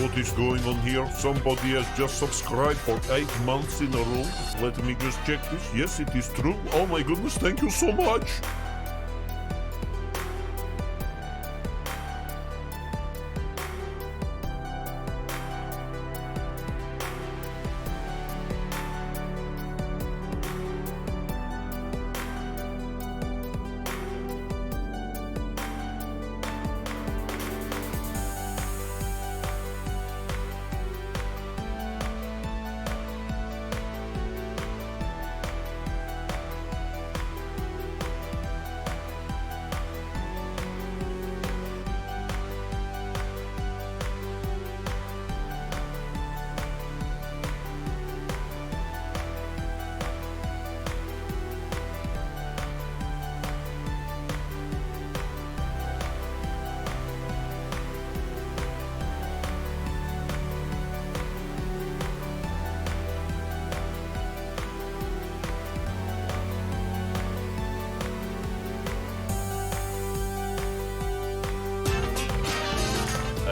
What is going on here? Somebody has just subscribed for 8 months in a row. Let me just check this. Yes, it is true. Oh my goodness, thank you so much.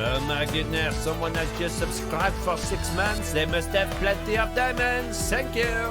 Oh my goodness, someone has just subscribed for 6 months. They must have plenty of diamonds. Thank you.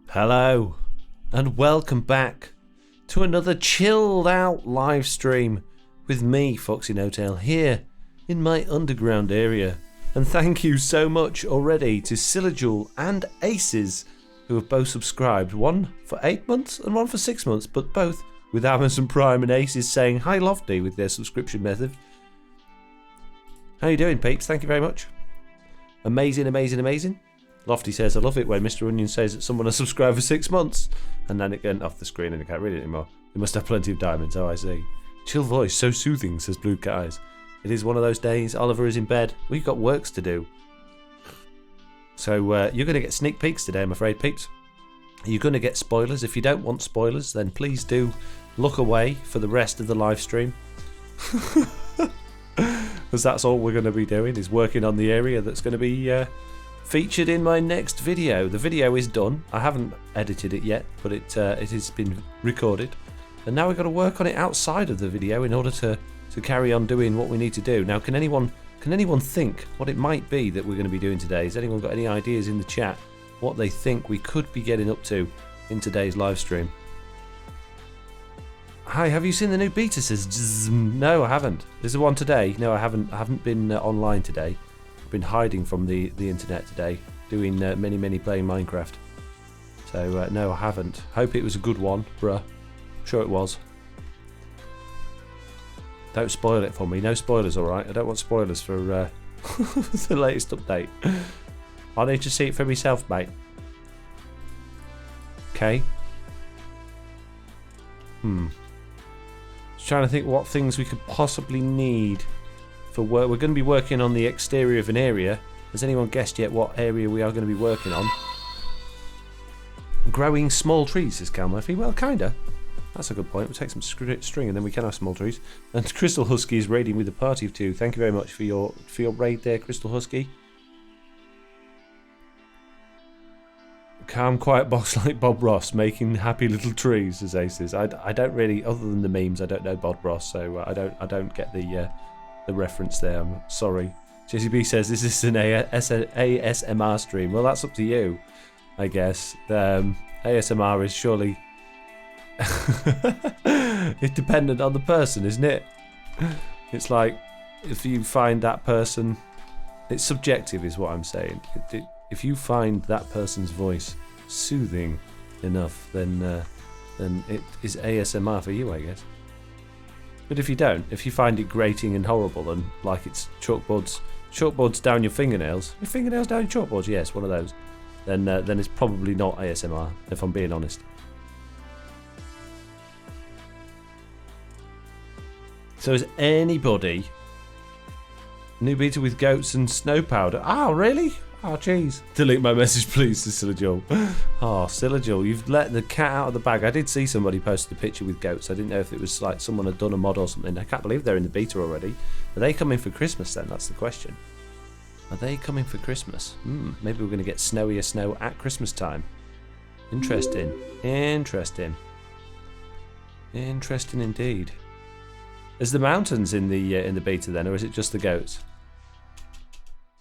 Hello, and welcome back to another chilled out live stream with me, Foxy No-Tail, here in my underground area. And thank you so much already to Silajul and Aces, who have both subscribed, one for 8 months and one for 6 months, but both with Amazon Prime, and Aces saying hi Lofty with their subscription method. How you doing, peeps? Thank you very much. Amazing, amazing, amazing. Lofty says, I love it when Mr. Onion says that someone has subscribed for 6 months and then it went off the screen and I can't read it anymore. They must have plenty of diamonds, oh I see. Chill voice, so soothing, says Blue Cat Eyes. It is one of those days, Oliver is in bed, we've got works to do. So you're going to get sneak peeks today, I'm afraid, peeps. You're going to get spoilers. If you don't want spoilers, then please do look away for the rest of the live stream. Because that's all we're going to be doing, is working on the area that's going to be featured in my next video. The video is done. I haven't edited it yet, but it has been recorded. And now we've got to work on it outside of the video in order to carry on doing what we need to do. Now, can anyone think what it might be that we're going to be doing today? Has anyone got any ideas in the chat what they think we could be getting up to in today's live stream? Hi, have you seen the new beta? Says no, I haven't. Is there one today? No, I haven't been online today. I've been hiding from the internet today, doing many playing Minecraft. So no, I haven't. Hope it was a good one, bruh. Sure it was. Don't spoil it for me. No spoilers, alright? I don't want spoilers for the latest update. I need to see it for myself, mate. Okay. Just trying to think what things we could possibly need for work. We're going to be working on the exterior of an area. Has anyone guessed yet what area we are going to be working on? growing small trees, says Cal Murphy. Well, kinda. That's a good point. We'll take some string and then we can have small trees. And Crystal Husky is raiding with a party of 2. Thank you very much for your raid there, Crystal Husky. Calm, quiet box like Bob Ross, making happy little trees, says Aces. I don't really, other than the memes, I don't know Bob Ross, so I don't get the reference there. I'm sorry. JCB says this is an ASMR stream. Well, that's up to you, I guess. ASMR is surely it's dependent on the person, isn't it? It's like if you find that person, it's subjective, is what I'm saying. If you find that person's voice soothing enough, then it is ASMR for you, I guess. But if you don't, if you find it grating and horrible and like it's chalkboards down your fingernails down your chalkboards, yes, one of those, then it's probably not ASMR, if I'm being honest. So is anybody new beta with goats and snow powder? Oh, really? Oh, jeez. Delete my message, please, to Silajul. Oh, Silajul, you've let the cat out of the bag. I did see somebody post a picture with goats. I didn't know if it was like someone had done a mod or something. I can't believe they're in the beta already. Are they coming for Christmas then? That's the question. Are they coming for Christmas? Maybe we're going to get snowier snow at Christmas time. Interesting. Interesting. Interesting indeed. Is the mountains in the beta then, or is it just the goats?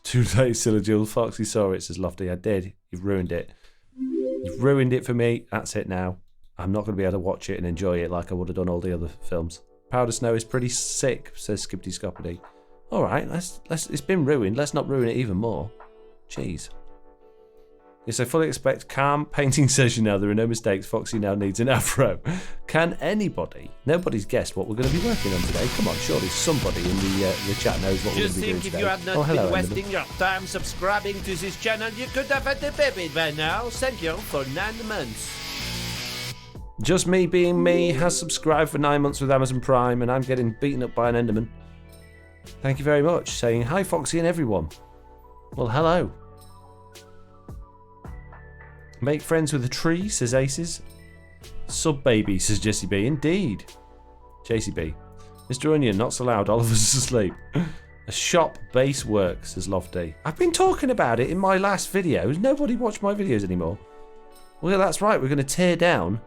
Too late, Silajul. Foxy saw it, says Lofty. I did. You've ruined it. You've ruined it for me. That's it now. I'm not going to be able to watch it and enjoy it like I would have done all the other films. Powder Snow is pretty sick, says Skippity Scoppity. Alright, let's it's been ruined. Let's not ruin it even more. Jeez. Yes, I fully expect calm painting session now. There are no mistakes. Foxy now needs an afro. Can anybody? Nobody's guessed what we're going to be working on today. Come on, surely somebody in the chat knows what we're going to be doing today. Just think if you had not been wasting your time subscribing to this channel, you could have had a baby by now. Thank you for 9 months. Just me being me has subscribed for 9 months with Amazon Prime, and I'm getting beaten up by an Enderman. Thank you very much. Saying hi, Foxy and everyone. Well, hello. Make friends with a tree, says Aces. Sub baby, says Jessie B. Indeed. JCB. Mr. Onion, not so loud, Oliver's asleep. A shop base work, says Lofty. I've been talking about it in my last videos. Nobody watched my videos anymore. Well, that's right, we're going to tear down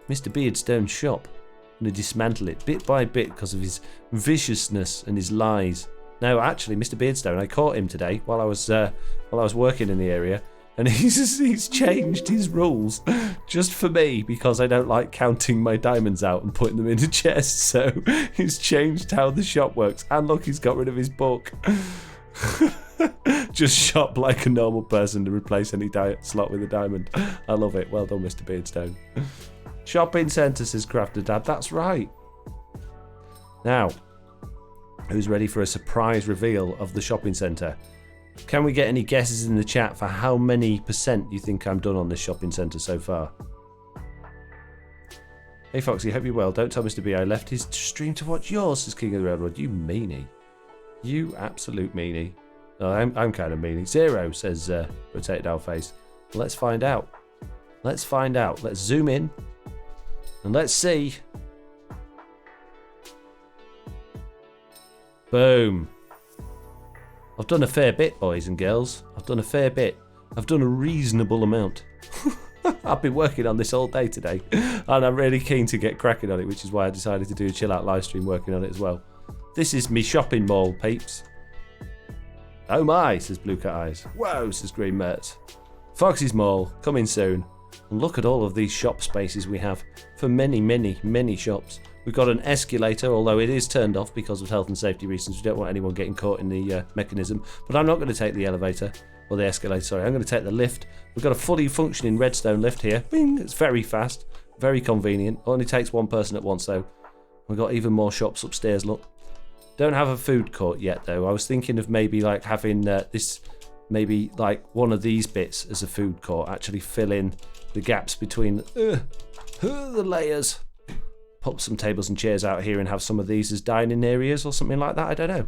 Mr. Beardstone's shop. We're going to dismantle it bit by bit because of his viciousness and his lies. No, actually, Mr. Beardstone, I caught him today while I was working in the area. And he's changed his rules just for me because I don't like counting my diamonds out and putting them in a chest. So he's changed how the shop works. And look, he's got rid of his book. Just shop like a normal person to replace any slot with a diamond. I love it. Well done, Mr. Beardstone. Shopping centre, says Crafter Dad. That's right. Now, who's ready for a surprise reveal of the shopping centre? Can we get any guesses in the chat for how many % you think I'm done on this shopping centre so far? Hey Foxy, hope you're well. Don't tell Mr. B I left his stream to watch yours, says King of the Railroad. You meanie. You absolute meanie. Oh, I'm kind of meanie. 0, says Rotated Owl Face. Well, let's find out. Let's find out. Let's zoom in. And let's see. Boom. I've done a fair bit, boys and girls. I've done a fair bit. I've done a reasonable amount. I've been working on this all day today, and I'm really keen to get cracking on it, which is why I decided to do a chill out live stream working on it as well. This is me shopping mall, peeps. Oh my, says Blue Cat Eyes. Whoa, says Green Mert. Foxy's Mall, coming soon. And look at all of these shop spaces we have for many, many, many shops. We've got an escalator, although it is turned off because of health and safety reasons. We don't want anyone getting caught in the mechanism. But I'm not going to take the elevator, or the escalator, sorry. I'm going to take the lift. We've got a fully functioning redstone lift here. Bing! It's very fast, very convenient. Only takes one person at once, though. We've got even more shops upstairs, look. Don't have a food court yet, though. I was thinking of maybe like having this, maybe like one of these bits as a food court. Actually fill in the gaps between the layers. Put some tables and chairs out here and have some of these as dining areas or something like that. I don't know.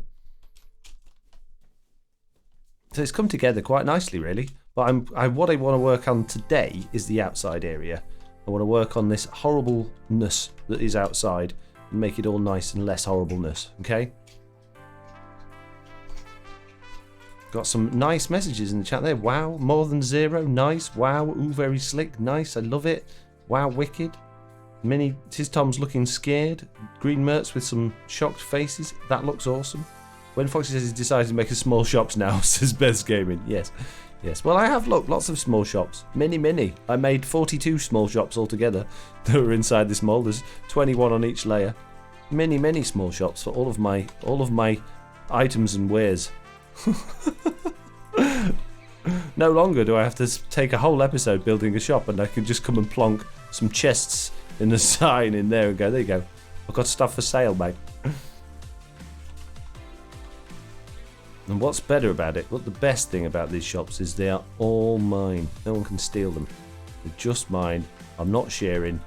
So it's come together quite nicely, really. But what I want to work on today is the outside area. I want to work on this horribleness that is outside and make it all nice and less horribleness, okay? Got some nice messages in the chat there. Wow, more than zero, nice. Wow, ooh, very slick, nice, I love it. Wow, wicked. Mini Tis Tom's looking scared. Green Mertz with some shocked faces. That looks awesome. When Foxy says he's decided to make a small shops now, says Best Gaming. Yes. Yes. Well, I have looked. Lots of small shops. Many. I made 42 small shops altogether that were inside this mall. There's 21 on each layer. Many small shops for all of my items and wares. No longer do I have to take a whole episode building a shop, and I can just come and plonk some chests in the sign in there and go, there you go. I've got stuff for sale, mate. And what's better about it, what the best thing about these shops is they are all mine. No one can steal them. They're just mine. I'm not sharing.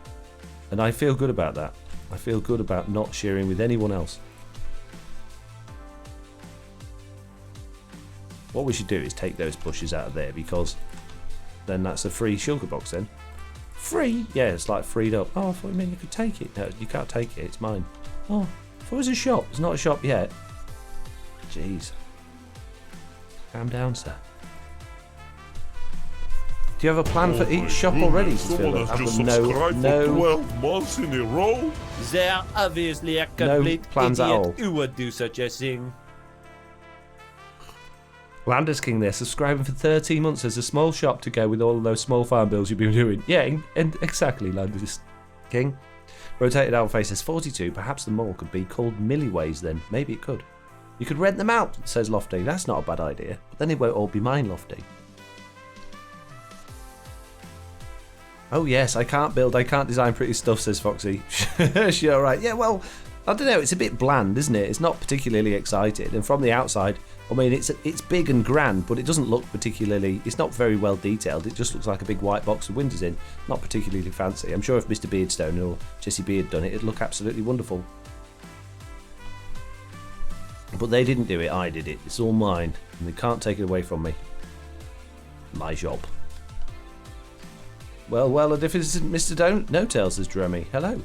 And I feel good about that. I feel good about not sharing with anyone else. What we should do is take those bushes out of there, because then that's a free sugar box then. Free? Yeah, it's like freed up. Oh, I thought you meant you could take it. No, you can't take it. It's mine. Oh, I thought it was a shop. It's not a shop yet. Jeez. Calm down, sir. Do you have a plan for each shop already? Someone has just subscribed for 12 months in a row. They're obviously a complete plans at all. idiot who would do such a thing. Landers King there, subscribing for 13 months. There's a small shop to go with all of those small farm bills you've been doing. Yeah, and exactly, Landers King. Rotated Alpha says 42. Perhaps the mall could be called Milliways then. Maybe it could. You could rent them out, says Lofty. That's not a bad idea. But then it won't all be mine, Lofty. Oh yes, I can't design pretty stuff, says Foxy. Sure, right. Yeah, well, I don't know, it's a bit bland, isn't it? It's not particularly excited. And from the outside, I mean, it's big and grand, but it doesn't look particularly, it's not very well detailed. It just looks like a big white box with windows in. Not particularly fancy. I'm sure if Mr. Beardstone or Jesse B had done it, it'd look absolutely wonderful. But they didn't do it, I did it. It's all mine, and they can't take it away from me. My job. Well, and if it isn't Mr. No-Tail, says Jeremy. Hello.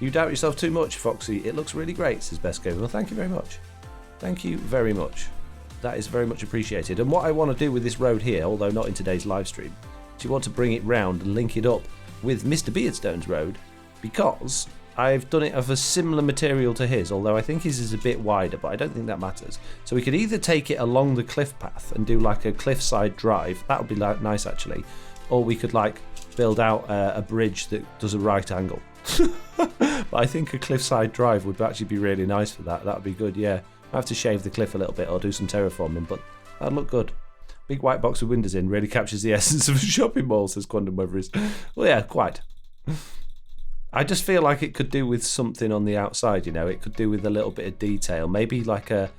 You doubt yourself too much, Foxy. It looks really great, says Best Game. Well, thank you very much. Thank you very much. That is very much appreciated. And what I want to do with this road here, although not in today's live stream, is you want to bring it round and link it up with Mr. Beardstone's road, because I've done it of a similar material to his, although I think his is a bit wider, but I don't think that matters. So we could either take it along the cliff path and do like a cliffside drive. That would be nice, actually. Or we could like build out a bridge that does a right angle. But I think a cliffside drive would actually be really nice for that. That would be good, yeah. I have to shave the cliff a little bit or do some terraforming, but that'd look good. Big white box with windows in really captures the essence of a shopping mall, says Quantum Weathers. Well, yeah, quite. I just feel like it could do with something on the outside, you know. It could do with a little bit of detail. Maybe like an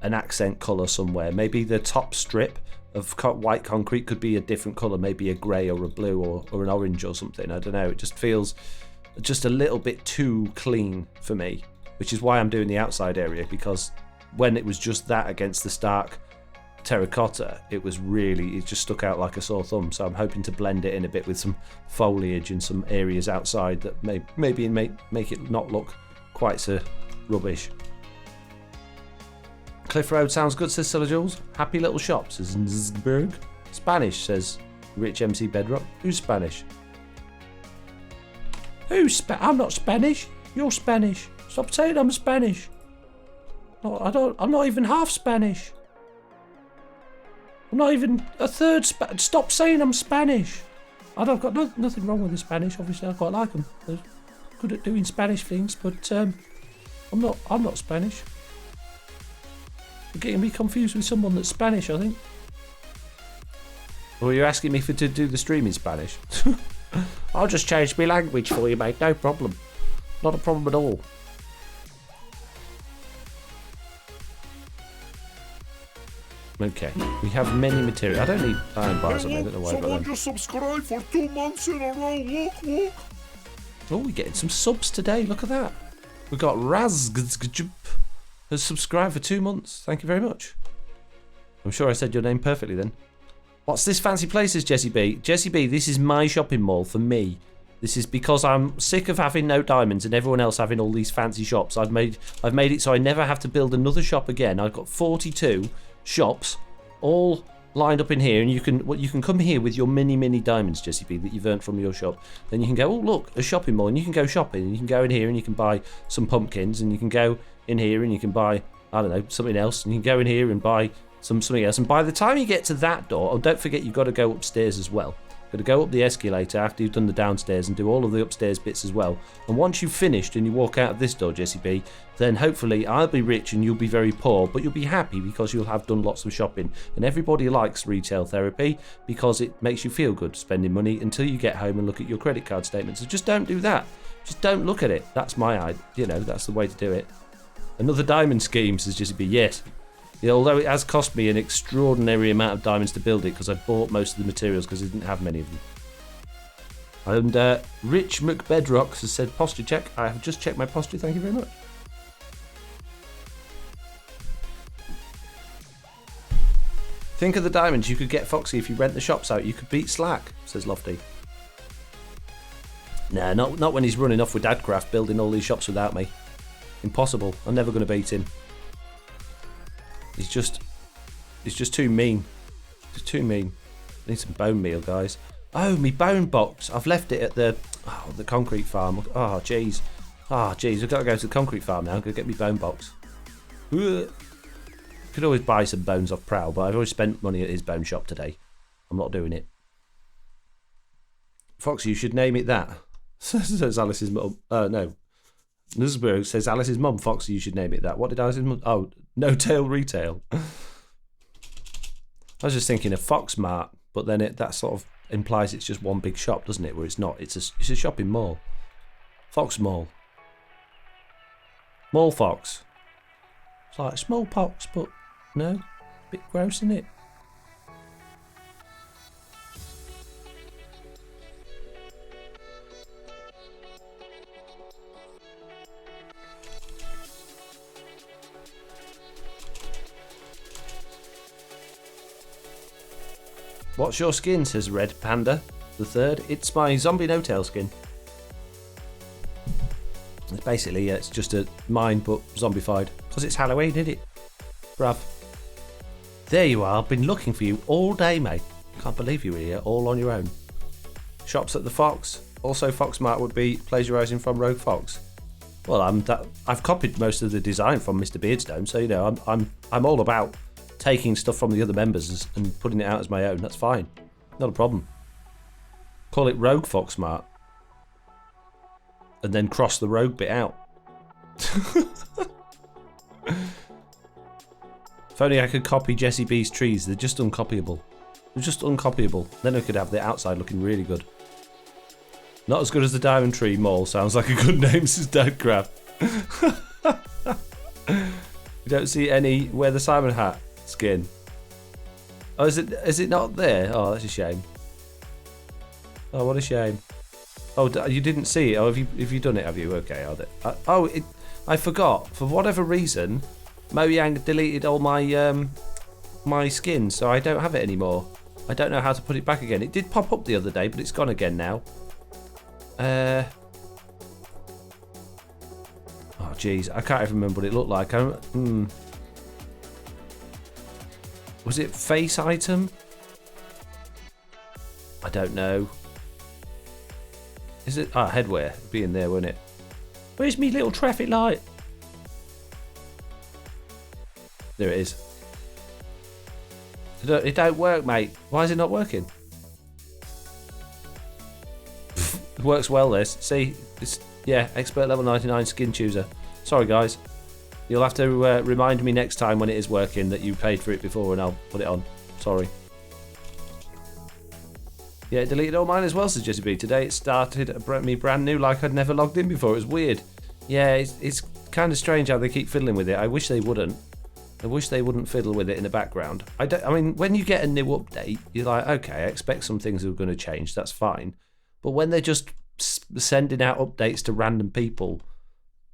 accent colour somewhere. Maybe the top strip of white concrete could be a different colour. Maybe a grey or a blue or an orange or something. I don't know. It just feels just a little bit too clean for me, which is why I'm doing the outside area, because when it was just that against the stark terracotta, it just stuck out like a sore thumb. So I'm hoping to blend it in a bit with some foliage in some areas outside that maybe make it not look quite so rubbish. Cliff Road sounds good, says Silla Jules. Happy little shop, says Nzberg. Spanish, says Rich MC Bedrock. Who's Spanish? I'm not Spanish. You're Spanish. Stop saying I'm Spanish. No, I'm not even half Spanish. I'm not even a third Stop saying I'm Spanish. I've got nothing wrong with the Spanish. Obviously, I quite like them. They're good at doing Spanish things, but I'm not Spanish. You're getting me confused with someone that's Spanish, I think. Or you're asking me to do the stream in Spanish? I'll just change my language for you, mate. No problem. Not a problem at all. Okay, we have many material. I don't need iron bars on me. I don't know why. Someone just subscribed for 2 months in a row. Look. Oh, we're getting some subs today. Look at that. We've got Razgjup has subscribed for 2 months. Thank you very much. I'm sure I said your name perfectly then. What's this fancy place, says Jessie B? Jessie B, this is my shopping mall for me. This is because I'm sick of having no diamonds and everyone else having all these fancy shops. I've made it so I never have to build another shop again. I've got 42 shops all lined up in here, and you can come here with your mini diamonds, Jessie B, that you've earned from your shop. Then you can go, oh look, a shopping mall, and you can go shopping, and you can go in here and you can buy some pumpkins, and you can go in here and you can buy, I don't know, something else, and you can go in here and buy something else. And by the time you get to that door, oh, don't forget you've got to go upstairs as well. Got to go up the escalator after you've done the downstairs and do all of the upstairs bits as well. And once you've finished and you walk out of this door, Jessie B, then hopefully I'll be rich and you'll be very poor, but you'll be happy because you'll have done lots of shopping. And everybody likes retail therapy because it makes you feel good spending money until you get home and look at your credit card statement. So just don't do that. Just don't look at it. That's my idea. That's the way to do it. Another diamond scheme, says Jessie B. Yes. Yeah, although it has cost me an extraordinary amount of diamonds to build it because I bought most of the materials because I didn't have many of them. And Rich McBedrock has said, posture check. I have just checked my posture, thank you very much. Think of the diamonds you could get, Foxy, if you rent the shops out. You could beat Slack, says Lofty. Nah, not when he's running off with Dadcraft building all these shops without me. Impossible. I'm never going to beat him. He's just too mean. He's too mean. I need some bone meal, guys. Oh, me bone box. I've left it at the concrete farm. Oh, jeez. Oh, jeez. I've got to go to the concrete farm now. I'm going to get me bone box. Could always buy some bones off Prowl, but I've always spent money at his bone shop today. I'm not doing it. Foxy, you should name it that. Says Alice's mum. No. Newsborough says Alice's mum. Foxy, you should name it that. What did Alice's mum? Oh, No Tail Retail. I was just thinking of Fox Mart, but then that sort of implies it's just one big shop, doesn't it? Where it's not. It's a shopping mall. Fox Mall. Mall Fox. It's like smallpox, but no, bit gross, isn't it? What's your skin, says Red Panda the third. It's my zombie no-tail skin. It's basically, it's just a mine but zombified. Because it's Halloween, isn't it? Bruv. There you are, I've been looking for you all day, mate. Can't believe you were here, all on your own. Shops at the Fox. Also, Fox Mart would be plagiarising from Rogue Fox. Well, I've copied most of the design from Mr. Beardstone, so I'm all about taking stuff from the other members and putting it out as my own. That's fine, not a problem. Call it Rogue Fox Mart, and then cross the Rogue bit out. If only I could copy Jessie B's trees. They're just uncopyable. They're just uncopyable. Then I could have the outside looking really good. Not as good as the Diamond Tree Mall. Sounds like a good name, says Dadcraft. You don't see any wear the Simon hat skin. Oh, is it not there? Oh, that's a shame. Oh, what a shame. Oh, you didn't see it. Oh, have you done it? Have you? Okay, I forgot. For whatever reason, Mojang deleted all my my skins, so I don't have it anymore. I don't know how to put it back again. It did pop up the other day, but it's gone again now. Oh, jeez, I can't even remember what it looked like. Was it face item? I don't know. Is it? Ah, headwear. It'd be in there, wouldn't it? Where's me little traffic light? There it is. It don't work, mate. Why is it not working? It works well, this. See? Yeah, expert level 99 skin chooser. Sorry, guys. You'll have to remind me next time when it is working that you paid for it before and I'll put it on. Sorry. Yeah, it deleted all mine as well, says Jessie B. Today it started me brand new like I'd never logged in before. It was weird. Yeah, it's kind of strange how they keep fiddling with it. I wish they wouldn't. I wish they wouldn't fiddle with it in the background. I mean, when you get a new update, you're like, okay, I expect some things are going to change. That's fine. But when they're just sending out updates to random people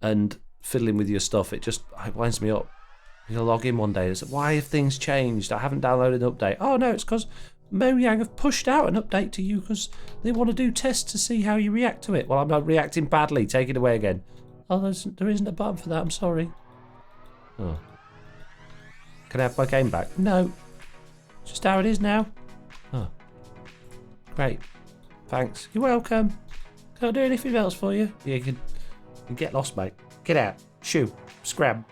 and fiddling with your stuff, it winds me up. You'll log in one day and say, why have things changed? I haven't downloaded an update. Oh no, it's because Mojang have pushed out an update to you because they want to do tests to see how you react to it. Well, I'm not reacting badly. Take it away again. Oh, there isn't a button for that. I'm sorry. Oh. Can I have my game back? No. It's just how it is now. Oh. Great. Thanks. You're welcome. Can't do anything else for you. Yeah, you can get lost, mate. Get out. Shoo. Scram.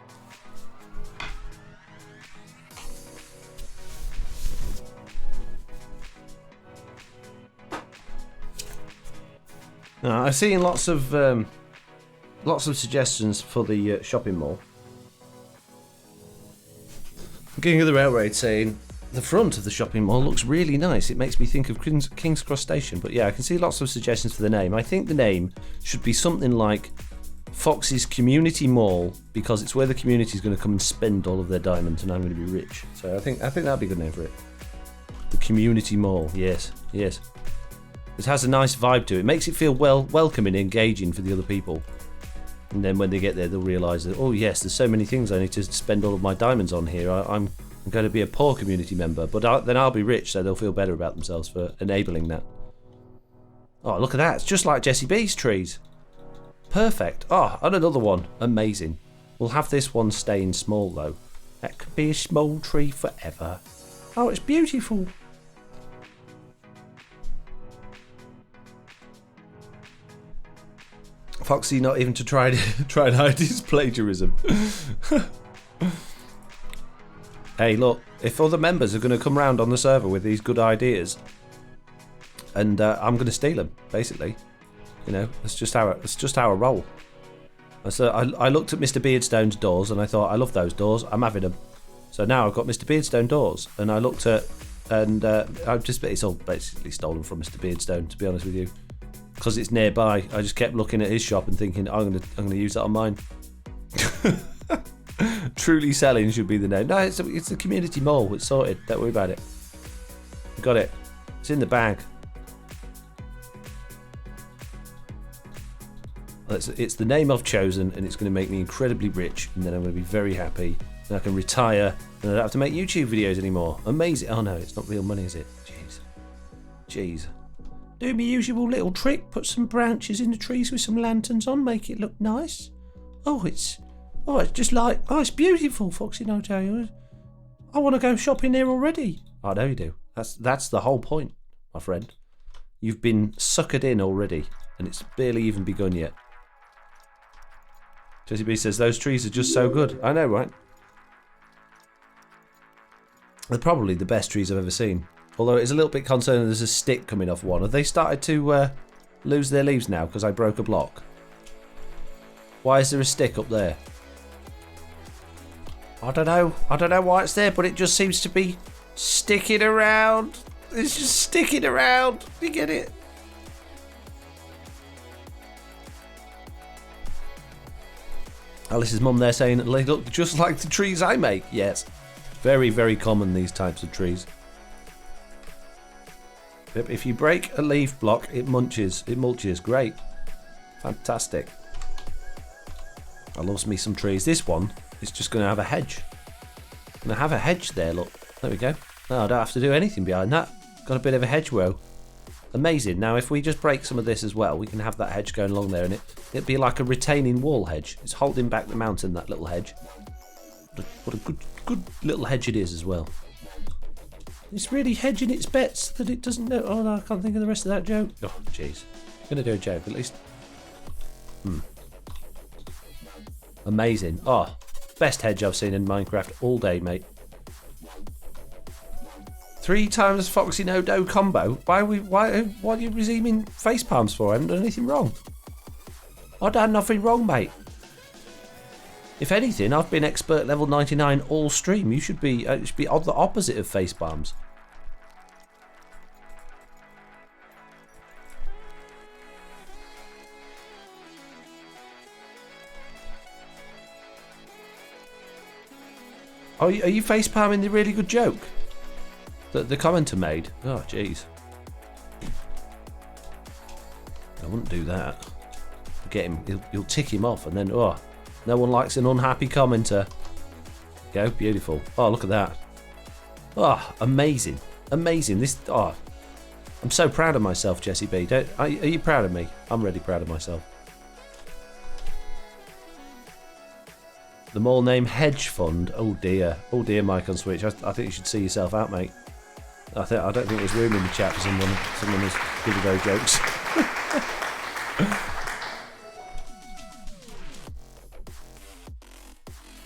I've seen lots of suggestions for the shopping mall. King of the Railroad saying the front of the shopping mall looks really nice. It makes me think of King's Cross Station. But yeah, I can see lots of suggestions for the name. I think the name should be something like Fox's Community Mall, because it's where the community is going to come and spend all of their diamonds, and I'm going to be rich. So I think that'd be a good name for it. The Community Mall. Yes. It has a nice vibe to it. It makes it feel welcoming and engaging for the other people. And then when they get there, they'll realise that, oh yes, there's so many things I need to spend all of my diamonds on here. I'm going to be a poor community member, but then I'll be rich, so they'll feel better about themselves for enabling that. Oh, look at that. It's just like Jessie B's trees. Perfect. Oh, and another one. Amazing. We'll have this one staying small, though. That could be a small tree forever. Oh, it's beautiful. Foxy not even to try and hide his plagiarism. Hey, look, if other members are going to come round on the server with these good ideas, and I'm going to steal them, basically. You know, that's just how I roll. So I looked at Mr. Beardstone's doors and I thought, I love those doors. I'm having them. So now I've got Mr. Beardstone doors, and I looked at, and it's all basically stolen from Mr. Beardstone, to be honest with you. Because it's nearby, I just kept looking at his shop and thinking, I'm gonna use that on mine. Truly Selling should be the name. No, it's the community mall. It's sorted. Don't worry about it. Got it. It's in the bag. It's the name I've chosen, and it's going to make me incredibly rich, and then I'm going to be very happy. And I can retire, and I don't have to make YouTube videos anymore. Amazing. Oh no, it's not real money, is it? Jeez. Do my usual little trick, put some branches in the trees with some lanterns on, make it look nice. It's just like, it's beautiful, Foxy, no tell you. I want to go shopping there already. I know you do. That's the whole point, my friend. You've been suckered in already, and it's barely even begun yet. Jessie B says, those trees are just so good. I know, right? They're probably the best trees I've ever seen. Although it's a little bit concerning there's a stick coming off one. Have they started to lose their leaves now because I broke a block? Why is there a stick up there? I don't know. I don't know why it's there, but it just seems to be sticking around. It's just sticking around. You get it? Alice's mum there saying, they look just like the trees I make. Yes. Very, very common, these types of trees. If you break a leaf block, it mulches. Great. Fantastic. I love me some trees. This one is just going to have a hedge. Going to have a hedge there, look. There we go. No, I don't have to do anything behind that. Got a bit of a hedgerow. Amazing. Now, if we just break some of this as well, we can have that hedge going along there, and it'd be like a retaining wall hedge. It's holding back the mountain, that little hedge. What a good little hedge it is as well. It's really hedging its bets that it doesn't know. Oh no, I can't think of the rest of that joke. Oh, jeez. I'm going to do a joke at least. Amazing. Oh, best hedge I've seen in Minecraft all day, mate. 3 times Foxy no dough combo. Why are you resuming face palms for? I haven't done anything wrong. I've done nothing wrong, mate. If anything, I've been expert level 99 all stream. You should be on the opposite of face palms. Oh, are you face palming the really good joke that the commenter made? Oh, jeez. I wouldn't do that. Get him. You'll tick him off, and then no one likes an unhappy commenter. Go, beautiful. Oh, look at that. Oh, amazing. amazing. I'm so proud of myself, Jesse B. Are you proud of me? I'm really proud of myself. The mall name Hedge Fund. Oh dear, Mike on Switch. I think you should see yourself out, mate. I don't think there's room in the chat for someone who's giving those jokes.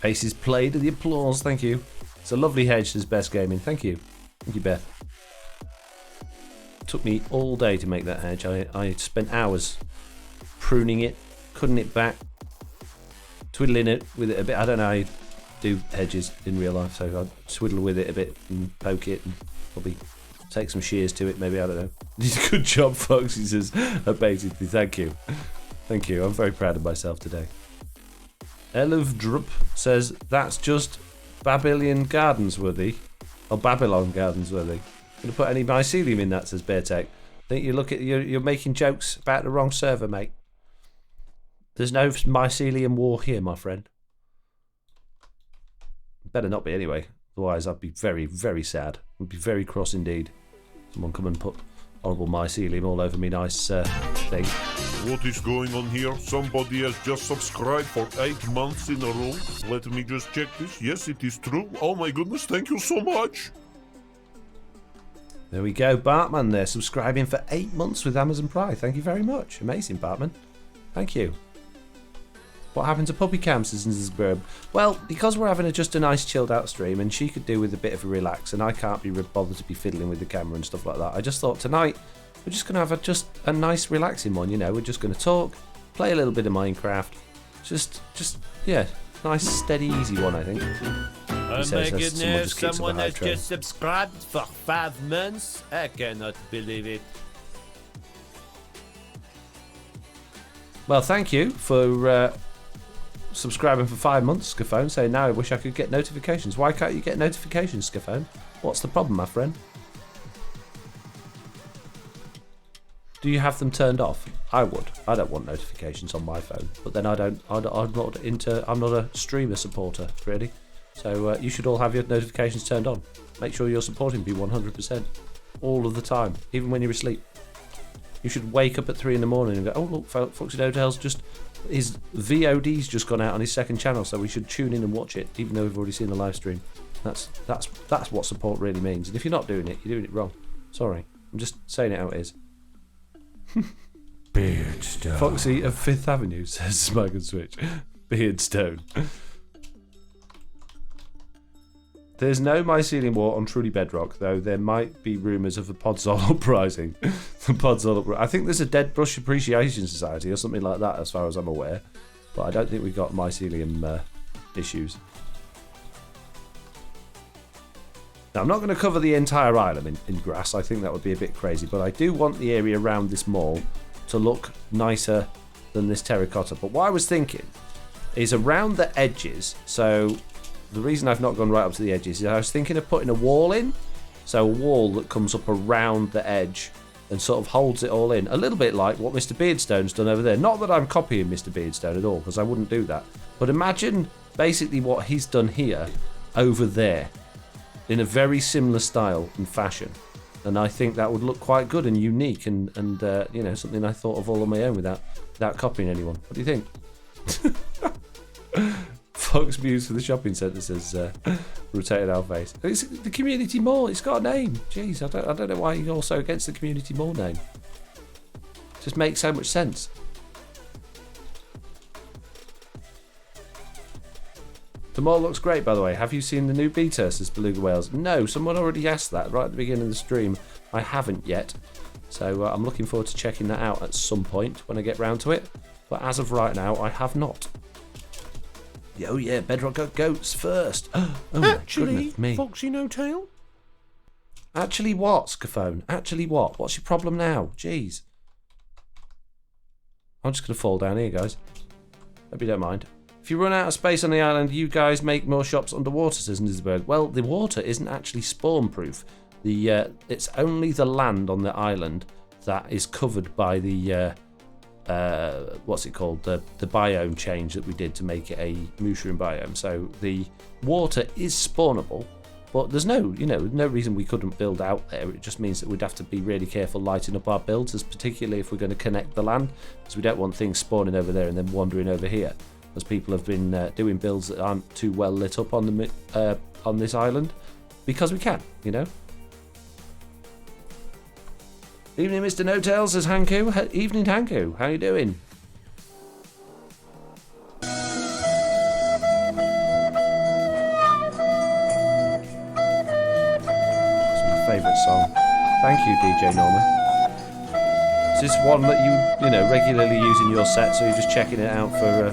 Aces played the applause. Thank you. It's a lovely hedge. Says Best Gaming. Thank you, Beth. Took me all day to make that hedge. I spent hours pruning it, cutting it back, twiddling it with it a bit. I don't know how you do hedges in real life, so I twiddle with it a bit and poke it and probably take some shears to it, maybe. I don't know. Good job, folks. He says, basically, thank you. I'm very proud of myself today. Eluvdrup says, that's just Babylon Gardens worthy. Or Babylon Gardens worthy. Gonna put any mycelium in that, says Beartech. I think you're making jokes about the wrong server, mate. There's no mycelium war here, my friend. Better not be anyway. Otherwise I'd be very, very sad. I'd be very cross indeed. Someone come and put horrible mycelium all over me nice thing. What is going on here? Somebody has just subscribed for 8 months in a row. Let me just check this. Yes, it is true. Oh my goodness, thank you so much. There we go, Bartman there, subscribing for 8 months with Amazon Prime. Thank you very much. Amazing, Bartman. Thank you. What happened to Puppy Cam, says Zizberb? Well, because we're having just a nice chilled out stream and she could do with a bit of a relax and I can't be bothered to be fiddling with the camera and stuff like that, I just thought tonight we're just going to have just a nice relaxing one, you know. We're just going to talk, play a little bit of Minecraft. Just yeah, nice, steady, easy one, I think. Oh my goodness, someone has just subscribed for 5 months? I cannot believe it. Well, thank you for subscribing for 5 months, Scaphone. Saying now I wish I could get notifications. Why can't you get notifications, Scaphone? What's the problem, my friend? Do you have them turned off? I would. I don't want notifications on my phone. But then I'm not a streamer supporter, really. So you should all have your notifications turned on. Make sure you're supporting me 100%. All of the time. Even when you're asleep. You should wake up at 3 in the morning and go, oh look, Foxy Hotel's his VOD's just gone out on his second channel, so we should tune in and watch it, even though we've already seen the live stream. That's what support really means. And if you're not doing it, you're doing it wrong. Sorry. I'm just saying it how it is. Beardstone. Foxy of 5th Avenue, says Smug and Switch. Beardstone. There's no mycelium war on truly Bedrock, though there might be rumours of a Podzol uprising. I think there's a Dead Brush Appreciation Society or something like that, as far as I'm aware. But I don't think we've got mycelium issues. Now, I'm not going to cover the entire island in grass. I think that would be a bit crazy. But I do want the area around this mall to look nicer than this terracotta. But what I was thinking is around the edges, so the reason I've not gone right up to the edges is I was thinking of putting a wall in. So a wall that comes up around the edge and sort of holds it all in. A little bit like what Mr. Beardstone's done over there. Not that I'm copying Mr. Beardstone at all, because I wouldn't do that. But imagine basically what he's done here over there in a very similar style and fashion. And I think that would look quite good and unique and you know, something I thought of all on my own without copying anyone. What do you think? Fox Muse for the shopping centre, says rotated our face. It's the community mall. It's got a name. Jeez, I don't know why you're also against the community mall name. It just makes so much sense. The mall looks great, by the way. Have you seen the new beta, says Beluga Whales? No, someone already asked that right at the beginning of the stream. I haven't yet. So I'm looking forward to checking that out at some point when I get round to it. But as of right now, I have not. Oh yeah, Bedrock got goats first. Oh Actually, me. Foxy No Tail? Actually what, Scaphone? Actually what? What's your problem now? Jeez. I'm just going to fall down here, guys. Hope you don't mind. If you run out of space on the island, you guys make more shops underwater, says Nisberg. Well, the water isn't actually spawn-proof. It's only the land on the island that is covered by the what's it called? The biome change that we did to make it a mushroom biome. So the water is spawnable, But there's no reason we couldn't build out there. It just means that we'd have to be really careful lighting up our builds, as particularly if we're going to connect the LAN, because we don't want things spawning over there and then wandering over here, as people have been doing builds that aren't too well lit up on this island, because we can, you know. Evening, Mr. No-Tail, says Hanku. Evening, Hanku. How you doing? Favourite song. Thank you, DJ Norman. Is this one that you regularly use in your set, so you're just checking it out for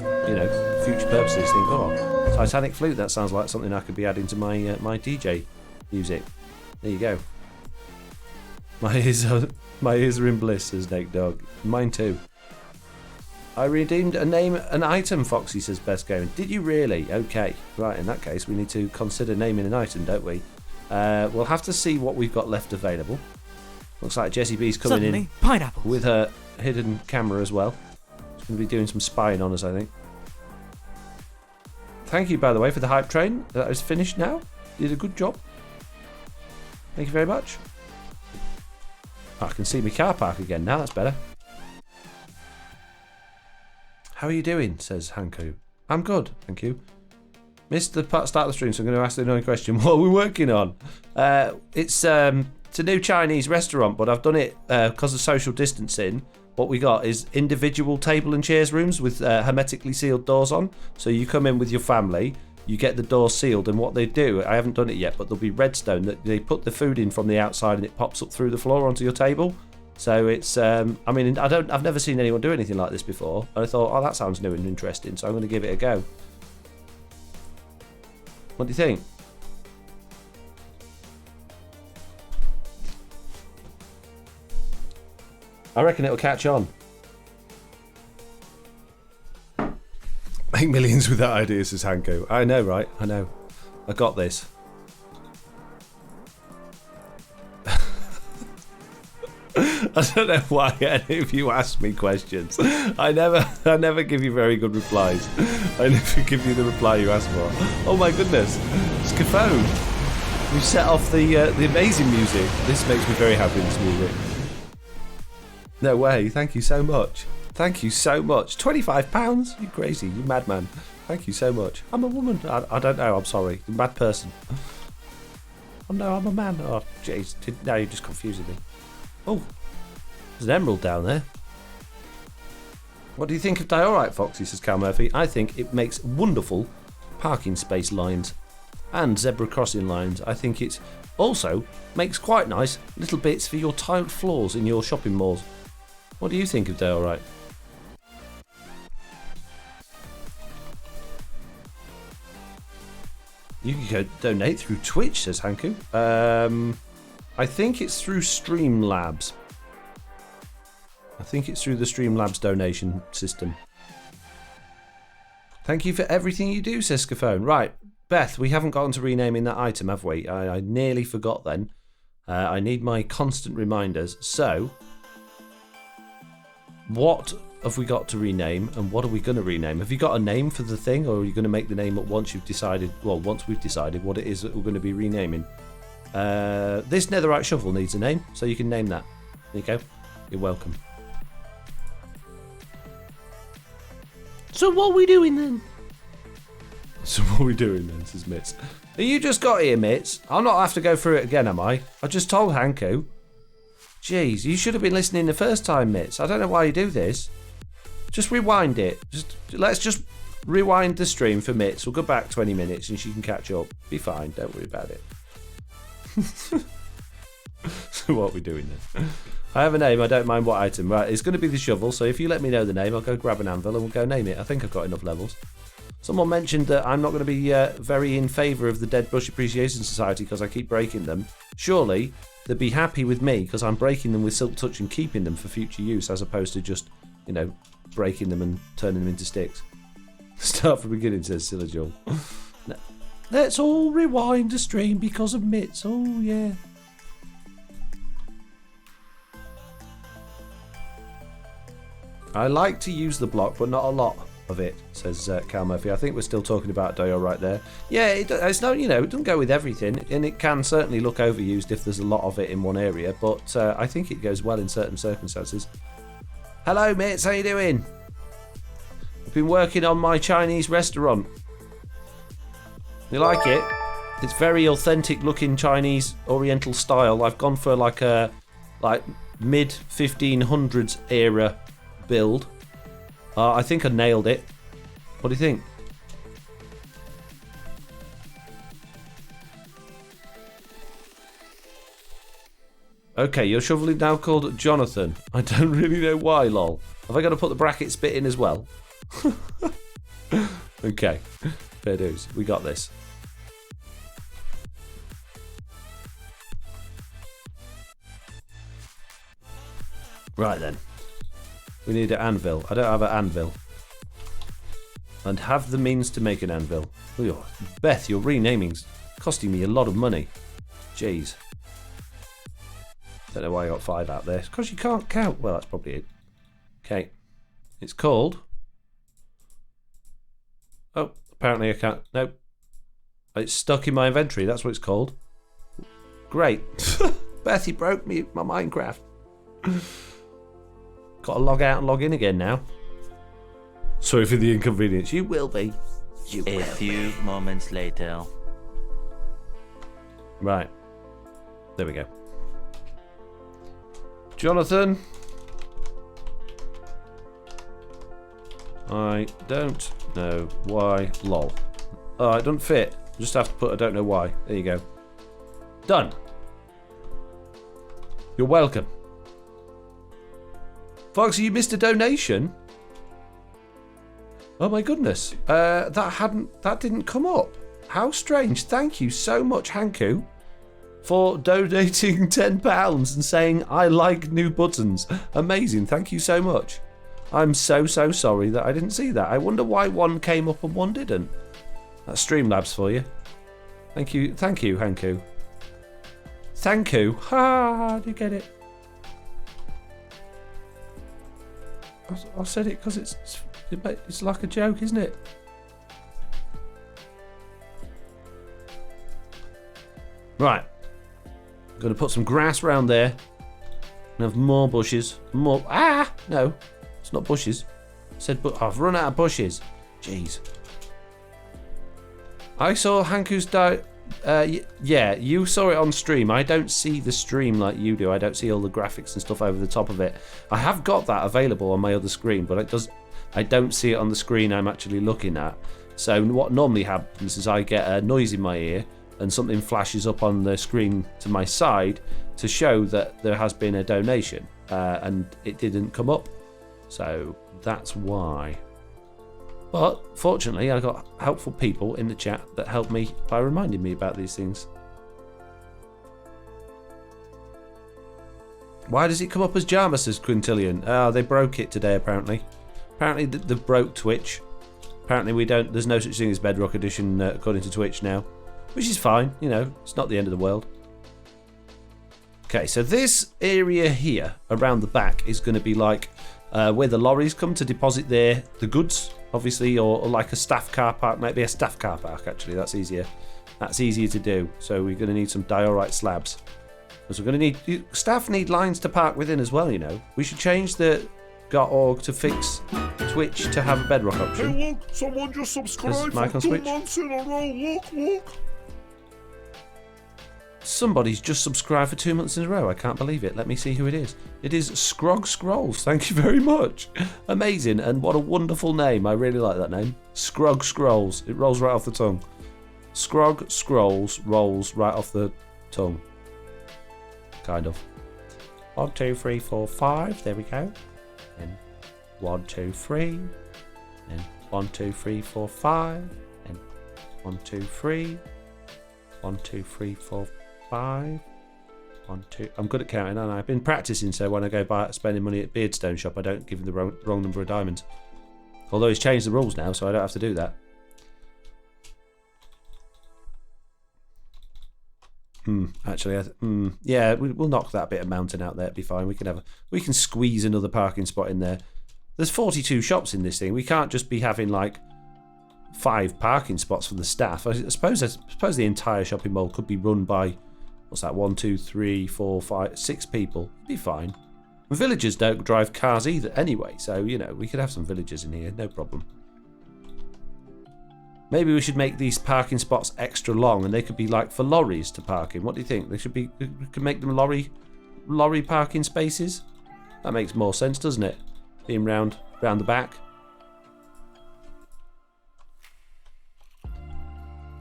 future purposes? Think, oh, Titanic Flute. That sounds like something I could be adding to my my DJ music. There you go. My ears are in bliss, says Snake Dog. Mine too. I redeemed a name, an item, Foxy, says Best Going. Did you really? Okay, right. In that case, we need to consider naming an item, don't we? We'll have to see what we've got left available. Looks like Jessie B's coming in pineapples. with her hidden camera as well. She's going to be doing some spying on us, I think. Thank you, by the way, for the hype train. That is finished now. You did a good job. Thank you very much. I can see my car park again now. That's better. How are you doing? Says Hanku. I'm good, thank you. Missed the start of the stream, so I'm going to ask the annoying question. What are we working on? It's a new Chinese restaurant, but I've done it because of social distancing. What we got is individual table and chairs rooms with hermetically sealed doors on. So you come in with your family, you get the door sealed, and what they do, I haven't done it yet, but there'll be redstone that they put the food in from the outside and it pops up through the floor onto your table. So it's, I've never seen anyone do anything like this before. And I thought, oh, that sounds new and interesting, so I'm going to give it a go. What do you think? I reckon it'll catch on. Make millions with that idea, says Hanko. I know, right? I know. I got this. I don't know why any of you ask me questions. I never give you very good replies. I never give you the reply you ask for. Oh my goodness, Scaphone! You set off the amazing music. This makes me very happy. This music. No way. Thank you so much. Thank you so much. £25? You crazy? You madman. Thank you so much. I'm a woman. I don't know. I'm sorry. I'm a mad person. Oh no, I'm a man. Oh jeez. Now you're just confusing me. Oh, there's an emerald down there. What do you think of Diorite, Foxy, says Cal Murphy? I think it makes wonderful parking space lines and zebra crossing lines. I think it also makes quite nice little bits for your tiled floors in your shopping malls. What do you think of Diorite? You can go donate through Twitch, says Hanku. I think it's through Streamlabs. I think it's through the Streamlabs donation system. Thank you for everything you do, says Scaphone. Right, Beth, we haven't gotten to renaming that item, have we? I nearly forgot then. I need my constant reminders. So, what have we got to rename, and what are we going to rename? Have you got a name for the thing, or are you going to make the name up once you've decided? Well, once we've decided what it is that we're going to be renaming. This netherite shovel needs a name, so you can name that. There you go. You're welcome. So what are we doing then? So what are we doing then, says Mitz. You just got here, Mitz. I'll not have to go through it again, am I? I just told Hanku. Jeez, you should have been listening the first time, Mitz. I don't know why you do this. Just rewind it. Let's just rewind the stream for Mitz. We'll go back 20 minutes and she can catch up. Be fine, don't worry about it. So what are we doing then? I have a name, I don't mind what item. Right, it's going to be the shovel, so if you let me know the name, I'll go grab an anvil and we'll go name it. I think I've got enough levels. Someone mentioned that I'm not going to be very in favour of the Dead Bush Appreciation Society because I keep breaking them. Surely they'd be happy with me because I'm breaking them with Silk Touch and keeping them for future use as opposed to just, breaking them and turning them into sticks. Start from the beginning, says Silajul. No. Let's all rewind the stream because of Mitz. Oh, yeah. I like to use the block, but not a lot. of it, says Cal Murphy. I think we're still talking about diorite there. Yeah, it's not, it doesn't go with everything, and it can certainly look overused if there's a lot of it in one area, but I think it goes well in certain circumstances. Hello, mates, how you doing? I've been working on my Chinese restaurant. You like it? It's very authentic looking Chinese Oriental style. I've gone for like a mid 1500s era build. I think I nailed it. What do you think? Okay, your shovel is now called Jonathan. I don't really know why, lol. Have I got to put the brackets bit in as well? Okay, fair dues. We got this. Right then. We need an anvil. I don't have an anvil. And have the means to make an anvil. Ooh, Beth, your renaming's costing me a lot of money. Jeez. Don't know why I got 5 out there. It's because you can't count. Well, that's probably it. Okay. It's called... Oh, apparently I can't... Nope. It's stuck in my inventory. That's what it's called. Great. Beth, you broke my Minecraft. Got to log out and log in again now. Sorry for the inconvenience. You will be. A few moments later. Right. There we go. Jonathan. I don't know why. Lol. Oh, it doesn't fit. Just have to put I don't know why. There you go. Done. You're welcome. Foxy, you missed a donation. Oh my goodness. That didn't come up. How strange. Thank you so much, Hanku, for donating £10 and saying I like new buttons. Amazing. Thank you so much. I'm so sorry that I didn't see that. I wonder why one came up and one didn't. That's Streamlabs for you. Thank you, Hanku. Thank you. Ha! Do you get it? I said it because it's like a joke, isn't it? Right. I'm going to put some grass around there. And have more bushes. More. Ah! No. It's not bushes. I said, but I've run out of bushes. Jeez. I saw Hanku's yeah, you saw it on stream. I don't see the stream like you do. I don't see all the graphics and stuff over the top of it. I have got that available on my other screen, but I don't see it on the screen I'm actually looking at. So what normally happens is I get a noise in my ear and something flashes up on the screen to my side to show that there has been a donation, and it didn't come up. So that's why. But fortunately, I got helpful people in the chat that helped me by reminding me about these things. Why does it come up as Jama, says Quintillion? Oh, they broke it today, apparently. Apparently, they broke Twitch. Apparently, there's no such thing as Bedrock Edition according to Twitch now. Which is fine, it's not the end of the world. Okay, so this area here, around the back, is going to be like where the lorries come to deposit the goods, obviously, or like a staff car park. Maybe a staff car park, actually. That's easier. That's easier to do. So we're going to need some diorite slabs. Because we're going to need... Staff need lines to park within as well, We should change the .org to fix Twitch to have a Bedrock option. Hey, look! Someone just subscribed for 2 months in a row. Look! Somebody's just subscribed for 2 months in a row. I can't believe it. Let me see who it is. It is Scrog Scrolls. Thank you very much. Amazing. And what a wonderful name. I really like that name. Scrog Scrolls. It rolls right off the tongue. Scrog Scrolls rolls right off the tongue. Kind of. 1, 2, 3, 4, 5. There we go. And 1, 2, 3. And 1, 2, 3, 4, 5. And 1, 2, 3. 1, 2, 3, 4, 5. 1, 2. I'm good at counting, and I've been practicing, so when I go by spending money at Beardstone shop, I don't give him the wrong number of diamonds. Although he's changed the rules now, so I don't have to do that. Actually, yeah, we'll knock that bit of mountain out there. It'll be fine. We can squeeze another parking spot in there. There's 42 shops in this thing. We can't just be having like 5 parking spots for the staff. I suppose the entire shopping mall could be run by, what's that, 1, 2, 3, 4, 5, 6 people. Be fine. Villagers don't drive cars either anyway, so, you know, we could have some villagers in here, no problem. Maybe we should make these parking spots extra long, and they could be like for lorries to park in. What do you think? They should be. We could make them lorry parking spaces. That makes more sense, doesn't it? Being round the back.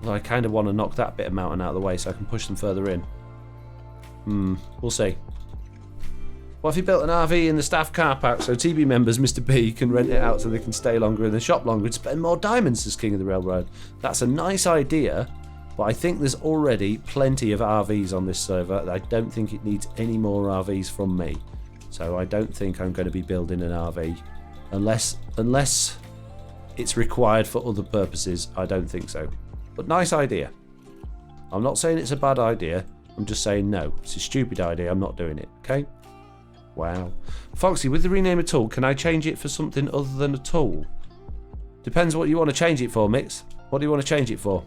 Well, I kind of want to knock that bit of mountain out of the way so I can push them further in. We'll see. What if you built an RV in the staff car park so TB members, Mr. B, can rent it out so they can stay longer in the shop longer and spend more diamonds as King of the Railroad? That's a nice idea, but I think there's already plenty of RVs on this server. I don't think it needs any more RVs from me. So I don't think I'm going to be building an RV. Unless it's required for other purposes, I don't think so. But nice idea. I'm not saying it's a bad idea. I'm just saying no. It's a stupid idea. I'm not doing it. Okay? Wow. Foxy, with the rename a tool, can I change it for something other than a tool? Depends what you want to change it for, Mix. What do you want to change it for?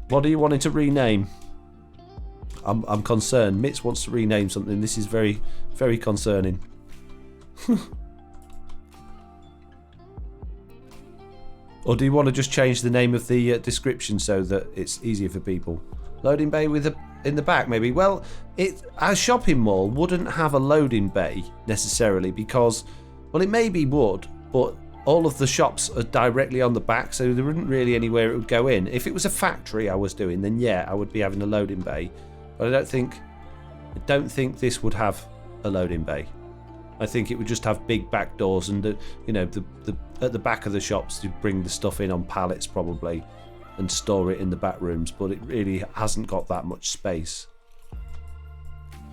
What are you wanting to rename? I'm concerned. Mitz wants to rename something. This is very, very concerning. Or do you want to just change the name of the description so that it's easier for people? Loading bay with a in the back, maybe. Well, a shopping mall wouldn't have a loading bay necessarily because, well, it maybe would, but all of the shops are directly on the back, so there wouldn't really anywhere it would go in. If it was a factory I was doing, then yeah, I would be having a loading bay. But I don't think this would have a loading bay. I think it would just have big back doors and at the back of the shops to bring the stuff in on pallets probably and store it in the back rooms, but it really hasn't got that much space.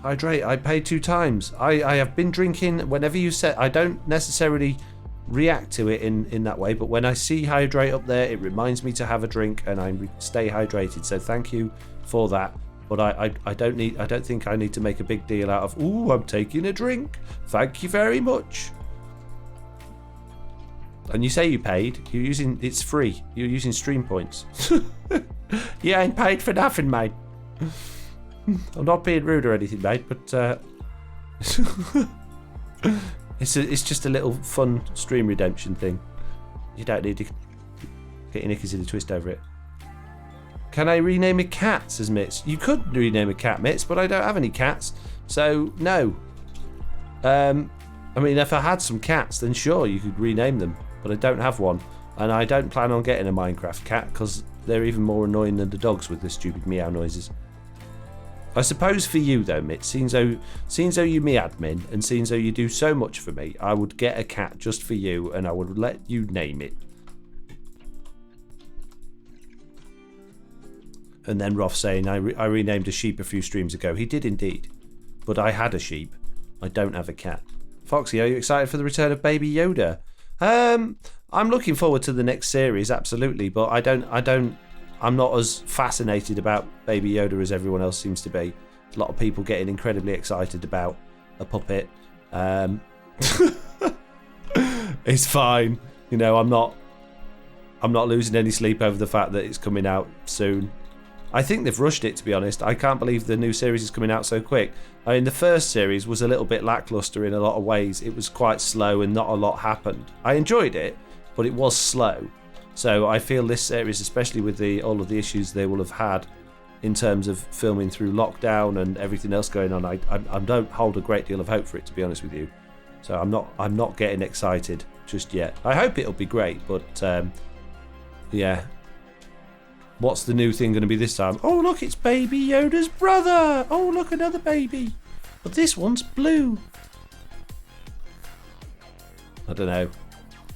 Hydrate, I paid 2 times. I have been drinking whenever you said. I don't necessarily react to it in that way, but when I see hydrate up there, it reminds me to have a drink and I stay hydrated, so thank you for that. But I don't think I need to make a big deal out of, ooh, I'm taking a drink. Thank you very much. And you say you paid. It's free. You're using stream points. You ain't paid for nothing, mate. I'm not being rude or anything, mate, but it's just a little fun stream redemption thing. You don't need to get your knickers in a twist over it. Can I rename a cat, says Mitz? You could rename a cat, Mitz, but I don't have any cats, so no. I mean, if I had some cats, then sure, you could rename them, but I don't have one, and I don't plan on getting a Minecraft cat, because they're even more annoying than the dogs with their stupid meow noises. I suppose for you, though, Mitz, seeing though you me admin, and seeing though you do so much for me, I would get a cat just for you, and I would let you name it. And then Roth saying, I renamed a sheep a few streams ago. He did indeed. But I had a sheep. I don't have a cat. Foxy, are you excited for the return of Baby Yoda? I'm looking forward to the next series, absolutely. But I'm not as fascinated about Baby Yoda as everyone else seems to be. A lot of people getting incredibly excited about a puppet. It's fine. You know, I'm not losing any sleep over the fact that it's coming out soon. I think they've rushed it, to be honest. I can't believe the new series is coming out so quick. I mean, the first series was a little bit lackluster in a lot of ways. It was quite slow and not a lot happened. I enjoyed it, but it was slow. So I feel this series, especially with all of the issues they will have had in terms of filming through lockdown and everything else going on, I don't hold a great deal of hope for it, to be honest with you. So I'm not getting excited just yet. I hope it'll be great, but yeah. What's the new thing going to be this time? Oh, look, it's Baby Yoda's brother. Oh, look, another baby. But this one's blue. I don't know.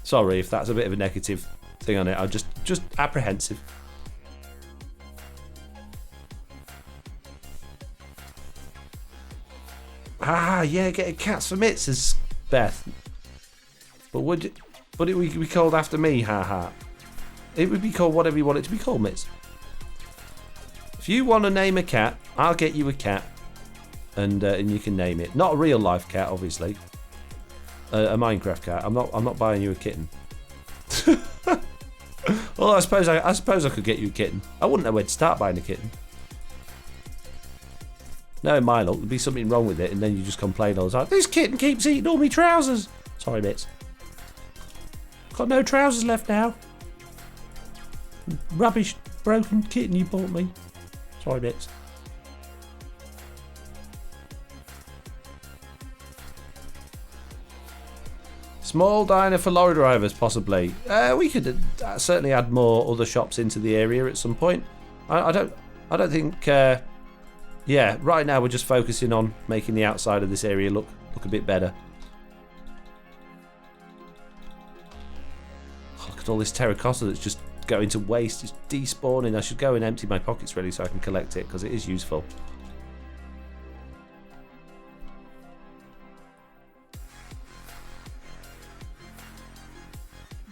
Sorry if that's a bit of a negative thing on it. I'm just apprehensive. Ah, yeah, getting cats for mitts, says Beth. But would it be called after me? Haha. It would be called whatever you want it to be called, Mitz. If you want to name a cat, I'll get you a cat, and you can name it. Not a real life cat, obviously. a Minecraft cat. I'm not buying you a kitten. Well, I suppose I could get you a kitten. I wouldn't know where to start buying a kitten. No, in my luck, there'd be something wrong with it, and then you just complain all the time. This kitten keeps eating all my trousers. Sorry, bits. Got no trousers left now. Rubbish, broken kitten you bought me. Sorry, bits. Small diner for lorry drivers, possibly. We could certainly add more other shops into the area at some point. I don't think. Yeah, right now we're just focusing on making the outside of this area look a bit better. Oh, look at all this terracotta that's just going to waste. It's despawning. I should go and empty my pockets really so I can collect it because it is useful.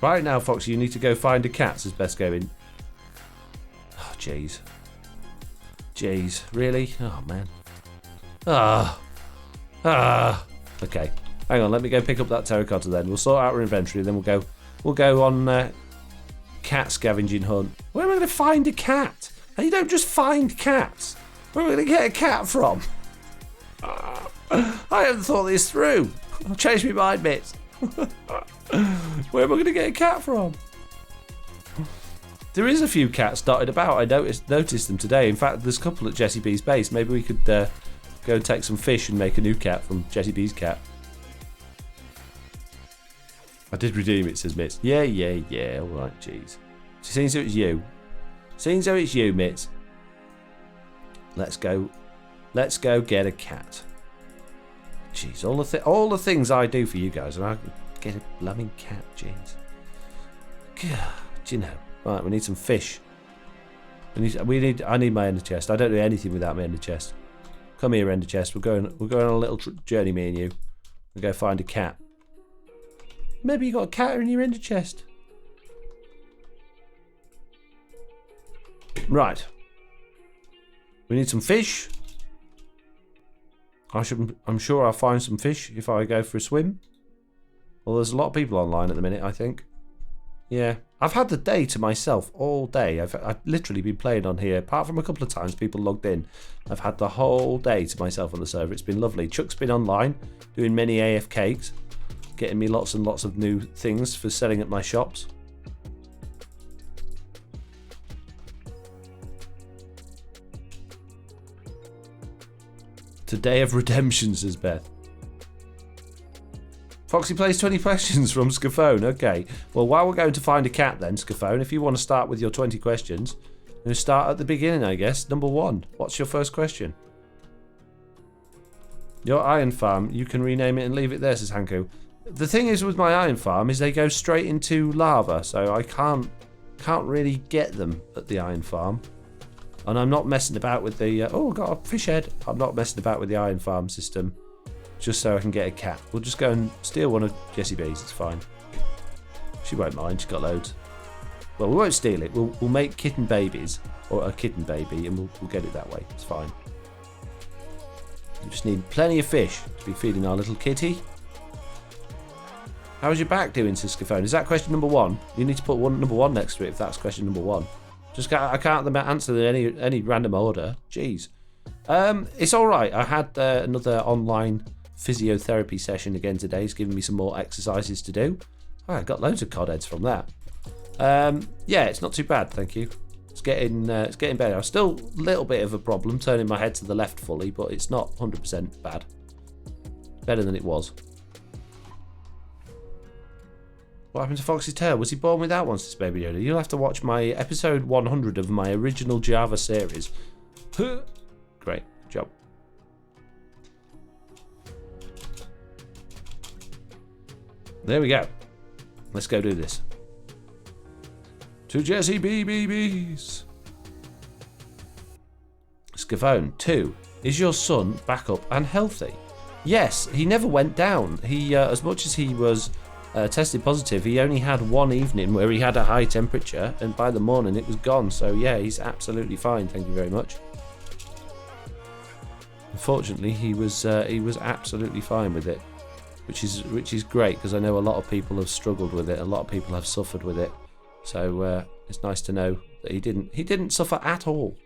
Right now, Foxy, you need to go find a cat, says Best Going. Oh, jeez. Jeez, really? Oh, man. Okay, hang on. Let me go pick up that terracotta. Then we'll sort out our inventory. Then we'll go on cat scavenging hunt. Where am I going to find a cat? And you don't just find cats. Where am I going to get a cat from? I haven't thought this through. I'll change my mind, bits. Where am I going to get a cat from? There is a few cats dotted about. I noticed them today. In fact, there's a couple at Jessie B's base. Maybe we could go and take some fish and make a new cat from Jessie B's cat. I did redeem it, says Mitz. Yeah. All right, jeez. Seems so it's you. Seems so it's you, Mitz. Let's go get a cat. Jeez, all the things I do for you guys, and I can get a blooming cat. Jeez. God, do you know? Right, we need some fish. I need my ender chest. I don't do anything without my ender chest. Come here, ender chest. We're going on a little journey, me and you. We'll go find a cat. Maybe you got a cat in your ender chest. Right. We need some fish. I'm sure I'll find some fish if I go for a swim. Well, there's a lot of people online at the minute, I think. Yeah. I've had the day to myself all day. I've literally been playing on here. Apart from a couple of times people logged in, I've had the whole day to myself on the server. It's been lovely. Chuck's been online doing many AFKs, getting me lots and lots of new things for selling at my shops. Today of redemption, says Beth. Foxy plays 20 questions from Scaphone. Okay. Well, while we're going to find a cat then, Scaphone, if you want to start with your 20 questions, we'll start at the beginning, I guess. Number 1. What's your first question? Your iron farm, you can rename it and leave it there, says Hanko. The thing is with my iron farm is they go straight into lava, so I can't really get them at the iron farm. And I'm not messing about with the... oh, I've got a fish head. I'm not messing about with the iron farm system just so I can get a cat. We'll just go and steal one of Jessie B's. It's fine. She won't mind. She's got loads. Well, we won't steal it. We'll make kitten babies, or a kitten baby, and we'll get it that way. It's fine. We just need plenty of fish to be feeding our little kitty. How's your back doing, Scaphone? Is that question number 1? You need to put number 1 next to it if that's question number 1. I can't answer in any random order. Jeez. It's all right. I had another online physiotherapy session again today. It's giving me some more exercises to do. Oh, I got loads of cod heads from that. Yeah, it's not too bad, thank you. It's getting better. Still a little bit of a problem turning my head to the left fully, but it's not 100% bad. Better than it was. What happened to Foxy's tail? Was he born without one, says Baby Yoda? You'll have to watch my episode 100 of my original Java series. Great. Good job. There we go. Let's go do this. To Jessie BBBs. Scaphone 2. Is your son back up and healthy? Yes, he never went down. He, as much as he was tested positive, he only had one evening where he had a high temperature, and by the morning it was gone. So yeah, he's absolutely fine. Thank you very much. Unfortunately, he was absolutely fine with it. which is great because I know a lot of people have struggled with it. A lot of people have suffered with it. So it's nice to know that he didn't suffer at all.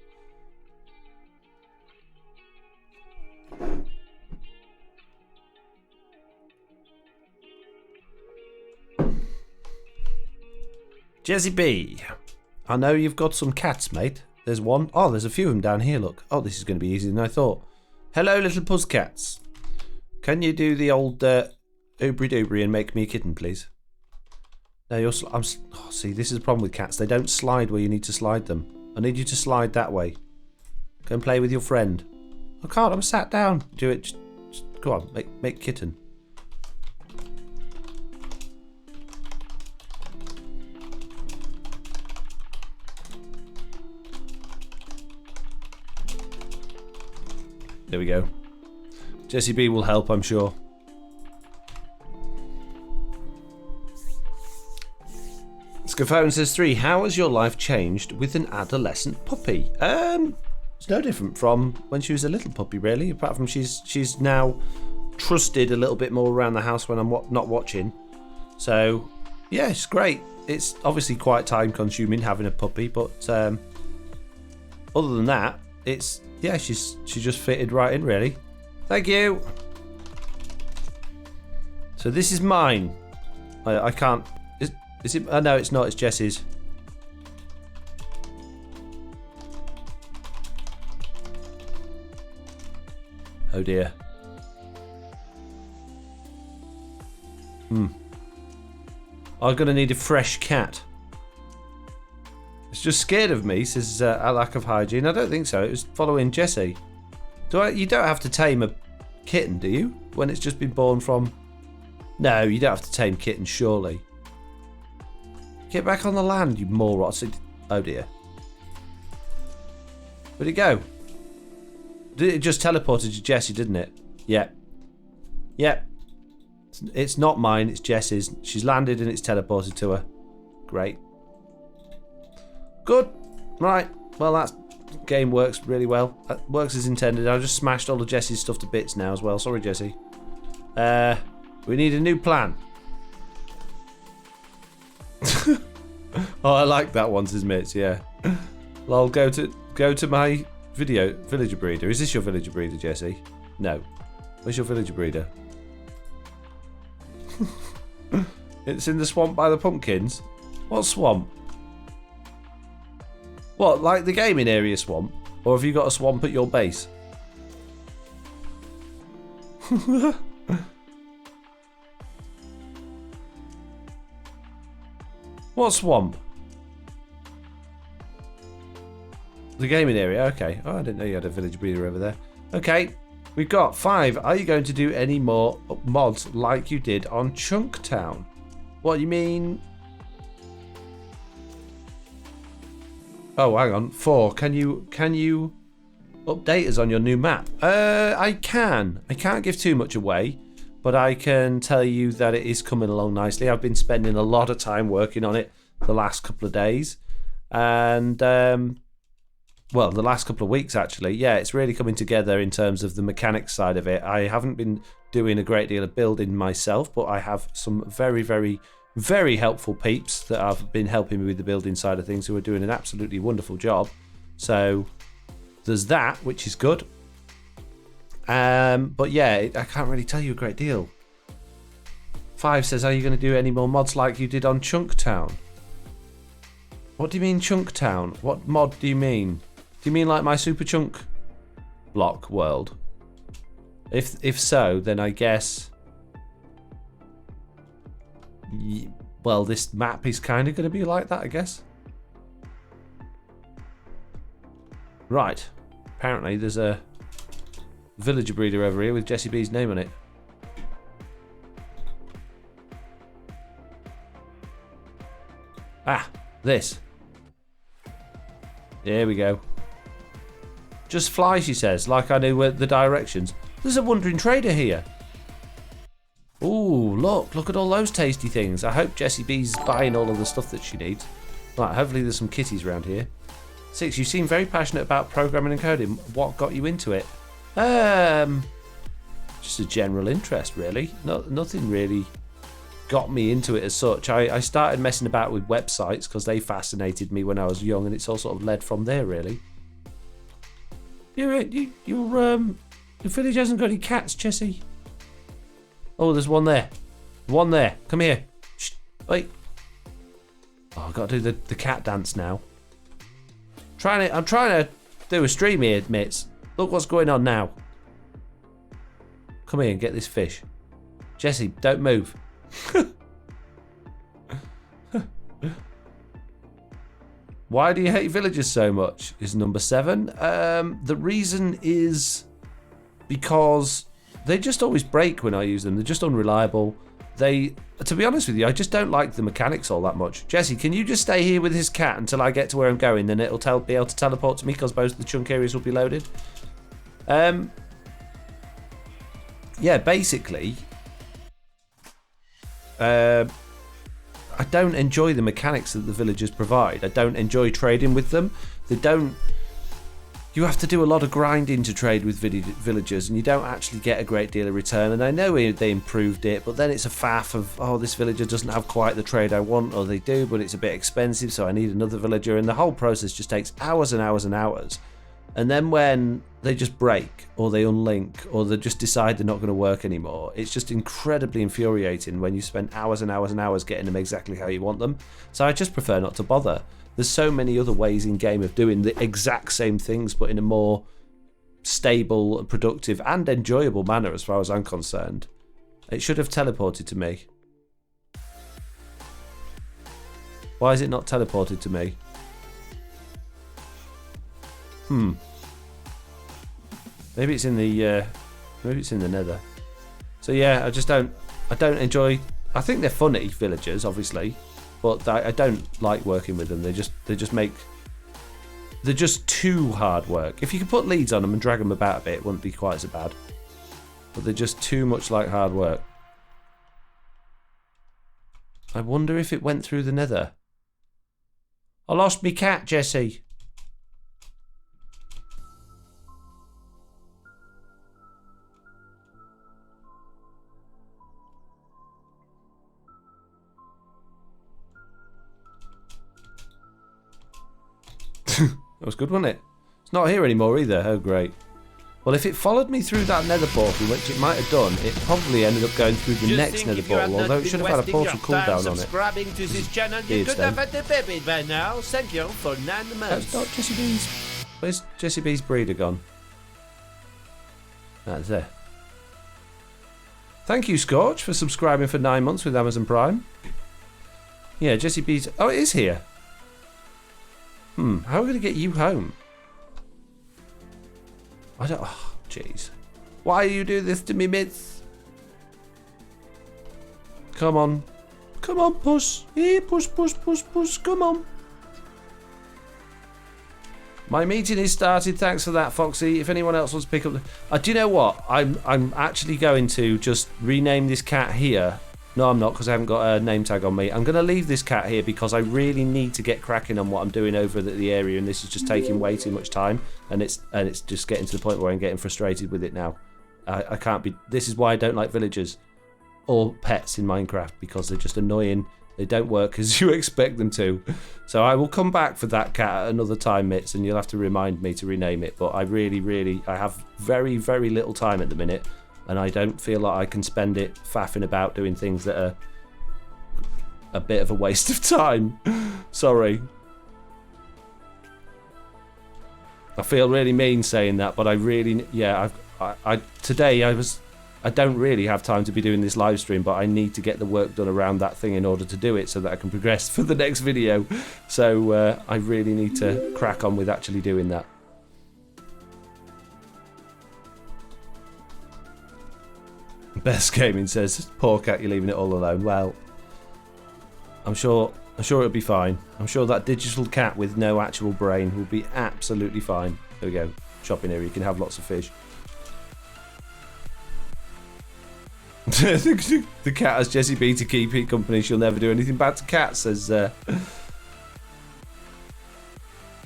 Jesse B, I know you've got some cats, mate. There's one. Oh, there's a few of them down here, look. Oh, this is going to be easier than I thought. Hello, little pusscats. Can you do the old oobry-doobry and make me a kitten, please? No, see, this is the problem with cats. They don't slide where you need to slide them. I need you to slide that way. Go and play with your friend. I can't, I'm sat down. Do it. Just go on, make kitten. There we go. Jesse B will help, I'm sure. Scaphone says 3. How has your life changed with an adolescent puppy? It's no different from when she was a little puppy, really. Apart from she's now trusted a little bit more around the house when I'm not watching. So yeah, it's great. It's obviously quite time consuming having a puppy, but other than that, it's she just fitted right in, really. Thank you. So this is mine. I can't. Is it? No, it's not. It's Jesse's. Oh dear. I'm gonna need a fresh cat. It's just scared of me, says a lack of hygiene. I don't think so. It was following Jesse. You don't have to tame a kitten, do you? When it's just been born from... No, you don't have to tame kittens, surely. Get back on the land, you moron. Oh dear. Where'd it go? It just teleported to Jessie, didn't it? Yeah. Yep. It's not mine, it's Jessie's. She's landed and it's teleported to her. Great. Good. Right. Well, that game works really well. That works as intended. I just smashed all of Jessie's stuff to bits now as well. Sorry, Jessie. We need a new plan. Oh, I like that one, says Mitch. Yeah. Well, I'll go to my villager breeder. Is this your villager breeder, Jessie? No. Where's your villager breeder? It's in the swamp by the pumpkins. What swamp? What, like the gaming area swamp? Or have you got a swamp at your base? What swamp? The gaming area, okay. Oh, I didn't know you had a village breeder over there. Okay, we've got 5. Are you going to do any more mods like you did on Chunktown? What do you mean? Oh, hang on. 4. Can you update us on your new map? I can. I can't give too much away, but I can tell you that it is coming along nicely. I've been spending a lot of time working on it the last couple of days, and well, the last couple of weeks actually. Yeah, it's really coming together in terms of the mechanics side of it. I haven't been doing a great deal of building myself, but I have some very, very, very helpful peeps that have been helping me with the building side of things who are doing an absolutely wonderful job. So there's that, which is good. But yeah, I can't really tell you a great deal. 5 says, are you going to do any more mods like you did on Chunktown? What do you mean Chunktown? What mod do you mean? Do you mean like my Super Chunk block world? If so, then I guess... well, this map is kind of going to be like that, I guess. Right. Apparently there's a villager breeder over here with Jesse B's name on it. Ah, this. Here we go. Just fly, she says, like I knew where the directions. There's a wandering trader here. Ooh, look at all those tasty things. I hope Jessie B's buying all of the stuff that she needs. Right, hopefully there's some kitties around here. 6, you seem very passionate about programming and coding. What got you into it? just a general interest, really. Nothing really got me into it as such. I started messing about with websites because they fascinated me when I was young, and it's all sort of led from there, really. Your village hasn't got any cats, Jesse. Oh, there's one there. One there. Come here. Shh. Wait. Oh, I've got to do the cat dance now. I'm trying to do a stream here, mates. Look what's going on now. Come here and get this fish. Jesse, don't move. Why do you hate villagers so much? Is number 7. The reason is because they just always break when I use them. They're just unreliable. To be honest with you, I just don't like the mechanics all that much. Jesse, can you just stay here with his cat until I get to where I'm going? Then it'll be able to teleport to me because both of the chunk areas will be loaded. Yeah, basically, I don't enjoy the mechanics that the villagers provide. I don't enjoy trading with them. You have to do a lot of grinding to trade with villagers, and you don't actually get a great deal of return. And I know they improved it, but then it's a faff of, oh, this villager doesn't have quite the trade I want, or they do, but it's a bit expensive, so I need another villager. And the whole process just takes hours and hours and hours. And then when they just break, or they unlink, or they just decide they're not going to work anymore, it's just incredibly infuriating when you spend hours and hours and hours getting them exactly how you want them. So I just prefer not to bother. There's so many other ways in game of doing the exact same things, but in a more stable, productive, and enjoyable manner as far as I'm concerned. It should have teleported to me. Why is it not teleported to me? Maybe it's in the nether. So yeah, I don't enjoy. I think they're funny villagers, obviously, but I don't like working with them. They're just too hard work. If you could put leads on them and drag them about a bit, it wouldn't be quite so bad. But they're just too much like hard work. I wonder if it went through the nether. I lost me cat, Jesse. That was good, wasn't it? It's not here anymore either. Oh, great. Well, if it followed me through that nether portal, which it might have done, it probably ended up going through the next nether portal, although it should have had a portal cooldown on it. Subscribing to this channel, you could have had the baby by now. Thank you for 9 months. That's not Jesse B's. Where's Jesse B's breeder gone? That's there. Thank you, Scorch, for subscribing for 9 months with Amazon Prime. Yeah, Jesse B's... Oh, it is here. How are we going to get you home? I don't... Oh, jeez. Why do you do this to me, mates? Come on. Come on, puss. Here, puss, puss, puss, puss. Come on. My meeting is started. Thanks for that, Foxy. If anyone else wants to pick up the... do you know what? I'm actually going to just rename this cat here. No, I'm not, because I haven't got a name tag on me. I'm going to leave this cat here because I really need to get cracking on what I'm doing over the area, and this is just taking way too much time, and it's just getting to the point where I'm getting frustrated with it now. I can't be... This is why I don't like villagers or pets in Minecraft, because they're just annoying. They don't work as you expect them to. So I will come back for that cat at another time, Mitz, and you'll have to remind me to rename it. But I I have very, very little time at the minute, and I don't feel like I can spend it faffing about doing things that are a bit of a waste of time. Sorry. I feel really mean saying that, but I really... Yeah, today I don't really have time to be doing this live stream, but I need to get the work done around that thing in order to do it so that I can progress for the next video. So I really need to crack on with actually doing that. Best Gaming says, poor cat, you're leaving it all alone. Well, I'm sure it'll be fine. I'm sure that digital cat with no actual brain will be absolutely fine. There we go. Shopping area, you can have lots of fish. The cat has Jessie B to keep it company. She'll never do anything bad to cats, says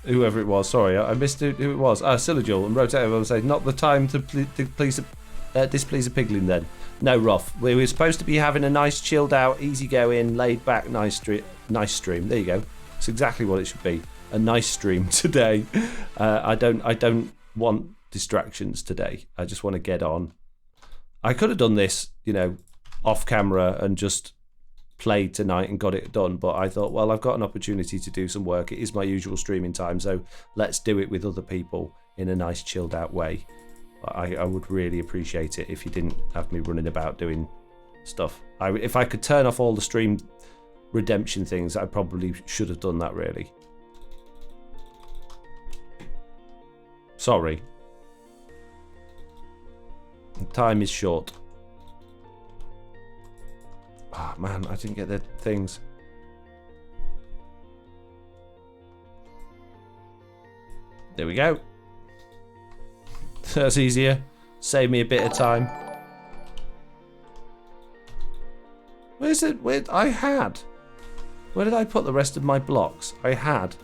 whoever it was. Sorry, I missed who it was. Silajul and Rotator will say, not the time to please. Displease a Piglin then. No, Roth. We were supposed to be having a nice, chilled out, easy going, laid back, nice stream. There you go. It's exactly what it should be. A nice stream today. I don't want distractions today. I just want to get on. I could have done this, off camera and just played tonight and got it done, but I thought, well, I've got an opportunity to do some work. It is my usual streaming time, so let's do it with other people in a nice, chilled out way. I would really appreciate it if you didn't have me running about doing stuff. If I could turn off all the stream redemption things, I probably should have done that, really. Sorry. Time is short. Oh man, I didn't get the things. There we go. That's easier. Save me a bit of time. Where's it? Where I had? Where did I put the rest of my blocks? I had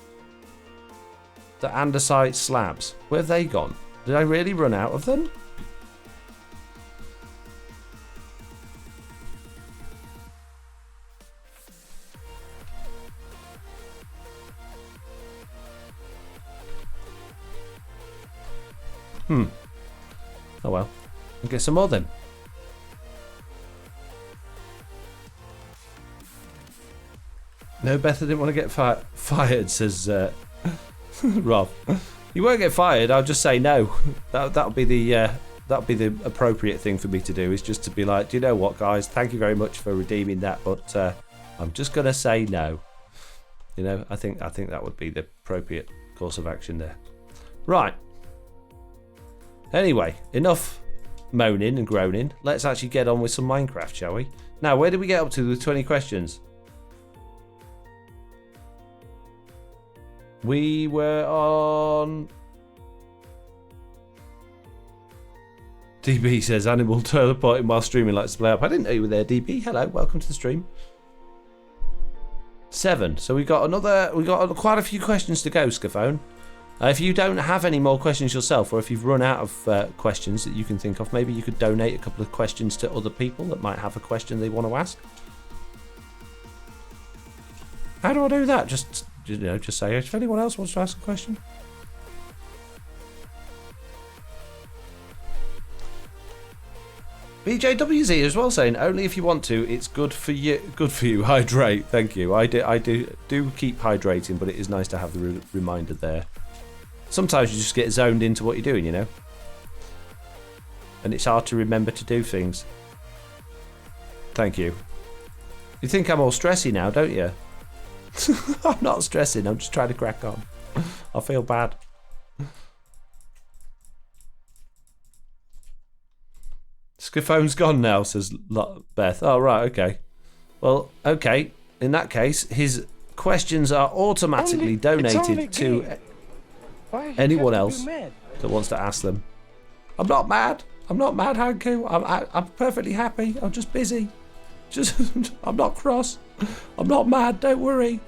the andesite slabs. Where have they gone? Did I really run out of them? Oh well. I'll get some more then. No, Beth, I didn't want to get fired, says Rob. You won't get fired. I'll just say no. That'll be the appropriate thing for me to do. Is just to be like, do you know what, guys? Thank you very much for redeeming that, but I'm just gonna say no. I think that would be the appropriate course of action there. Right. Anyway, enough moaning and groaning. Let's actually get on with some Minecraft, shall we? Now, where did we get up to with 20 questions? We were on... DB says, animal teleporting while streaming likes to play up. I didn't know you were there, DB. Hello, welcome to the stream. 7. So we got quite a few questions to go, Scaphone. If you don't have any more questions yourself, or if you've run out of questions that you can think of, maybe you could donate a couple of questions to other people that might have a question they want to ask. How do I do that? Just say if anyone else wants to ask a question. BJWZ as well saying only if you want to. It's good for you. Good for you. Hydrate. Thank you. I do keep hydrating, but it is nice to have the reminder there. Sometimes you just get zoned into what you're doing, and it's hard to remember to do things. Thank you. You think I'm all stressy now, don't you? I'm not stressing. I'm just trying to crack on. I feel bad. Scaphone's gone now, says Beth. Oh, right, okay. Well, okay. In that case, his questions are automatically donated to anyone else that wants to ask them. I'm not mad. I'm not mad, Hanku. I'm perfectly happy. I'm just busy. I'm not cross. I'm not mad. Don't worry.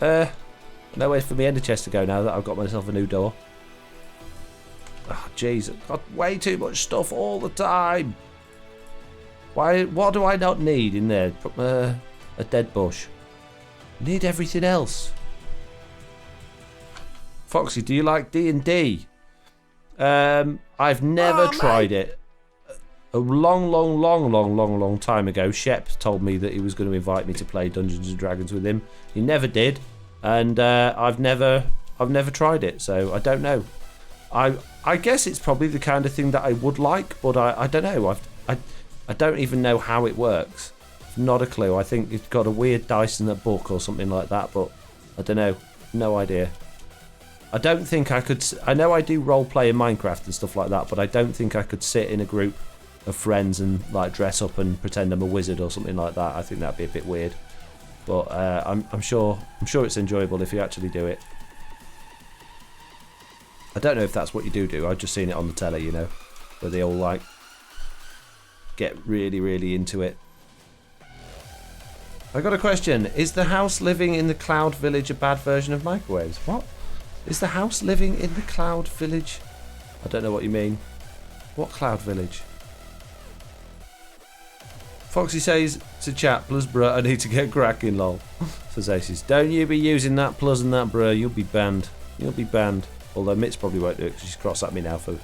Nowhere for me ender chest to go now that I've got myself a new door. Oh, jeez, I've got way too much stuff all the time. Why? What do I not need in there? A dead bush. Need everything else. Foxy, do you like D&D? I've never tried it. A long time ago, Shep told me that he was going to invite me to play Dungeons and Dragons with him. He never did, and I've never tried it, so I don't know. I guess it's probably the kind of thing that I would like, but I don't know. I don't even know how it works. Not a clue. I think it's got a weird dice in a book or something like that, but I don't know. No idea. I don't think I could... I know I do roleplay in Minecraft and stuff like that, but I don't think I could sit in a group of friends and like dress up and pretend I'm a wizard or something like that. I think that'd be a bit weird. But I'm sure it's enjoyable if you actually do it. I don't know if that's what you do. I've just seen it on the telly, where they all like get really into it. I got a question. Is the house living in the cloud village a bad version of microwaves? What? Is the house living in the cloud village I don't know what you mean. What Cloud Village? Foxy says to chat, plus bruh, I need to get cracking, lol. Says Aces. Don't you be using that plus and that bruh, you'll be banned. You'll be banned. Although Mitz probably won't do it because she's cross at me now for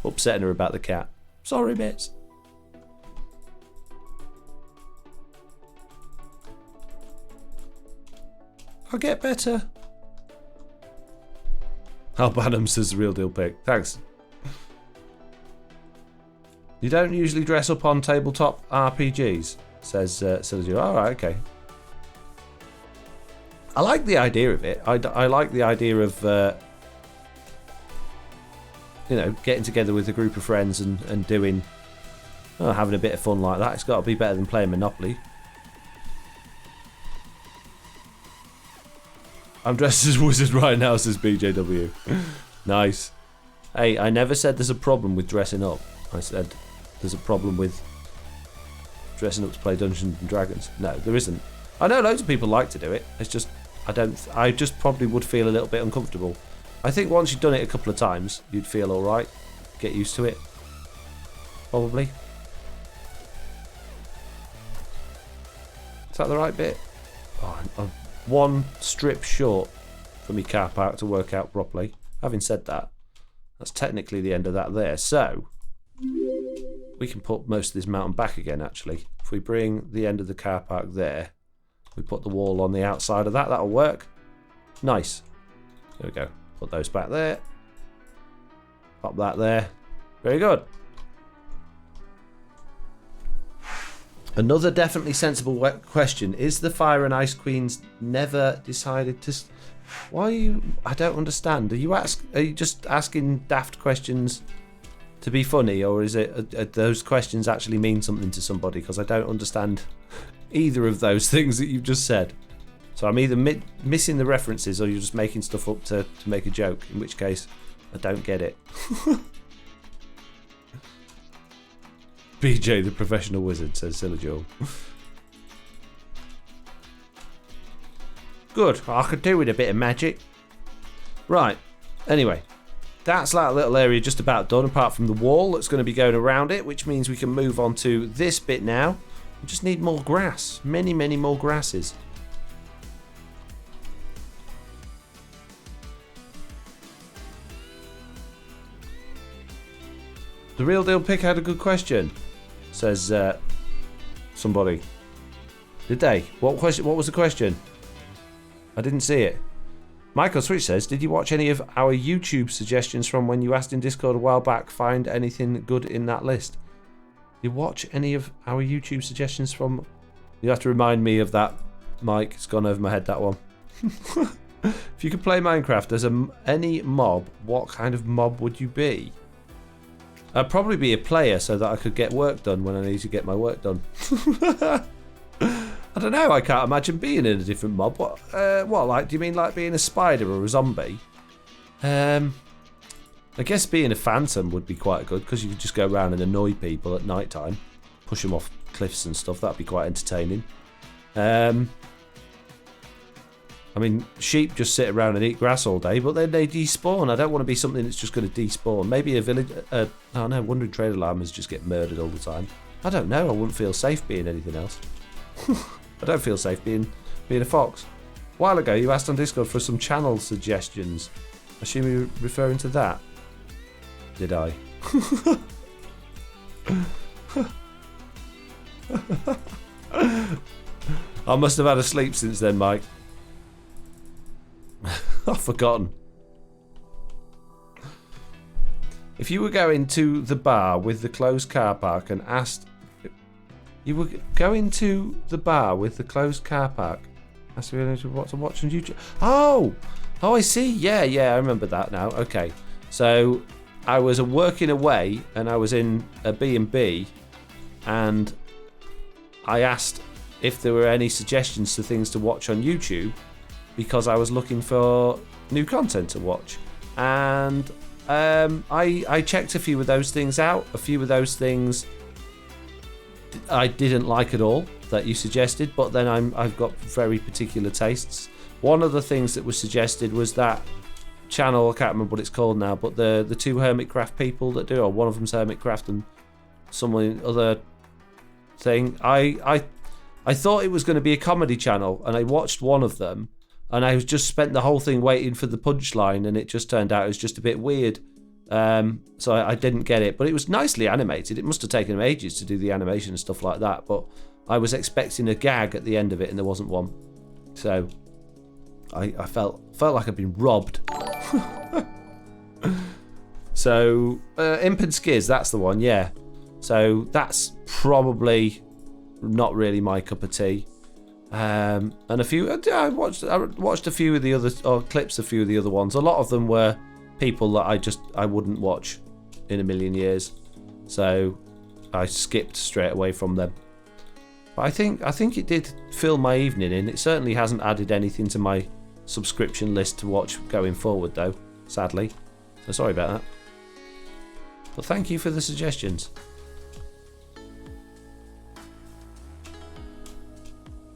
upsetting her about the cat. Sorry, Mitz. I'll get better. Al Banham says the real deal pick. Thanks. You don't usually dress up on tabletop RPGs, says Silju. Alright, okay. I like the idea of it. I like the idea of, getting together with a group of friends and doing, having a bit of fun like that. It's got to be better than playing Monopoly. I'm dressed as a wizard right now, says BJW. Nice. Hey, I never said there's a problem with dressing up. I said there's a problem with dressing up to play Dungeons and Dragons. No, there isn't. I know loads of people like to do it. It's just, I just probably would feel a little bit uncomfortable. I think once you've done it a couple of times, you'd feel alright. Get used to it. Probably. Is that the right bit? Oh, I'm one strip short from my car park to work out properly. Having said that, that's technically the end of that there. So, we can put most of this mountain back again, actually. If we bring the end of the car park there, we put the wall on the outside of that, that'll work. Nice. There we go. Put those back there. Pop that there. Very good. Another definitely sensible question. Is the Fire and Ice Queens never decided to... Why are you... I don't understand. Are you just asking daft questions to be funny, or is it those questions actually mean something to somebody? Because I don't understand either of those things that you've just said. So I'm either missing the references, or you're just making stuff up to make a joke, in which case I don't get it. BJ, the professional wizard, says Silajul. Good, I could do with a bit of magic. Right, anyway, that's that little area just about done, apart from the wall that's going to be going around it, which means we can move on to this bit now. We just need more grass, many more grasses. The real deal pick had a good question, says somebody. Did they? What question? What was the question? I didn't see it. Michael Switch says, did you watch any of our YouTube suggestions from when you asked in Discord a while back? Find anything good in that list? You watch any of our YouTube suggestions from... You have to remind me of that, Mike. It's gone over my head, that one. If you could play Minecraft as any mob, what kind of mob would you be? I'd probably be a player so that I could get work done when I need to get my work done. I don't know, I can't imagine being in a different mob. What, do you mean like being a spider or a zombie? I guess being a phantom would be quite good, because you could just go around and annoy people at night time. Push them off cliffs and stuff, that'd be quite entertaining. I mean, sheep just sit around and eat grass all day, but then they despawn. I don't want to be something that's just going to despawn. Maybe a village... oh no, wandering trader llamas just get murdered all the time. I don't know, I wouldn't feel safe being anything else. I don't feel safe being a fox. A while ago, you asked on Discord for some channel suggestions. I assume you're referring to that. Did I? I must have had a sleep since then, Mike. I've forgotten. If you were going to the bar with the closed car park and asked... You were going to the bar with the closed car park. Asked what to watch on YouTube. Oh, I see. Yeah, I remember that now. Okay. So I was working away and I was in a B&B and I asked if there were any suggestions to things to watch on YouTube, because I was looking for new content to watch. And I checked a few of those things out. A few of those things I didn't like at all that you suggested, but then I've got very particular tastes. One of the things that was suggested was that channel, I can't remember what it's called now, but the two Hermitcraft people that do, or one of them's Hermitcraft and someone other thing. I thought it was going to be a comedy channel, and I watched one of them, and I just spent the whole thing waiting for the punchline, and it just turned out it was just a bit weird. So I didn't get it, but it was nicely animated. It must have taken them ages to do the animation and stuff like that, but I was expecting a gag at the end of it, and there wasn't one. So I felt like I'd been robbed. So Imp and Skiz, that's the one, yeah. So that's probably not really my cup of tea. And a few, I watched a few of the others, or clips of a few of the other ones. A lot of them were people that I wouldn't watch in a million years, so I skipped straight away from them. But I think it did fill my evening in. It certainly hasn't added anything to my subscription list to watch going forward, though, sadly. So sorry about that. But thank you for the suggestions.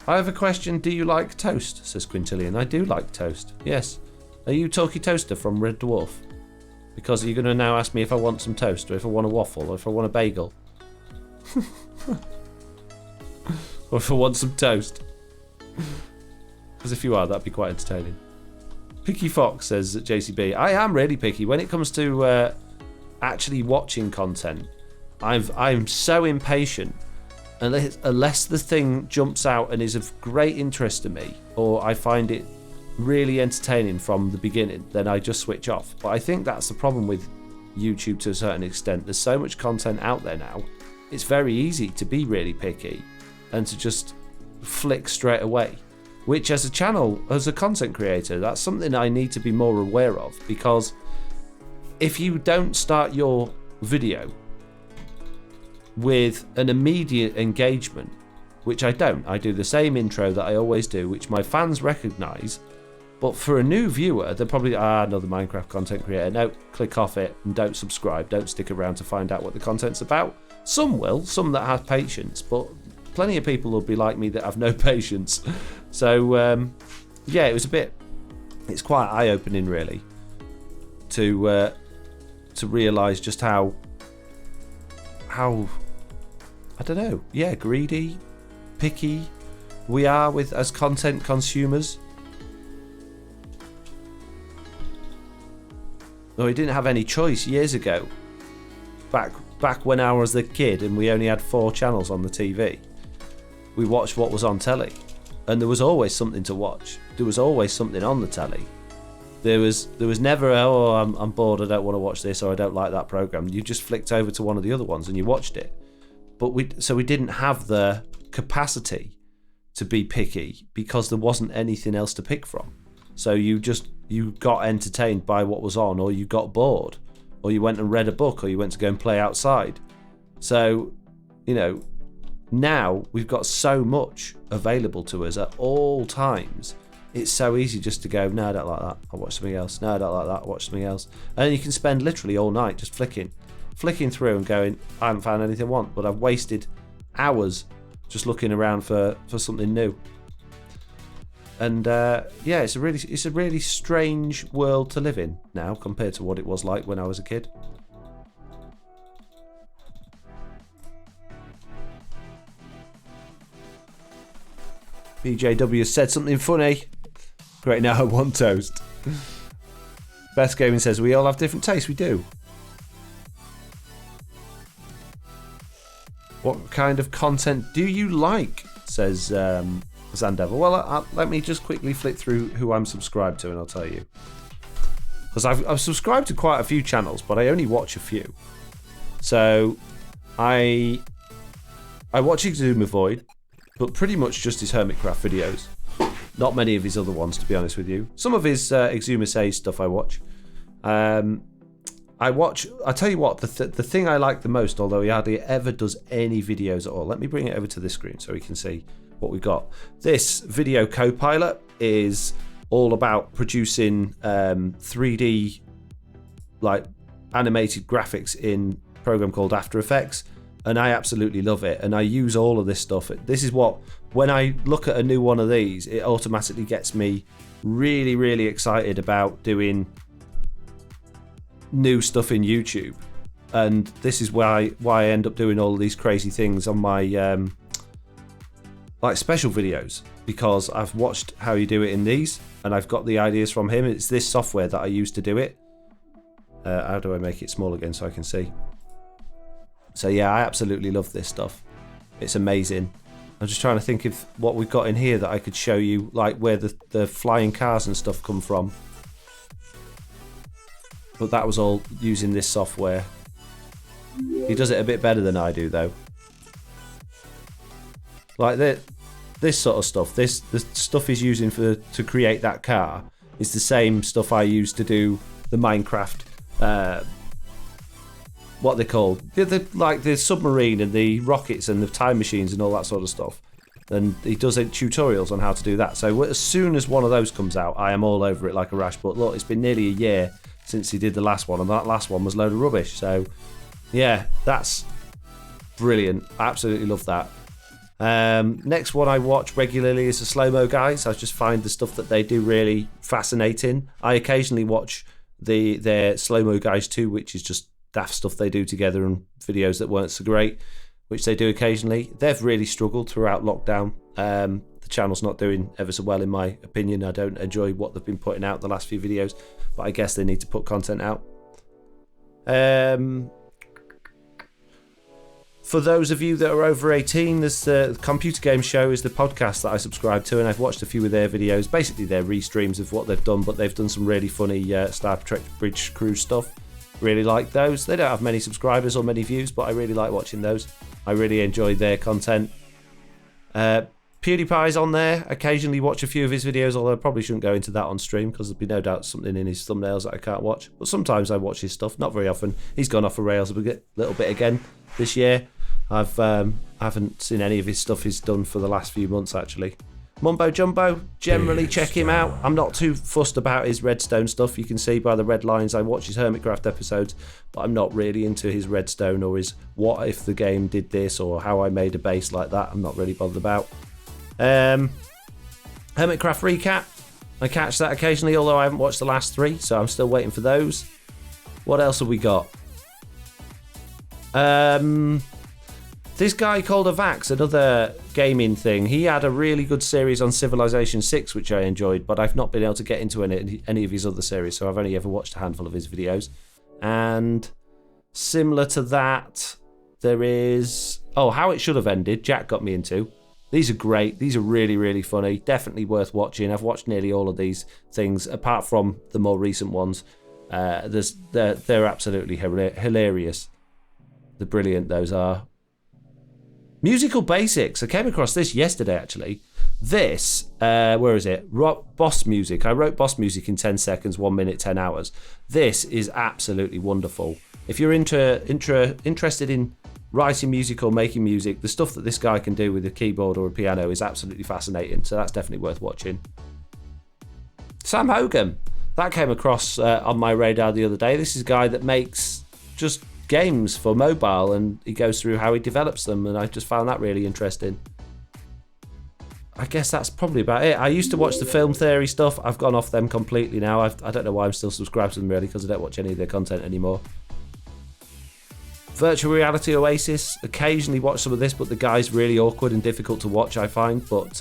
I have a question. Do you like toast? Says Quintillion. I do like toast, yes. Are you Talkie Toaster from Red Dwarf? Because you're going to now ask me if I want some toast, or if I want a waffle, or if I want a bagel. Or if I want some toast. Because if you are, that'd be quite entertaining. Picky Fox says at JCB, I am really picky. When it comes to actually watching content, I'm so impatient. Unless the thing jumps out and is of great interest to me, or I find it really entertaining from the beginning, then I just switch off. But I think that's the problem with YouTube to a certain extent. There's so much content out there now, it's very easy to be really picky and to just flick straight away, which as a channel, as a content creator, that's something I need to be more aware of, because if you don't start your video with an immediate engagement, which I don't, I do the same intro that I always do, which my fans recognise, but for a new viewer, they're probably, another Minecraft content creator. No, click off it and don't subscribe. Don't stick around to find out what the content's about. Some will, some that have patience, but plenty of people will be like me that have no patience. So, yeah, it's quite eye-opening, really, to realise just how, I don't know, yeah, greedy, picky we are as content consumers. No, we didn't have any choice years ago. Back when I was a kid and we only had 4 channels on the TV. We watched what was on telly, and there was always something to watch. There was always something on the telly. There was never I'm bored, I don't want to watch this, or I don't like that program. You just flicked over to one of the other ones and you watched it. But we didn't have the capacity to be picky because there wasn't anything else to pick from. So you got entertained by what was on, or you got bored, or you went and read a book, or you went to go and play outside. So, now we've got so much available to us at all times. It's so easy just to go, no, I don't like that, I'll watch something else. No, I don't like that, I'll watch something else. And then you can spend literally all night just flicking through and going, I haven't found anything I want, but I've wasted hours just looking around for something new. And yeah, it's a really strange world to live in now compared to what it was like when I was a kid. BJW said something funny. Great, now I want toast. Best Gaming says we all have different tastes. We do. What kind of content do you like? Says Zandevil. Well, let me just quickly flick through who I'm subscribed to, and I'll tell you. Because I've subscribed to quite a few channels, but I only watch a few. So I watch Exumovoid, but pretty much just his Hermitcraft videos. Not many of his other ones, to be honest with you. Some of his Exumisay stuff I watch. I tell you what, the thing I like the most, although he hardly ever does any videos at all. Let me bring it over to this screen so we can see what we've got. This video Copilot is all about producing 3D like animated graphics in a program called After Effects, and I absolutely love it, and I use all of this stuff. This is what, when I look at a new one of these, it automatically gets me really, really excited about doing new stuff in YouTube, and this is why I end up doing all of these crazy things on my like special videos, because I've watched how you do it in these, and I've got the ideas from him. It's this software that I use to do it. How do I make it small again so I can see? So yeah, I absolutely love this stuff. It's amazing. I'm just trying to think of what we've got in here that I could show you, like where the flying cars and stuff come from. But that was all using this software. He does it a bit better than I do, though. Like this sort of stuff, the stuff he's using to create that car is the same stuff I use to do the Minecraft. What they called, like the submarine and the rockets and the time machines and all that sort of stuff. And he does tutorials on how to do that. So as soon as one of those comes out, I am all over it like a rash. But look, it's been nearly a year since he did the last one, and that last one was a load of rubbish. So yeah, that's brilliant. I absolutely love that. Next one I watch regularly is the slow-mo guys. I just find the stuff that they do really fascinating. I occasionally watch their slow-mo guys too, which is just daft stuff they do together and videos that weren't so great, which they do occasionally. They've really struggled throughout lockdown. The channel's not doing ever so well in my opinion. I don't enjoy what they've been putting out the last few videos, but I guess they need to put content out. For those of you that are over 18, there's the Computer Game Show is the podcast that I subscribe to, and I've watched a few of their videos. Basically, they're restreams of what they've done, but they've done some really funny Star Trek Bridge Crew stuff. Really like those. They don't have many subscribers or many views, but I really like watching those. I really enjoy their content. PewDiePie's on there. Occasionally watch a few of his videos, although I probably shouldn't go into that on stream because there'll be no doubt something in his thumbnails that I can't watch. But sometimes I watch his stuff, not very often. He's gone off the rails a little bit again this year. I haven't seen any of his stuff he's done for the last few months, actually. Mumbo Jumbo, generally check him out. I'm not too fussed about his Redstone stuff. You can see by the red lines. I watch his Hermitcraft episodes, but I'm not really into his Redstone or his what if the game did this or how I made a base like that. I'm not really bothered about. Hermitcraft recap. I catch that occasionally, although I haven't watched the last 3, so I'm still waiting for those. What else have we got? This guy called Avax, another gaming thing, he had a really good series on Civilization 6, which I enjoyed, but I've not been able to get into any of his other series, so I've only ever watched a handful of his videos. And similar to that, there is... Oh, How It Should Have Ended, Jack got me into. These are great. These are really, really funny. Definitely worth watching. I've watched nearly all of these things, apart from the more recent ones. They're absolutely hilarious. They're brilliant, those are. Musical Basics. I came across this yesterday, actually. This, where is it? Boss Music. I wrote Boss Music in 10 seconds, 1 minute, 10 hours. This is absolutely wonderful. If you're interested in writing music or making music, the stuff that this guy can do with a keyboard or a piano is absolutely fascinating. So that's definitely worth watching. Sam Hogan. That came across on my radar the other day. This is a guy that makes just games for mobile, and he goes through how he develops them, and I just found that really interesting. I guess that's probably about it. I used to watch the Film Theory stuff. I've gone off them completely now. I don't know why I'm still subscribed to them, really, because I don't watch any of their content anymore. Virtual Reality Oasis. Occasionally watch some of this, but the guy's really awkward and difficult to watch, I find. But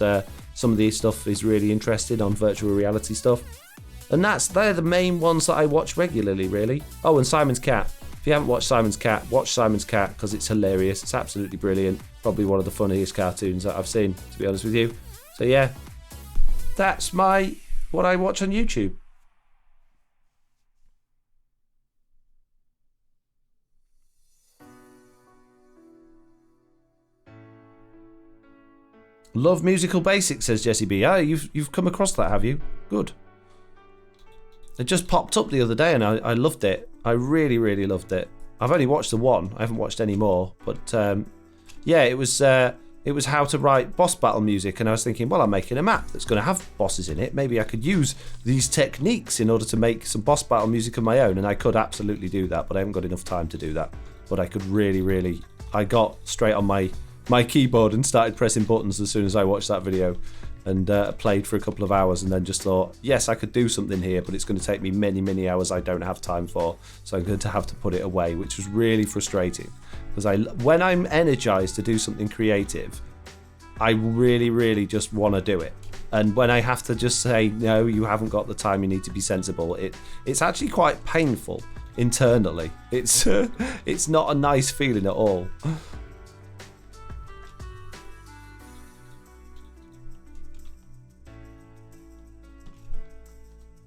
some of these stuff is really interesting on virtual reality stuff. And they're the main ones that I watch regularly, really. Oh, and Simon's Cat. If you haven't watched Simon's Cat, watch Simon's Cat because it's hilarious. It's absolutely brilliant. Probably one of the funniest cartoons that I've seen, to be honest with you. So yeah, that's what I watch on YouTube. Love Musical Basics, says Jesse B. Oh, you've come across that, have you? Good. It just popped up the other day and I loved it. I really, really loved it. I've only watched the one. I haven't watched any more. But yeah, it was how to write boss battle music. And I was thinking, well, I'm making a map that's going to have bosses in it. Maybe I could use these techniques in order to make some boss battle music of my own. And I could absolutely do that, but I haven't got enough time to do that. But I could really, really... I got straight on my keyboard and started pressing buttons as soon as I watched that video. and played for a couple of hours and then just thought, yes, I could do something here, but it's going to take me many, many hours I don't have time for. So I'm going to have to put it away, which was really frustrating. Because when I'm energized to do something creative, I really, really just want to do it. And when I have to just say, no, you haven't got the time, you need to be sensible, it's actually quite painful internally. It's not a nice feeling at all.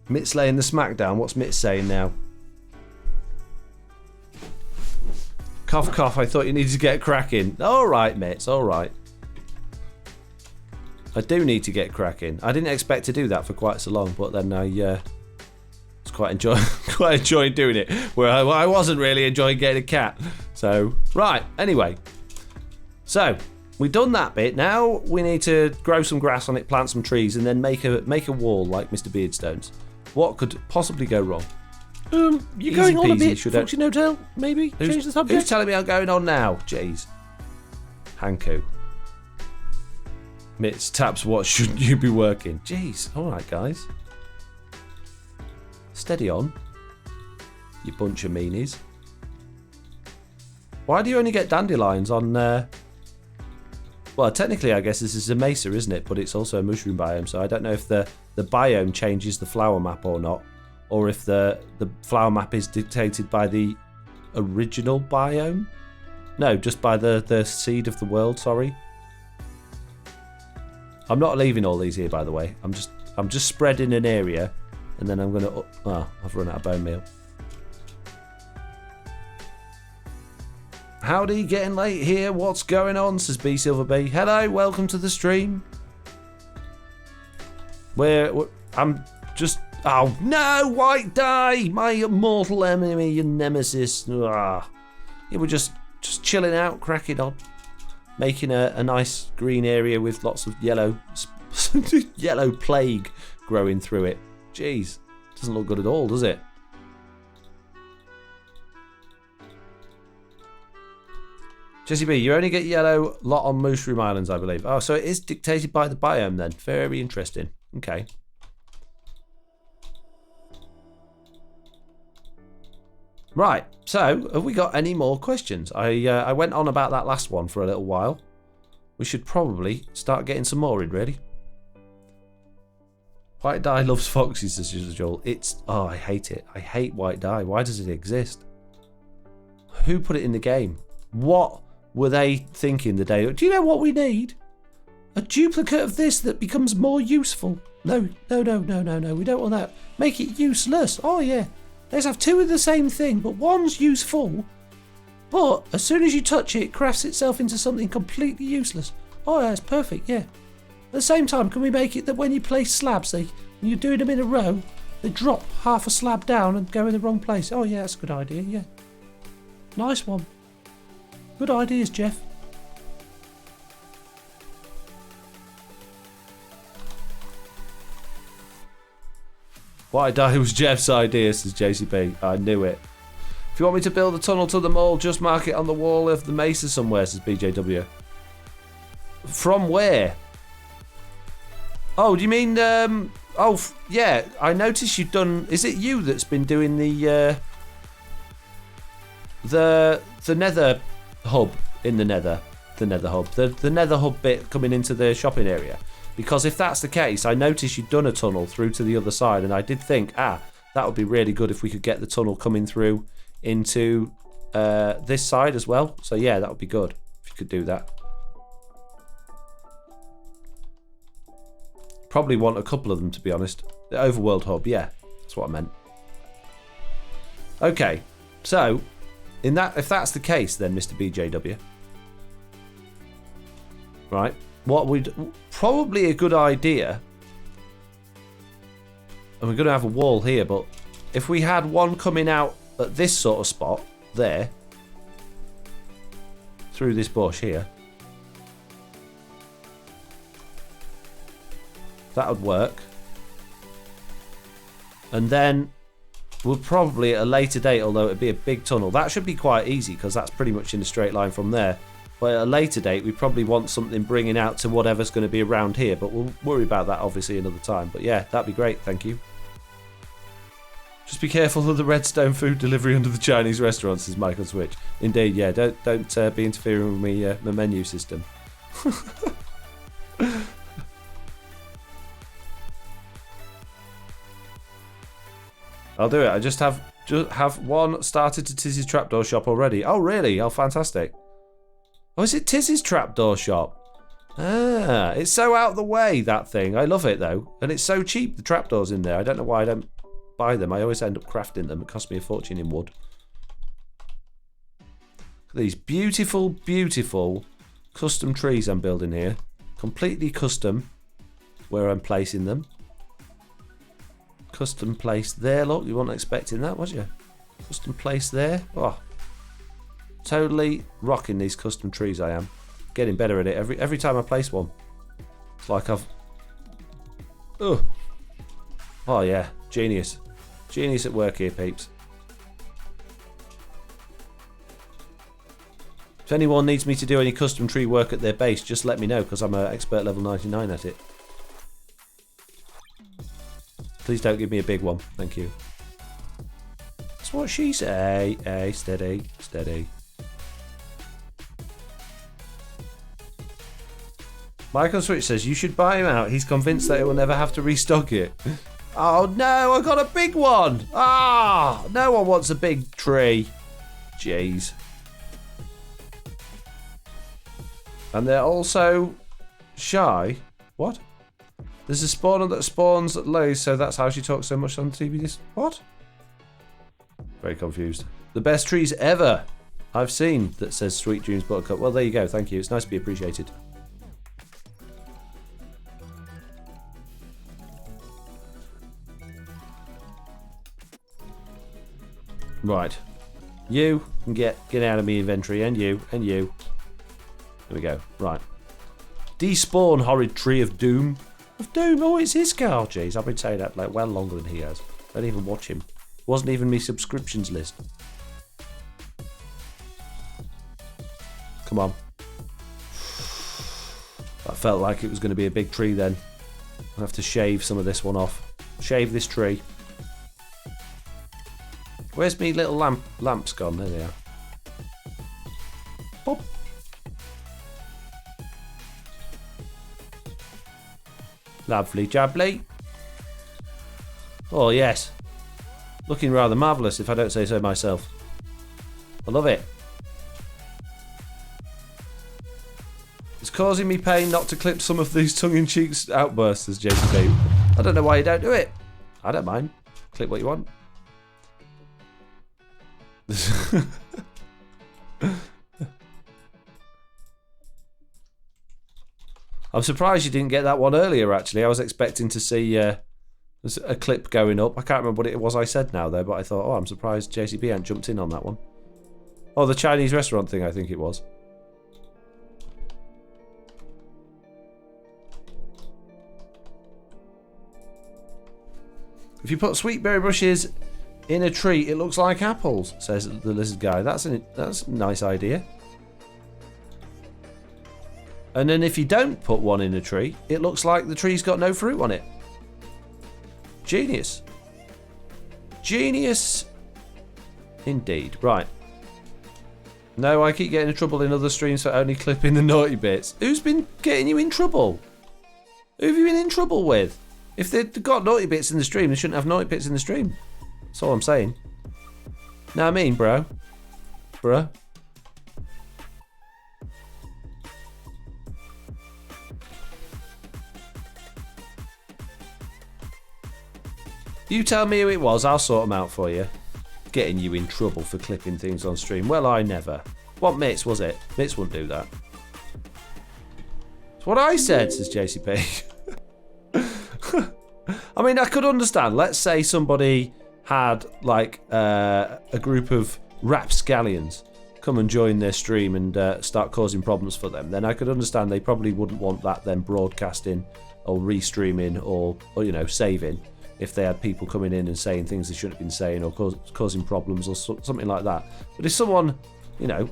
Mitt's laying the smackdown. What's Mitt saying now? Cough, cough. I thought you needed to get cracking. All right, Mitt. All right. I do need to get cracking. I didn't expect to do that for quite so long, but then I was quite enjoying doing it. Where I wasn't really enjoying getting a cat. So right. Anyway, so we've done that bit. Now we need to grow some grass on it, plant some trees, and then make a wall like Mr. Beardstone's. What could possibly go wrong? You're Easy going on a peasy, bit, should I- Foxy Hotel. Maybe change the subject. Who's telling me I'm going on now? Jeez. Hanku. Mitz taps what shouldn't you be working? Jeez. Alright, guys. Steady on. You bunch of meanies. Why do you only get dandelions on... Well, technically, I guess this is a mesa, isn't it? But it's also a mushroom biome, so I don't know if the biome changes the flower map or not. Or if the flower map is dictated by the original biome. No, just by the seed of the world, sorry. I'm not leaving all these here, by the way. I'm just spreading an area, and then I'm gonna... Oh, I've run out of bone meal. Howdy, getting late here. What's going on? Says B Silver B. Hello, welcome to the stream. I'm just... Oh no, white dye, my mortal enemy and nemesis. Yeah, we're just chilling out, cracking on, making a nice green area with lots of yellow plague growing through it. Jeez, doesn't look good at all, does it? Jesse B, you only get yellow lot on Mushroom Islands, I believe. Oh, so it is dictated by the biome then. Very interesting. Okay. Right, so have we got any more questions? I went on about that last one for a little while. We should probably start getting some more in, really. White dye loves foxes, as usual. Oh, I hate it. I hate white dye. Why does it exist? Who put it in the game? What were they thinking the day? Do you know what we need? A duplicate of this that becomes more useful. No. We don't want that. Make it useless. Oh, yeah. Let's have two of the same thing, but one's useful, but as soon as you touch it, it crafts itself into something completely useless. Oh, yeah, that's perfect, yeah. At the same time, can we make it that when you place slabs, when you're doing them in a row, they drop half a slab down and go in the wrong place? Oh, yeah, that's a good idea, yeah. Nice one. Good ideas, Jeff. White dye was Jeff's idea, says JCB. I knew it. If you want me to build a tunnel to the mall, just mark it on the wall of the mesa somewhere, says BJW. From where? Oh, do you mean... yeah, I noticed you've done... Is it you that's been doing the nether hub in the nether? The nether hub. The nether hub bit coming into the shopping area. Because if that's the case, I noticed you'd done a tunnel through to the other side, and I did think, that would be really good if we could get the tunnel coming through into this side as well. So yeah, that would be good if you could do that. Probably want a couple of them, to be honest. The overworld hub, yeah, that's what I meant. Okay, so if that's the case, then Mr. BJW, right? What would probably a good idea, and we're going to have a wall here, but if we had one coming out at this sort of spot there, through this bush here, that would work. And then we'll probably at a later date, although it'd be a big tunnel, that should be quite easy because that's pretty much in a straight line from there. But at a later date, we probably want something bringing out to whatever's going to be around here. But we'll worry about that obviously another time. But yeah, that'd be great. Thank you. Just be careful of the redstone food delivery under the Chinese restaurants, says Michael Switch. Indeed, yeah. Don't be interfering with me, my menu system. I'll do it. I just have one started to Tizzy's Trapdoor Shop already. Oh, really? Oh, fantastic. Oh, is it Tizzy's Trapdoor Shop? Ah, it's so out of the way, that thing. I love it, though. And it's so cheap, the trapdoors in there. I don't know why I don't buy them. I always end up crafting them. It costs me a fortune in wood. These beautiful, beautiful custom trees I'm building here. Completely custom where I'm placing them. Custom place there. Look, you weren't expecting that, was you? Custom place there. Oh, totally rocking these custom trees. I am getting better at it every time I place one. It's like I've. Oh yeah, genius at work here, peeps. If anyone needs me to do any custom tree work at their base, just let me know, because I'm an expert level 99 at it. Please don't give me a big one, thank you. That's what she say. Hey, steady, steady. Michael Switch says you should buy him out. He's convinced that he will never have to restock it. Oh no, I got a big one. Ah, no one wants a big tree. Jeez. And they're also shy. What? There's a spawner that spawns low, so that's how she talks so much on TV. What? Very confused. The best trees ever I've seen, that says Sweet Dreams Buttercup. Well, there you go. Thank you. It's nice to be appreciated. Right. You can get out of my inventory, and you. There we go. Right. Despawn, horrid tree of doom. Of doom? Oh, it's his car. Jeez, I've been saying that like well longer than he has. I don't even watch him. Wasn't even me subscriptions list. Come on. That felt like it was going to be a big tree then. I'll have to shave some of this one off. Shave this tree. Where's me little lamps gone? There they are. Pop. Lovely jubbly. Oh yes. Looking rather marvellous if I don't say so myself. I love it. It's causing me pain not to clip some of these tongue-in-cheek outbursts, as JCB. I don't know why you don't do it. I don't mind. Clip what you want. I'm surprised you didn't get that one earlier, actually. I was expecting to see a clip going up. I can't remember what it was I said now, though, but I thought, oh, I'm surprised JCB hadn't jumped in on that one. Oh, the Chinese restaurant thing, I think it was. If you put sweet berry bushes in a tree, it looks like apples, says the lizard guy. That's a nice idea. And then if you don't put one in a tree, it looks like the tree's got no fruit on it. Genius. Genius indeed. Right. No, I keep getting in trouble in other streams for only clipping the naughty bits. Who's been getting you in trouble? Who have you been in trouble with? If they've got naughty bits in the stream, they shouldn't have naughty bits in the stream. That's all I'm saying. Know what I mean, bro? Bruh. You tell me who it was, I'll sort them out for you. Getting you in trouble for clipping things on stream. Well, I never. What Mitz was it? Mitz wouldn't do that. It's what I said, says JCP. I mean, I could understand. Let's say somebody had like a group of rapscallions come and join their stream and start causing problems for them. Then I could understand they probably wouldn't want that then broadcasting or restreaming or you know, saving if they had people coming in and saying things they shouldn't have been saying or causing problems or something like that. But if someone, you know,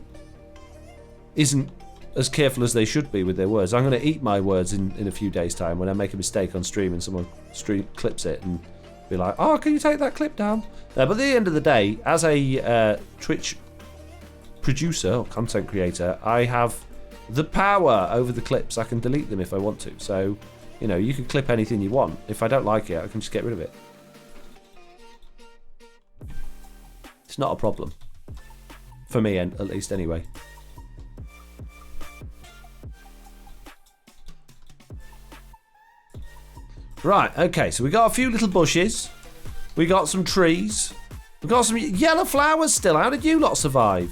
isn't as careful as they should be with their words. I'm going to eat my words in a few days' time when I make a mistake on stream and someone clips it and be like, oh, can you take that clip down? But at the end of the day, as a Twitch producer or content creator, I have the power over the clips. I can delete them if I want to. So, you know, you can clip anything you want. If I don't like it, I can just get rid of it. It's not a problem. For me, at least, anyway. Right, okay, so we got a few little bushes. We got some trees. We got some yellow flowers still. How did you lot survive?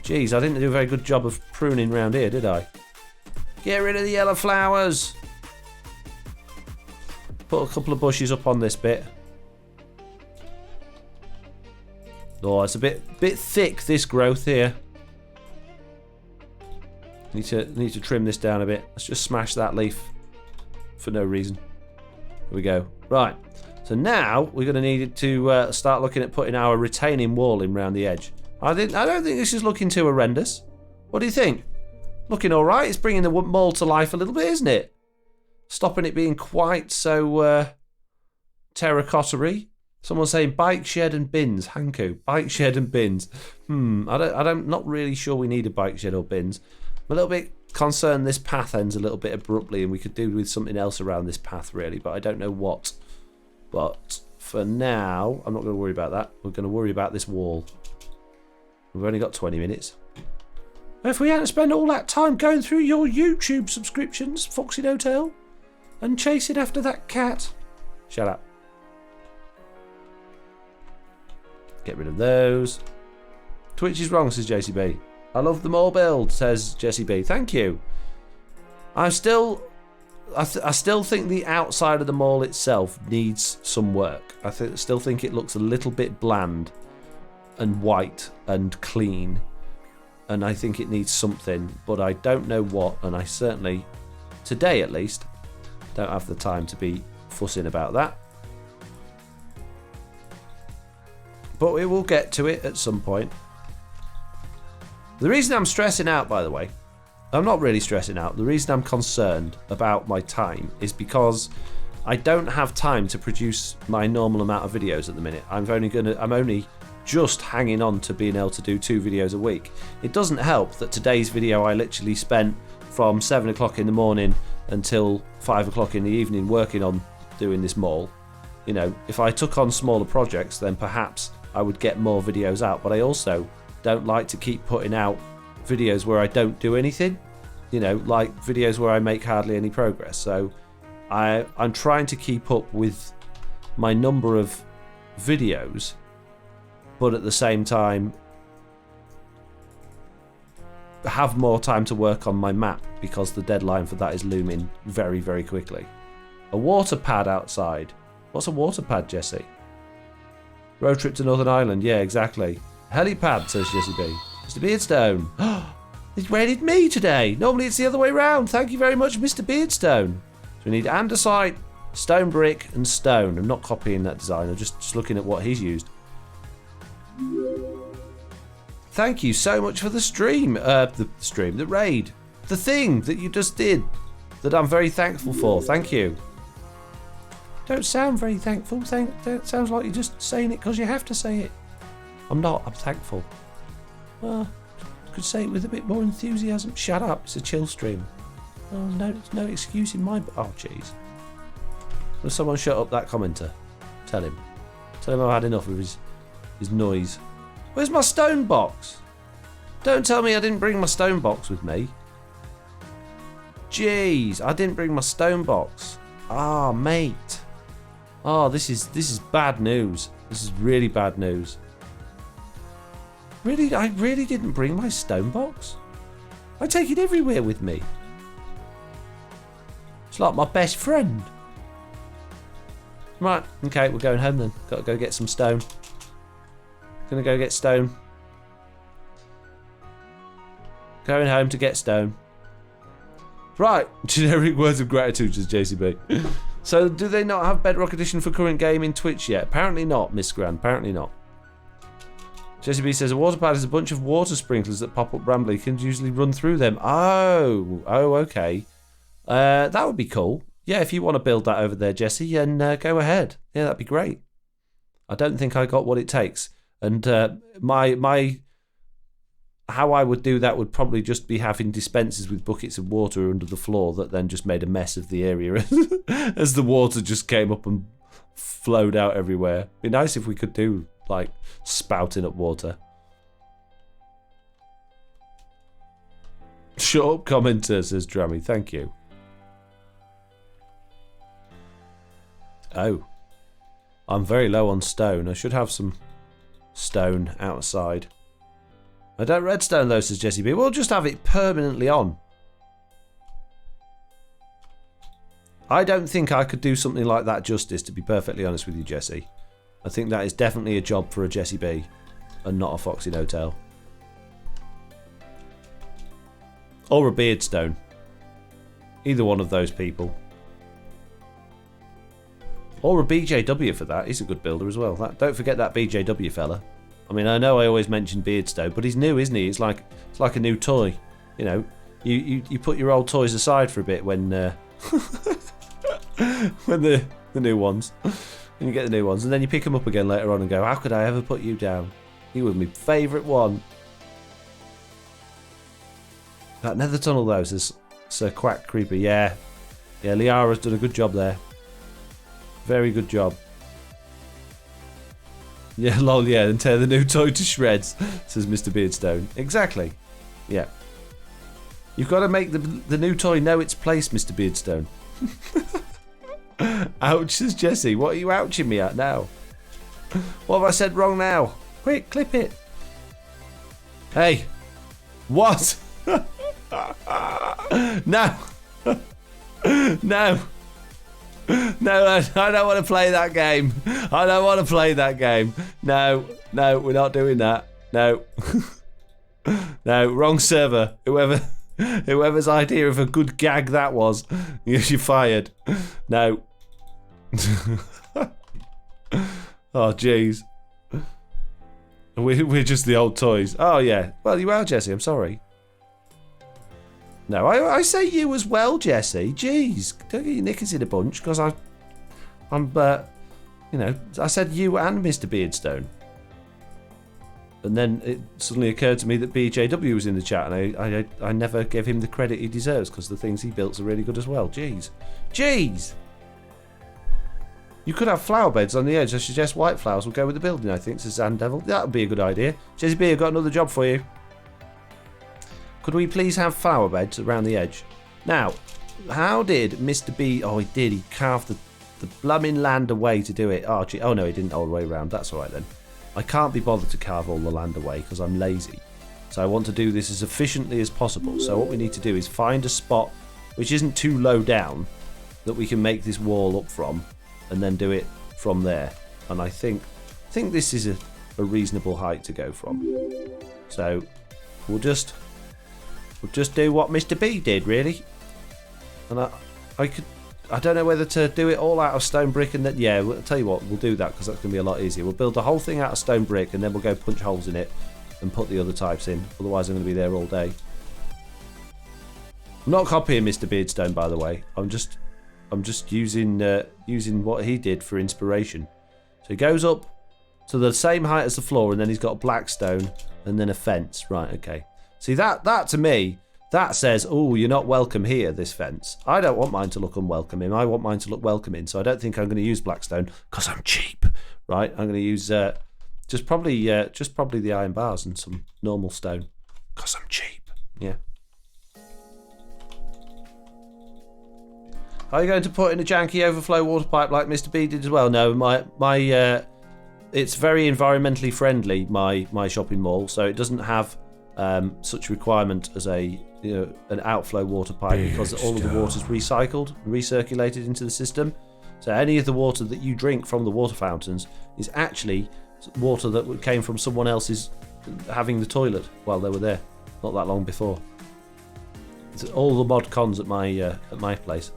Jeez, I didn't do a very good job of pruning around here, did I? Get rid of the yellow flowers. Put a couple of bushes up on this bit. Oh, it's a bit thick, this growth here. Need to trim this down a bit. Let's just smash that leaf for no reason. Here we go. Right. So now we're going to need to start looking at putting our retaining wall in around the edge. I don't think this is looking too horrendous. What do you think? Looking all right. It's bringing the mall to life a little bit, isn't it? Stopping it being quite so terracotta-y. Someone's saying bike shed and bins. Hanku, bike shed and bins. I'm not really sure we need a bike shed or bins. I'm a little bit concerned this path ends a little bit abruptly and we could do with something else around this path really, but I don't know what. But for now, I'm not going to worry about that. We're going to worry about this wall. We've only got 20 minutes. If we hadn't spent all that time going through your YouTube subscriptions, Foxy Hotel, and chasing after that cat. Shut up. Get rid of those. Twitch is wrong, says JCB. I love the mall build, says Jesse B. Thank you. I still think the outside of the mall itself needs some work. I still think it looks a little bit bland and white and clean. And I think it needs something, but I don't know what. And I certainly, today at least, don't have the time to be fussing about that. But we will get to it at some point. The reason I'm stressing out, by the way, I'm not really stressing out. The reason I'm concerned about my time is because I don't have time to produce my normal amount of videos at the minute. I'm only just hanging on to being able to do 2 videos a week. It doesn't help that today's video I literally spent from 7 o'clock in the morning until 5 o'clock in the evening working on doing this mall. You know, if I took on smaller projects, then perhaps I would get more videos out, but I also don't like to keep putting out videos where I don't do anything, you know, like videos where I make hardly any progress. So I'm trying to keep up with my number of videos, but at the same time have more time to work on my map because the deadline for that is looming very, very quickly. A water pad outside. What's a water pad, Jesse? Road trip to Northern Ireland. Yeah, exactly. Helipad, says Jesse B. Mr. Beardstone. He's raided me today. Normally it's the other way round. Thank you very much, Mr. Beardstone. So we need andesite, stone brick, and stone. I'm not copying that design. I'm just looking at what he's used. Thank you so much for the stream. The raid. The thing that you just did that I'm very thankful for. Thank you. Don't sound very thankful. That sounds like you're just saying it because you have to say it. I'm not. I'm thankful. Well, I could say it with a bit more enthusiasm. Shut up. It's a chill stream. Oh, no, there's no excuse in my... Oh, jeez. Will someone shut up that commenter? Tell him. Tell him I've had enough of his noise. Where's my stone box? Don't tell me I didn't bring my stone box with me. Jeez, I didn't bring my stone box. Ah, mate. Oh, this is bad news. This is really bad news. Really, I really didn't bring my stone box. I take it everywhere with me. It's like my best friend. Right, okay, we're going home then. Got to go get some stone. Gonna go get stone. Going home to get stone. Right, generic words of gratitude, says JCB. So, do they not have Bedrock Edition for current game in Twitch yet? Apparently not, Miss Grand. Apparently not. Jesse B says a water pad is a bunch of water sprinklers that pop up randomly. You can usually run through them. Oh, okay. That would be cool. Yeah, if you want to build that over there, Jesse, and go ahead. Yeah, that'd be great. I don't think I got what it takes. And my how I would do that would probably just be having dispensers with buckets of water under the floor that then just made a mess of the area as the water just came up and flowed out everywhere. It'd be nice if we could do like spouting up water. Shut up, commenter, says Drammy. Thank you. Oh. I'm very low on stone. I should have some stone outside. I don't redstone though, says Jesse B. We'll just have it permanently on. I don't think I could do something like that justice, to be perfectly honest with you, Jesse. I think that is definitely a job for a Jesse B and not a Foxy Hotel. Or a Beardstone. Either one of those people. Or a BJW for that. He's a good builder as well. Don't forget that BJW fella. I mean, I know I always mention Beardstone, but he's new, isn't he? It's like a new toy. You know, you put your old toys aside for a bit when when the new ones, when you get the new ones, and then you pick them up again later on and go, how could I ever put you down? You were my favourite one. That nether tunnel though, says Sir Quack Creeper. Yeah, Liara's done a good job there. Very good job. Yeah, lol, yeah, and tear the new toy to shreds, says Mr. Beardstone. Exactly. Yeah. You've got to make the new toy know its place, Mr. Beardstone. Ouch, says Jesse. What are you ouching me at now? What have I said wrong now? Quick, clip it. Hey. What? No. No. No, I don't want to play that game. I don't want to play that game. No, we're not doing that. No. No, wrong server. Whoever's idea of a good gag that was, you're fired. No. Oh, jeez. We're just the old toys. Oh, yeah. Well, you are, Jesse. I'm sorry. No, I say you as well, Jesse. Jeez, don't get your knickers in a bunch, because I'm, you know, I said you and Mr. Beardstone. And then it suddenly occurred to me that BJW was in the chat, and I never gave him the credit he deserves, because the things he built are really good as well. Jeez. Jeez! You could have flower beds on the edge. I suggest white flowers will go with the building, I think, says Zandevil. That would be a good idea. Jesse B, I've got another job for you. Could we please have flower beds around the edge? Now, how did Mr. B... Oh, he did. He carved the blooming land away to do it. Oh, gee. Oh, no, he didn't all the way around. That's all right, then. I can't be bothered to carve all the land away because I'm lazy. So I want to do this as efficiently as possible. So what we need to do is find a spot which isn't too low down that we can make this wall up from and then do it from there. And I think this is a reasonable height to go from. So we'll just do what Mr. B did, really. And I don't know whether to do it all out of stone brick and then, yeah, I'll tell you what, we'll do that because that's going to be a lot easier. We'll build the whole thing out of stone brick and then we'll go punch holes in it and put the other types in. Otherwise I'm going to be there all day. I'm not copying Mr. Beardstone, by the way. I'm just using what he did for inspiration. So he goes up to the same height as the floor and then he's got black stone and then a fence. Right, okay. See, that to me, that says, oh, you're not welcome here, this fence. I don't want mine to look unwelcoming. I want mine to look welcoming. So I don't think I'm going to use blackstone because I'm cheap, right? I'm going to use just probably the iron bars and some normal stone because I'm cheap. Yeah. Are you going to put in a janky overflow water pipe like Mr. B did as well? No, my it's very environmentally friendly, my shopping mall, so it doesn't have such requirement as an outflow water pipe because all of the water is recycled and recirculated into the system. So any of the water that you drink from the water fountains is actually water that came from someone else's having the toilet while they were there, not that long before. It's all the mod cons at my place.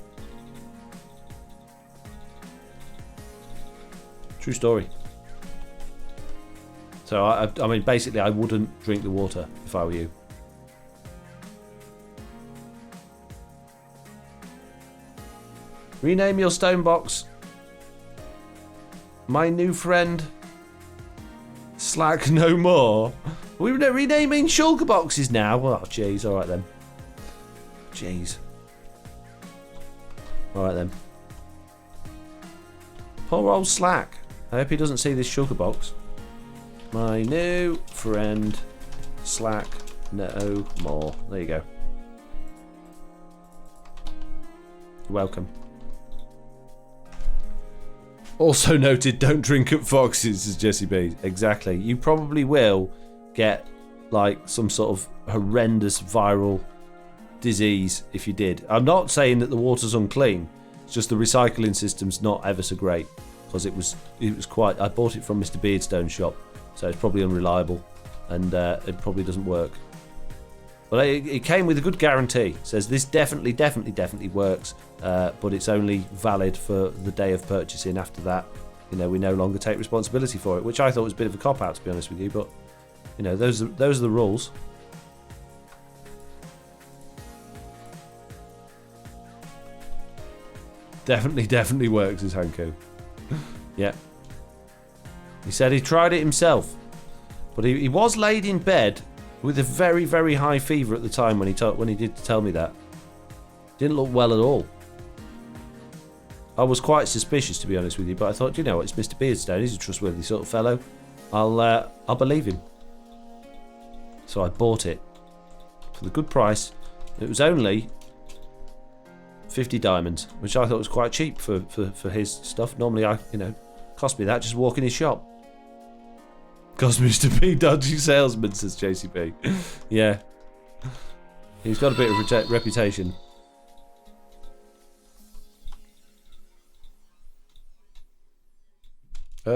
True story. So, I mean, basically, I wouldn't drink the water if I were you. Rename your stone box. My new friend. Slack no more. We're renaming shulker boxes now. Oh, jeez. All right, then. Jeez. All right, then. Poor old Slack. I hope he doesn't see this sugar box. My new friend, Slack no more. There you go. You're welcome. Also noted, don't drink at Fox's, says Jesse B. Exactly. You probably will get like some sort of horrendous viral disease if you did. I'm not saying that the water's unclean. It's just the recycling system's not ever so great, because it was quite. I bought it from Mr. Beardstone's shop, so it's probably unreliable, and it probably doesn't work. But it came with a good guarantee. It says this definitely works, but it's only valid for the day of purchasing. After that, we no longer take responsibility for it, which I thought was a bit of a cop out, to be honest with you. But those are the rules. Definitely works, as Hanko. Yeah. He said he tried it himself, but he was laid in bed with a very high fever at the time when he did tell me that. Didn't look well at all. I was quite suspicious, to be honest with you, but I thought, it's Mr. Beardstone. He's a trustworthy sort of fellow. I'll believe him. So I bought it for the good price. It was only 50 diamonds, which I thought was quite cheap for his stuff. Normally, cost me that just walk in his shop. Cost Mr. P dodgy salesman, says JCB. Yeah. He's got a bit of reputation.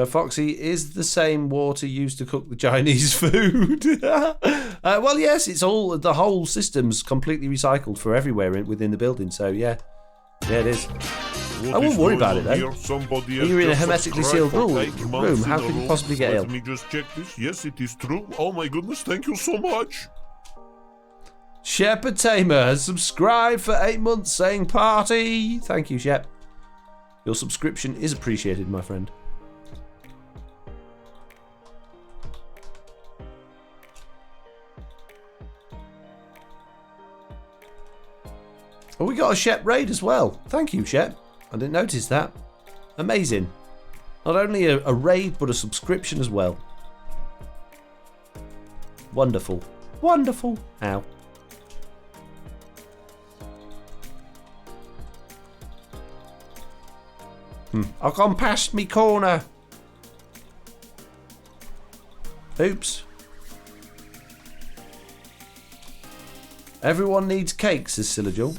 Foxy, is the same water used to cook the Chinese food? Well, yes, the whole system's completely recycled for everywhere within the building. So yeah, it is. I wouldn't worry about it though. You're in a hermetically sealed room. How could you possibly get ill? Let me just check this. Yes, it is true. Oh my goodness, thank you so much. Shepherd Tamer has subscribed for 8 months, saying party. Thank you, Shep. Your subscription is appreciated, my friend. Oh, we got a Shep raid as well. Thank you, Shep. I didn't notice that. Amazing. Not only a raid, but a subscription as well. Wonderful. Wonderful. Ow. I've gone past me corner. Oops. Everyone needs cake, says Silajul.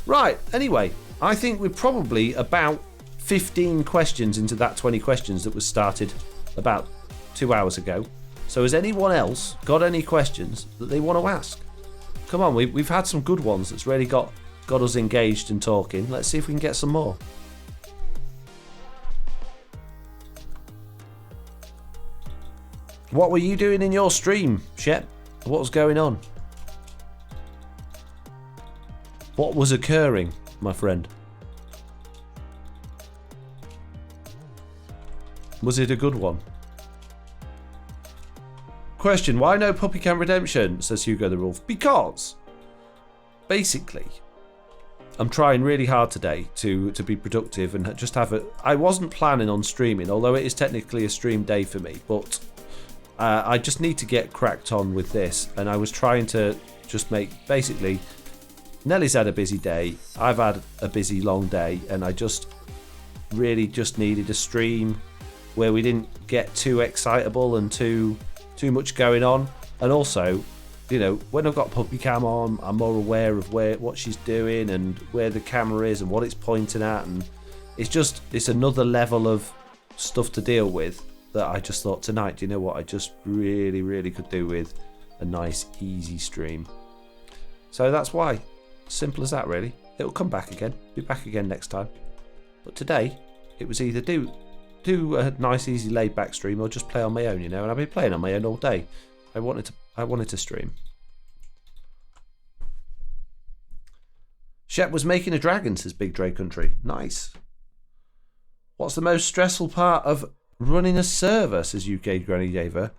Right, anyway, I think we're probably about 15 questions into that 20 questions that was started about 2 hours ago. So has anyone else got any questions that they want to ask? Come on, we've had some good ones that's really got us engaged and talking. Let's see if we can get some more. What were you doing in your stream, Shep? What was going on? What was occurring, my friend? Was it a good one? Question, why no Puppy Cam Redemption, says Hugo the Wolf? Because, basically, I'm trying really hard today to be productive and just have I wasn't planning on streaming, although it is technically a stream day for me, but I just need to get cracked on with this, and I was trying to just make, basically, Nellie's had a busy day, I've had a busy long day, and I just really just needed a stream where we didn't get too excitable and too much going on. And also, when I've got Puppy Cam on, I'm more aware of what she's doing and where the camera is and what it's pointing at, and it's another level of stuff to deal with that I just thought tonight, do you know what, I just really could do with a nice easy stream. So that's why. Simple as that, really. It'll come back again. Be back again next time. But today, it was either do do a nice, easy, laid-back stream or just play on my own, you know. And I've been playing on my own all day. I wanted to stream. Shep was making a dragon, says Big Dre Country. Nice. What's the most stressful part of running a server, says UK Granny Gamer.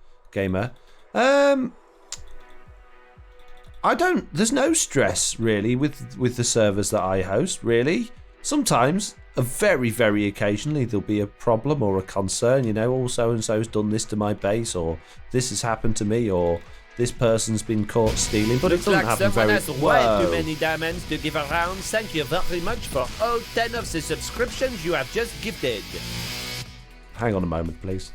There's no stress really with the servers that I host, really. Sometimes, very, very occasionally, there'll be a problem or a concern, you know, oh, so-and-so's done this to my base, or this has happened to me, or this person's been caught stealing, but it doesn't happen someone very... has way too many diamonds to give around. Thank you very much for all 10 of the subscriptions you have just gifted. Hang on a moment, please.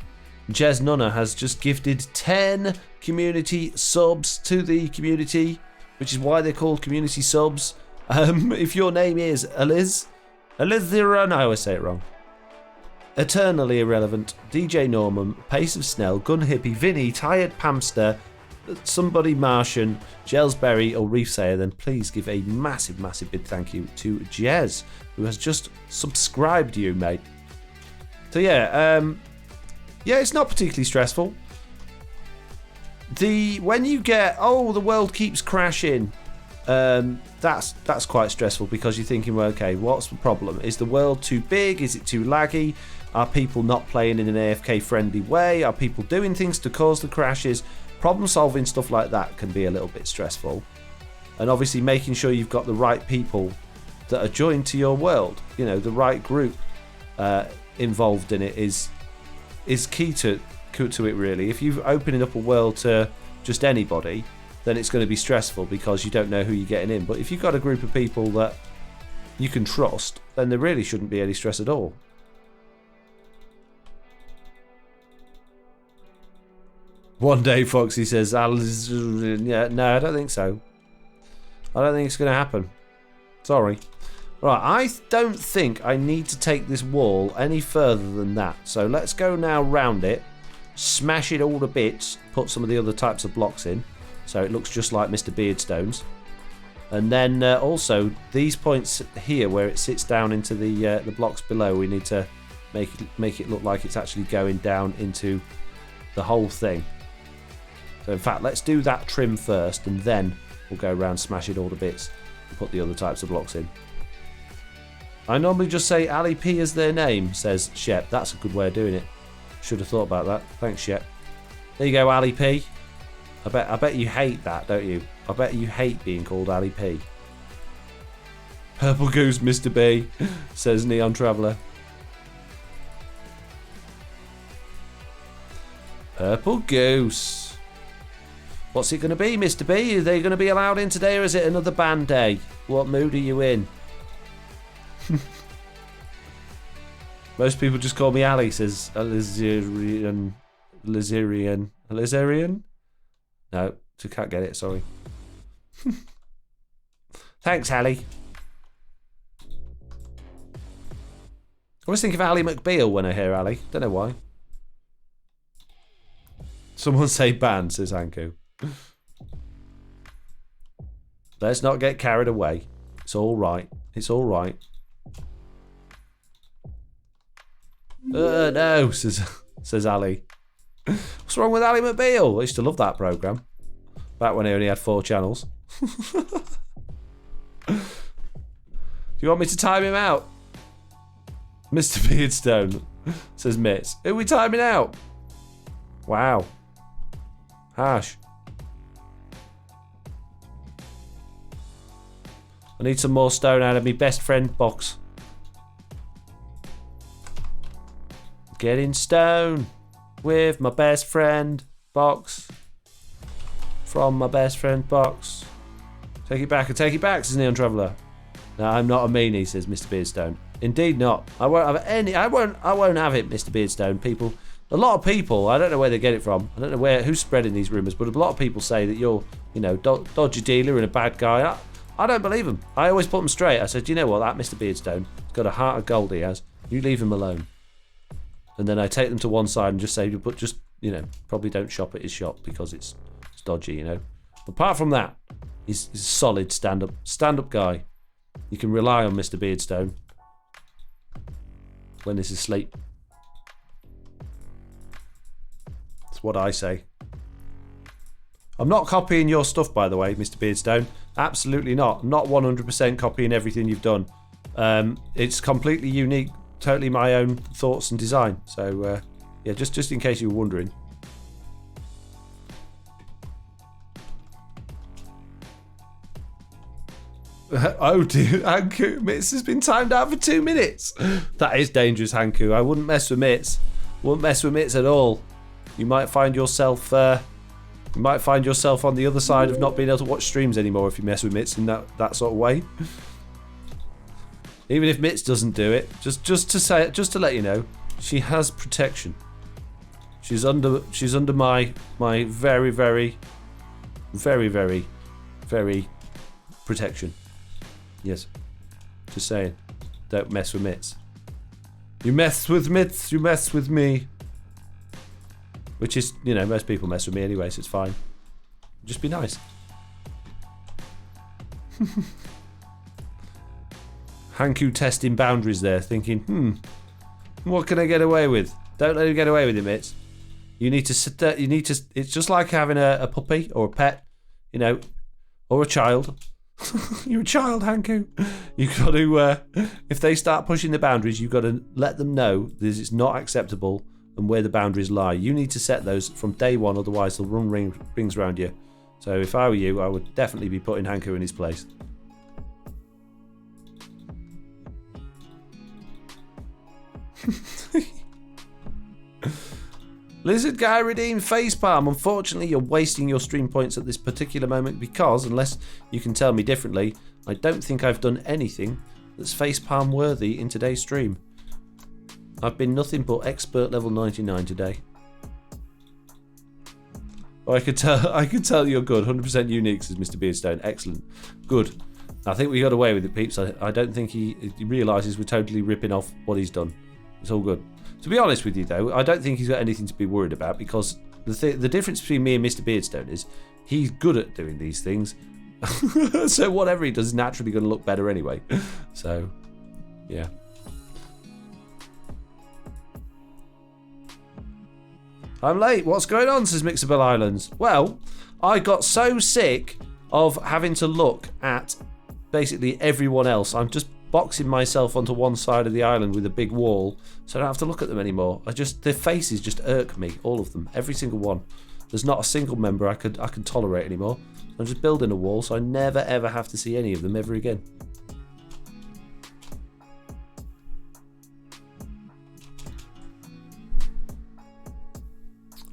Jez Nunna has just gifted 10 community subs to the community, which is why they're called community subs. If your name is Aliziran, I always say it wrong. Eternally Irrelevant, DJ Norman, Pace of Snell, Gun Hippie, Vinny, Tired Pamster, Somebody Martian, Jelsberry or Reefsayer, then please give a massive, massive big thank you to Jez, who has just subscribed you, mate. So yeah, it's not particularly stressful. When you get, oh, the world keeps crashing, that's quite stressful because you're thinking, well, okay, what's the problem? Is the world too big? Is it too laggy? Are people not playing in an AFK friendly way? Are people doing things to cause the crashes? Problem solving, stuff like that can be a little bit stressful. And obviously making sure you've got the right people that are joined to your world, you know, the right group involved in it is key to it really. If you're opening up a world to just anybody, then it's going to be stressful because you don't know who you're getting in. But if you've got a group of people that you can trust, then there really shouldn't be any stress at all. One day, Foxy says, yeah, no, I don't think so. I don't think it's going to happen. Sorry. Right, I don't think I need to take this wall any further than that. So let's go now round it, smash it all to bits, put some of the other types of blocks in, so it looks just like Mr. Beardstone's. And then also, these points here where it sits down into the blocks below, we need to make it look like it's actually going down into the whole thing. So in fact, let's do that trim first, and then we'll go around, smash it all to bits, and put the other types of blocks in. I normally just say Ali P as their name, says Shep. That's a good way of doing it. Should have thought about that. Thanks, Shep. There you go, Ali P. I bet you hate that, don't you? I bet you hate being called Ali P. Purple Goose, Mr. B, says Neon Traveller. Purple Goose. What's it going to be, Mr. B? Are they going to be allowed in today, or is it another band day? What mood are you in? Most people just call me Ali, says Alizerian. No, I can't get it, sorry. Thanks, Ali. I always think of Ali McBeal when I hear Ali. Don't know why. Someone say band, says Hanku. Let's not get carried away. It's all right. It's all right. No, says Ali. What's wrong with Ali McBeal? I used to love that programme. Back when he only had 4 channels. Do you want me to time him out? Mr. Beardstone, says Mitz. Who are we timing out? Wow. Harsh. I need some more stone out of my best friend box. Getting stone with my best friend box. From my best friend box. Take it back and take it back, says Neon Traveller. No, I'm not a meanie, says Mr. Beardstone. Indeed not. I won't have any. I won't have it, Mr. Beardstone. People, a lot of people. I don't know where they get it from. I don't know who's spreading these rumours, but a lot of people say that you're, dodgy dealer and a bad guy. I don't believe them. I always put them straight. I said, you know what, that Mr. Beardstone, he's got a heart of gold. He has. You leave him alone. And then I take them to one side and just say, but just, probably don't shop at his shop because it's dodgy, Apart from that, he's a solid stand-up guy. You can rely on Mr. Beardstone when he's asleep. That's what I say. I'm not copying your stuff, by the way, Mr. Beardstone. Absolutely not. I'm not 100% copying everything you've done. It's completely unique, totally my own thoughts and design. So, yeah, just in case you were wondering. Oh dear, Hanku, Mitz has been timed out for 2 minutes. That is dangerous, Hanku. I wouldn't mess with Mitz. Wouldn't mess with Mitz at all. You might find yourself on the other side of not being able to watch streams anymore if you mess with Mitz in that sort of way. Even if Mitz doesn't do it, just to let you know, she has protection. She's under my very, very, very, very, very protection. Yes. Just saying. Don't mess with Mitz. You mess with Mitz, you mess with me. Which is, you know, most people mess with me anyway, so it's fine. Just be nice. Hanku testing boundaries there, thinking, what can I get away with? Don't let him get away with it, Mitz. You need to sit there, it's just like having a puppy or a pet, you know, or a child. You're a child, Hanku. You've got to, if they start pushing the boundaries, you've got to let them know that it's not acceptable and where the boundaries lie. You need to set those from day one, otherwise they'll run rings around you. So if I were you, I would definitely be putting Hanku in his place. Lizard Guy redeemed facepalm. Unfortunately, you're wasting your stream points at this particular moment because, unless you can tell me differently, I don't think I've done anything that's facepalm worthy in today's stream. I've been nothing but expert level 99 today. Oh, I could tell you're good. 100% unique, says Mr. Beardstone. Excellent. Good. I think we got away with it, peeps. I don't think he realises we're totally ripping off what he's done. It's all good. To be honest with you, though, I don't think he's got anything to be worried about because the difference between me and Mr. Beardstone is he's good at doing these things. So whatever he does is naturally going to look better anyway. So, yeah. I'm late. What's going on, says Mixable Islands. Well, I got so sick of having to look at basically everyone else. I'm just boxing myself onto one side of the island with a big wall so I don't have to look at them anymore. Their faces just irk me, all of them, every single one. There's not a single member I can tolerate anymore. I'm just building a wall so I never ever have to see any of them ever again.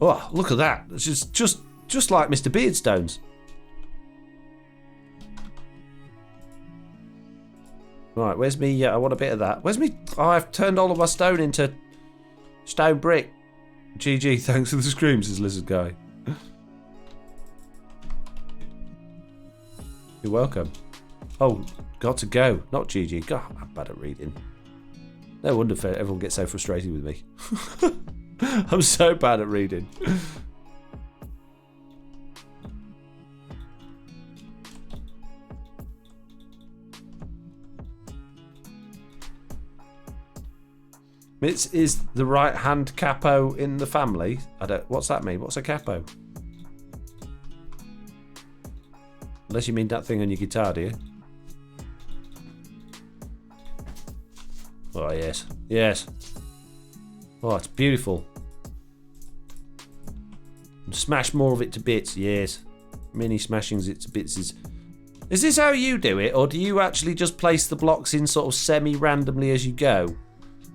Oh, look at that. It's just like Mr. Beardstone's. Right, where's me? I want a bit of that. Where's me? Oh, I've turned all of my stone into stone brick. GG, thanks for the scream, says Lizard Guy. You're welcome. Oh, got to go. Not GG. God, I'm bad at reading. No wonder everyone gets so frustrated with me. I'm so bad at reading. Mitz is the right-hand capo in the family. What's that mean? What's a capo? Unless you mean that thing on your guitar, do you? Oh, yes. Yes. Oh, it's beautiful. Smash more of it to bits, yes. Mini smashings it to bits is... Is this how you do it, or do you actually just place the blocks in sort of semi-randomly as you go?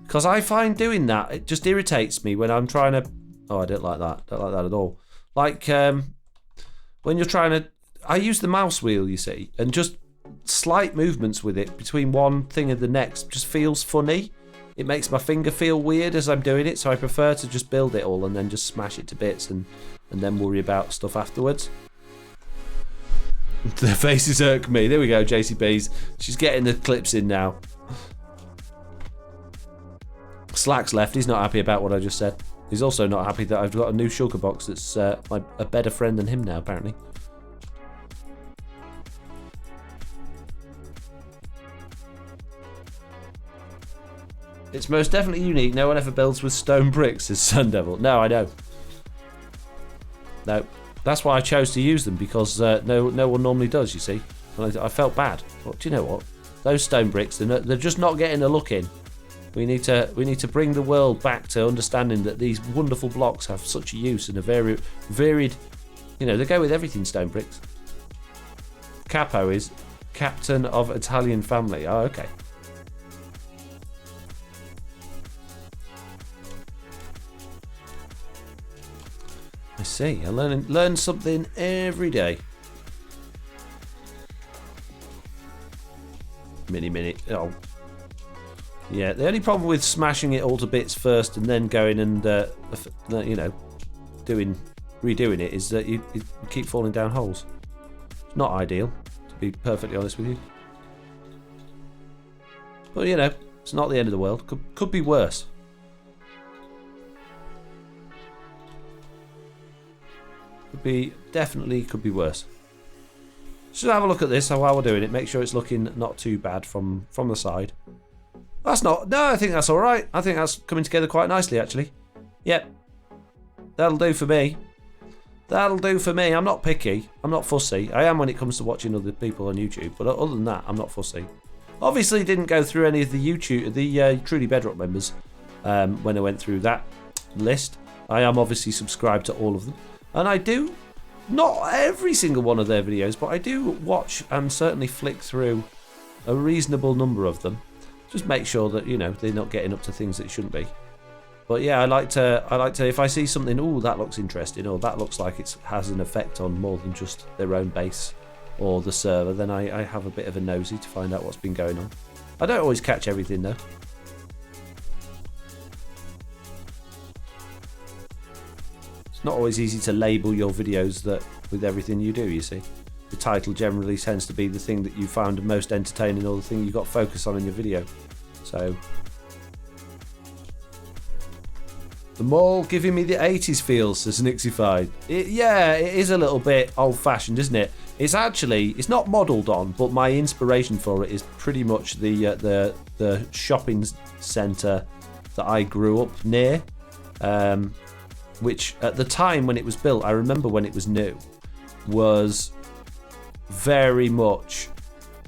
Because I find doing that, it just irritates me when I'm trying to... Oh, I don't like that. Don't like that at all. Like, when you're trying to... I use the mouse wheel, you see, and just slight movements with it between one thing and the next just feels funny. It makes my finger feel weird as I'm doing it, so I prefer to just build it all and then just smash it to bits and then worry about stuff afterwards. Their faces irk me. There we go, JCB's. She's getting the clips in now. Slack's left. He's not happy about what I just said. He's also not happy that I've got a new shulker box that's a better friend than him now, apparently. It's most definitely unique. No one ever builds with stone bricks, says Sun Devil. No, I know. No. That's why I chose to use them, because no one normally does, you see. And I felt bad. But do you know what? Those stone bricks, they're just not getting a look in. We need to bring the world back to understanding that these wonderful blocks have such a use and a very varied. You know, they go with everything. Stone bricks. Capo is captain of Italian family. Oh, okay. I see. I learn something every day. Mini. Oh. Yeah, the only problem with smashing it all to bits first and then going and, you know, redoing it is that you keep falling down holes. It's not ideal, to be perfectly honest with you. But, you know, it's not the end of the world. Could be worse. Definitely could be worse. Just have a look at this while we're doing it. Make sure it's looking not too bad from the side. That's not... No, I think that's alright. I think that's coming together quite nicely, actually. Yep. That'll do for me. That'll do for me. I'm not picky. I'm not fussy. I am when it comes to watching other people on YouTube. But other than that, I'm not fussy. Obviously, didn't go through any of the Truly Bedrock members when I went through that list. I am obviously subscribed to all of them. And I do... Not every single one of their videos, but I do watch and certainly flick through a reasonable number of them. Just make sure that, you know, they're not getting up to things that shouldn't be. But yeah, I like to if I see something, oh, that looks interesting, or that looks like it has an effect on more than just their own base or the server, then I have a bit of a nosy to find out what's been going on. I don't always catch everything though. It's not always easy to label your videos with everything you do, you see. The title generally tends to be the thing that you found most entertaining or the thing you've got focus on in your video. So, the mall giving me the 80s feel, says Nixified. Yeah, it is a little bit old-fashioned, isn't it? It's not modelled on, but my inspiration for it is pretty much the shopping centre that I grew up near. Which at the time when it was built, I remember when it was new, was very much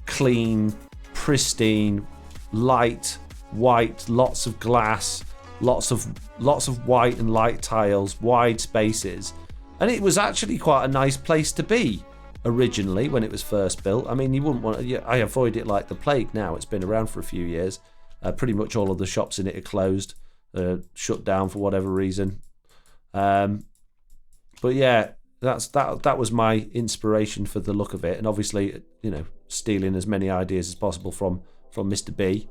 clean, pristine, light, white, lots of glass, lots of white and light tiles, wide spaces, and it was actually quite a nice place to be originally when it was first built. I mean, you wouldn't want to, I avoid it like the plague now. It's been around for a few years. Pretty much all of the shops in it are closed, shut down for whatever reason. But yeah, that was my inspiration for the look of it, and obviously, you know, stealing as many ideas as possible from Mr. B.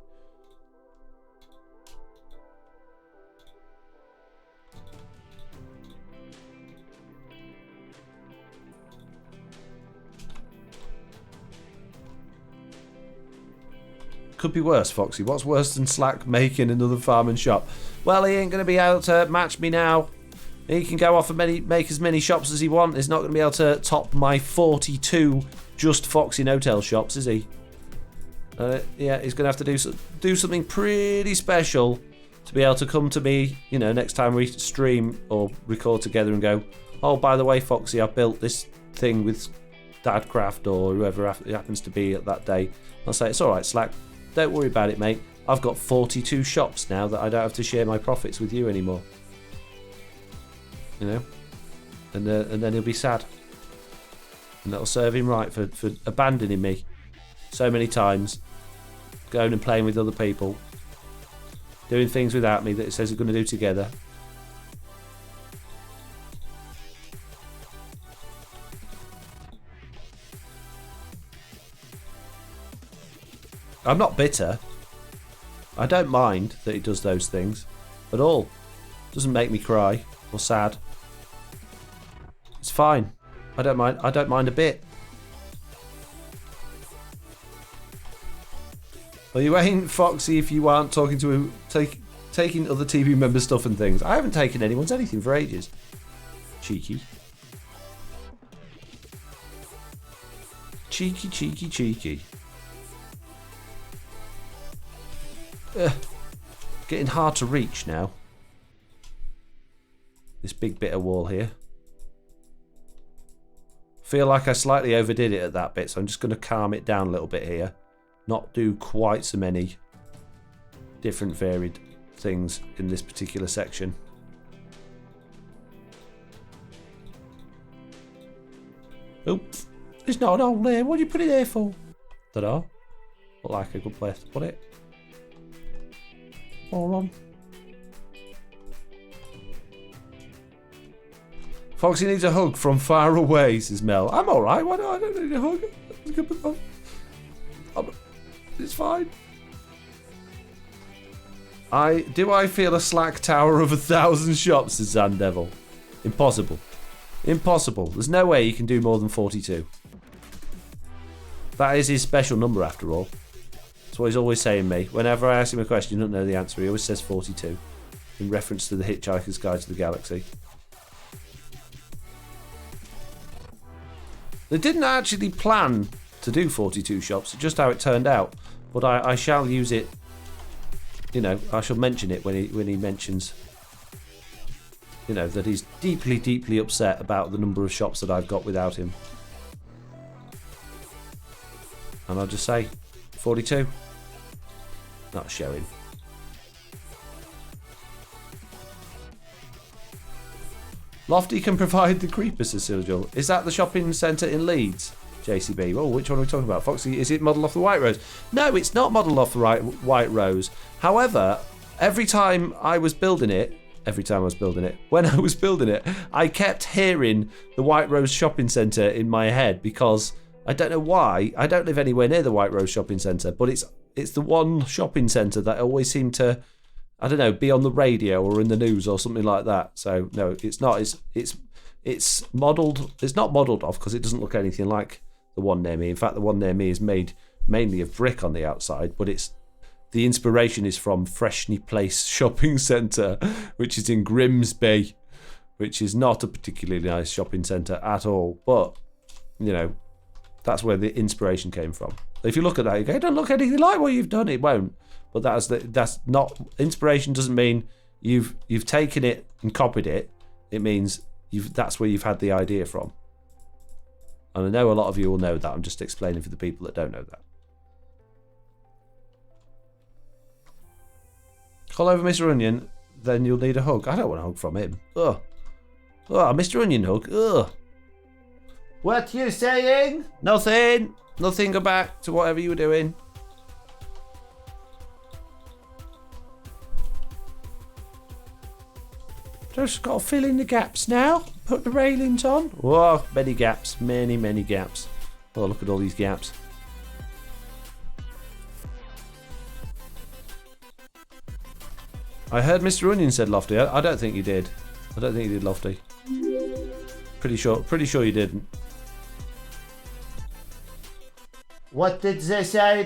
Could be worse, Foxy. What's worse than Slack making another farm and shop? Well, he ain't going to be able to match me now. He can go off and make as many shops as he wants. He's not going to be able to top my 42 just Foxy No-Tail shops, is he? Yeah, he's going to have to do something pretty special to be able to come to me, you know, next time we stream or record together and go, oh, by the way, Foxy, I've built this thing with Dadcraft or whoever it happens to be at that day. I'll say, it's all right, Slack. Don't worry about it, mate. I've got 42 shops now that I don't have to share my profits with you anymore. You know, and then he'll be sad, and that'll serve him right for abandoning me so many times, going and playing with other people, doing things without me that it says we're going to do together. I'm not bitter. I don't mind that he does those things at all. Doesn't make me cry or sad. It's fine. I don't mind. I don't mind a bit. Well, you ain't Foxy if you aren't talking to him, taking other TV member stuff and things. I haven't taken anyone's anything for ages. Cheeky. Cheeky. Getting hard to reach now. This big bit of wall here. Feel like I slightly overdid it at that bit, so I'm just going to calm it down a little bit here. Not do quite so many different varied things in this particular section. Oops, there's not an hole there. What do you put it there for? Ta-da. Look like a good place to put it. Hold on. Foxy needs a hug from far away, says Mel. I'm alright. Why not? I don't need a hug. It's fine. Do I feel a slack tower of 1,000 shops, says Zandevil. Impossible. Impossible. There's no way you can do more than 42. That is his special number after all. That's what he's always saying me. Whenever I ask him a question, he doesn't know the answer. He always says 42. In reference to the Hitchhiker's Guide to the Galaxy. They didn't actually plan to do 42 shops. It's just how it turned out. But I shall use it. You know, I shall mention it when he mentions, you know, that he's deeply, deeply upset about the number of shops that I've got without him. And I'll just say 42. Not showing. Lofty can provide the creeper, Cecil. Is that the shopping centre in Leeds? JCB. Oh, which one are we talking about? Foxy, is it modelled off the White Rose? No, it's not modelled off the White Rose. However, when I was building it, I kept hearing the White Rose shopping centre in my head because I don't know why. I don't live anywhere near the White Rose shopping centre, but it's the one shopping centre that always seemed to, I don't know, be on the radio or in the news or something like that. So no, it's not. It's modelled. It's not modelled off because it doesn't look anything like the one near me. In fact, the one near me is made mainly of brick on the outside, but the inspiration is from Freshney Place Shopping Centre, which is in Grimsby, which is not a particularly nice shopping centre at all. But you know, that's where the inspiration came from. If you look at that, you go, it doesn't look anything like what you've done. It won't. But that's not inspiration. Doesn't mean you've taken it and copied it. It means that's where you've had the idea from. And I know a lot of you will know that. I'm just explaining for the people that don't know that. Call over Mr. Onion, then you'll need a hug. I don't want a hug from him. Ugh. Oh, Mr. Onion hug. Ugh. What you saying? Nothing. Nothing. Go back to whatever you were doing. Just got to fill in the gaps now. Put the railings on. Whoa, many gaps. Many, many gaps. Oh, look at all these gaps. I heard Mr. Onion said Lofty. I don't think you did. I don't think you did, Lofty. Pretty sure you didn't. What did they say?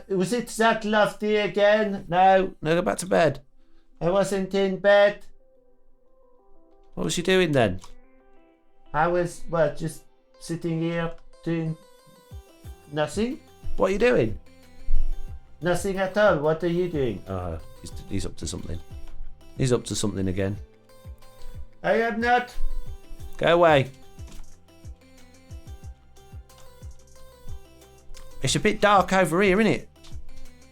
Was it that Lofty again? No, go back to bed. I wasn't in bed. What was she doing then? I was, just sitting here doing nothing. What are you doing? Nothing at all. What are you doing? He's up to something. He's up to something again. I am not. Go away. It's a bit dark over here, isn't it?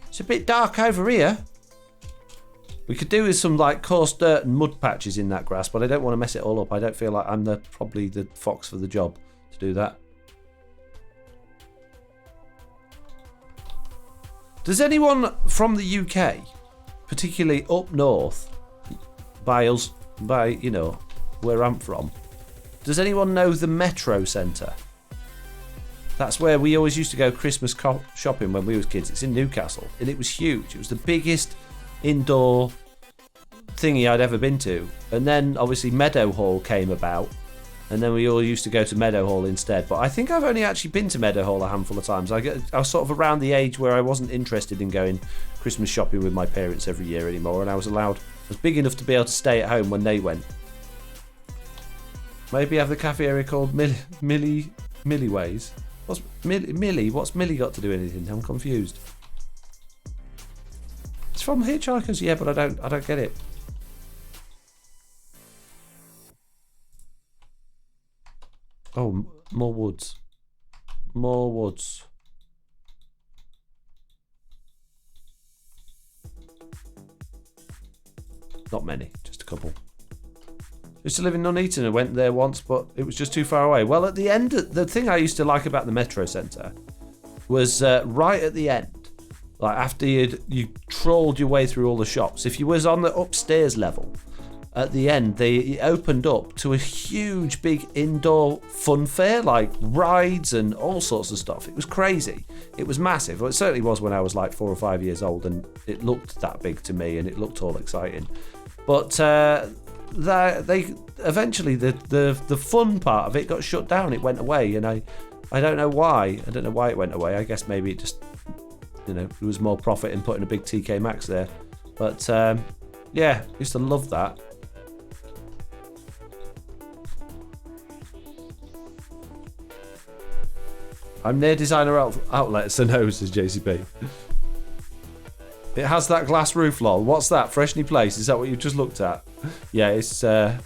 It's a bit dark over here. We could do with some like coarse dirt and mud patches in that grass, but I don't want to mess it all up. I don't feel like I'm probably the fox for the job to do that. Does anyone from the UK, particularly up north, by you know, where I'm from, does anyone know the Metro Centre? That's where we always used to go Christmas shopping when we was kids. It's in Newcastle, and it was huge. It was the biggest indoor thingy I'd ever been to. And then obviously Meadowhall came about, and then we all used to go to Meadowhall instead. But I think I've only actually been to Meadowhall a handful of times. I was sort of around the age where I wasn't interested in going Christmas shopping with my parents every year anymore, and I was big enough to be able to stay at home when they went. Maybe have the cafe area called Millie Ways. What's Millie? What's Millie got to do anything? I'm confused. It's from Hitchhikers, yeah, but I don't get it. Oh, more woods. More woods. Not many, just a couple. Used to live in Nuneaton. I went there once, but it was just too far away. Well, at the end, the thing I used to like about the Metro Centre was right at the end, like after you trawled your way through all the shops. If you was on the upstairs level, at the end, it opened up to a huge, big indoor fun fair, like rides and all sorts of stuff. It was crazy. It was massive. Well, it certainly was when I was like 4 or 5 years old, and it looked that big to me, and it looked all exciting. But they eventually the fun part of it got shut down. It went away, and I don't know why. I don't know why it went away. I guess maybe it just, there was more profit in putting a big TK Maxx there. But yeah, used to love that. I'm near designer outlet, so no, says JCB. It has that glass roof, lol. What's that? Freshly placed? Is that what you just looked at? Yeah, it's... oh,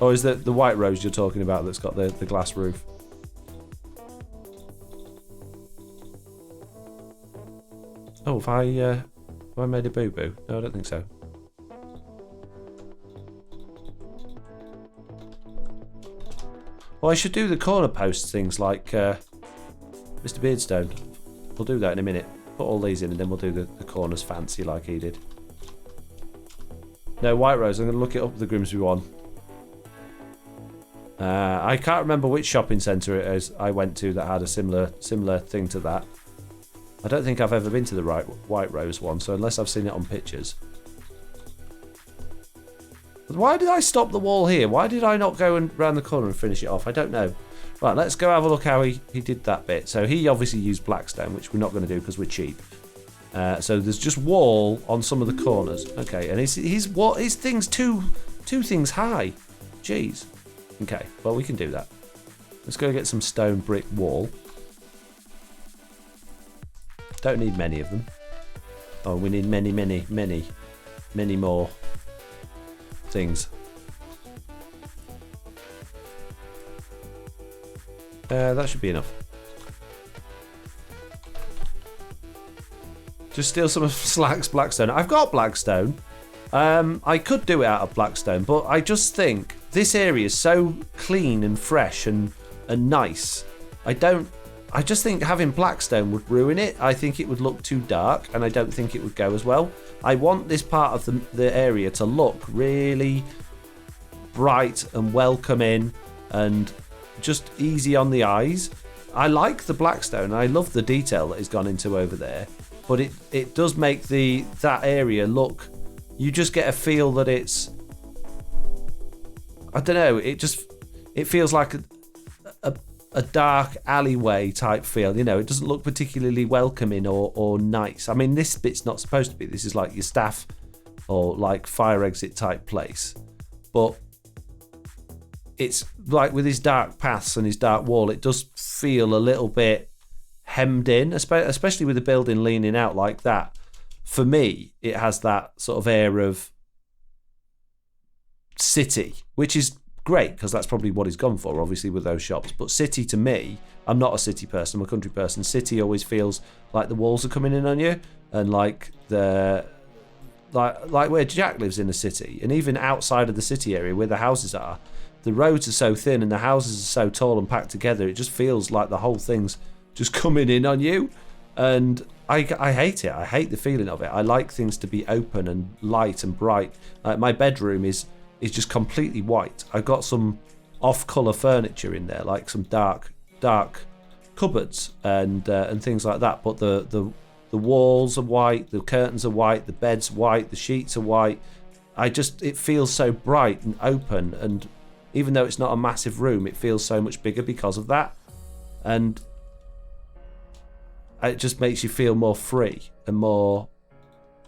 is that the White Rose you're talking about that's got the glass roof? Oh, have I made a boo-boo? No, I don't think so. Well, I should do the corner post things like Mr. Beardstone. We'll do that in a minute. Put all these in and then we'll do the corners fancy like he did. No, White Rose, I'm going to look it up, the Grimsby one. I can't remember which shopping centre it is I went to that had a similar thing to that. I don't think I've ever been to the White Rose one, so unless I've seen it on pictures. But why did I stop the wall here? Why did I not go round the corner and finish it off? I don't know. Right, let's go have a look how he did that bit. So he obviously used Blackstone, which we're not going to do because we're cheap. So there's just wall on some of the corners. Okay, and his thing's two things high. Jeez. Okay, well, we can do that. Let's go get some stone brick wall. Don't need many of them. Oh, we need many more things. That should be enough. Just steal some of Slack's Blackstone. I've got Blackstone. I could do it out of Blackstone, but I just think this area is so clean and fresh and nice. I just think having Blackstone would ruin it. I think it would look too dark, and I don't think it would go as well. I want this part of the area to look really bright and welcoming and just easy on the eyes. I like the Blackstone. I love the detail that has gone into over there, but it does make that area look. You just get a feel that it's. I don't know. It feels like a dark alleyway type feel. It doesn't look particularly welcoming or nice. I mean, this bit's not supposed to be. This is like your staff or like fire exit type place, but it's like with his dark paths and his dark wall, it does feel a little bit hemmed in, especially with the building leaning out like that. For me, it has that sort of air of city, which is great because that's probably what he's gone for, obviously, with those shops. But city, to me, I'm not a city person, I'm a country person. City always feels like the walls are coming in on you, and like like where Jack lives in the city, and even outside of the city area where the houses are, the roads are so thin and the houses are so tall and packed together, it just feels like the whole thing's just coming in on you. And I hate it. I hate the feeling of it. I like things to be open and light and bright. Like my bedroom is just completely white. I've got some off-colour furniture in there, like some dark cupboards and things like that. But the walls are white, the curtains are white, the bed's white, the sheets are white. It feels so bright and open, and even though it's not a massive room, it feels so much bigger because of that. And it just makes you feel more free and more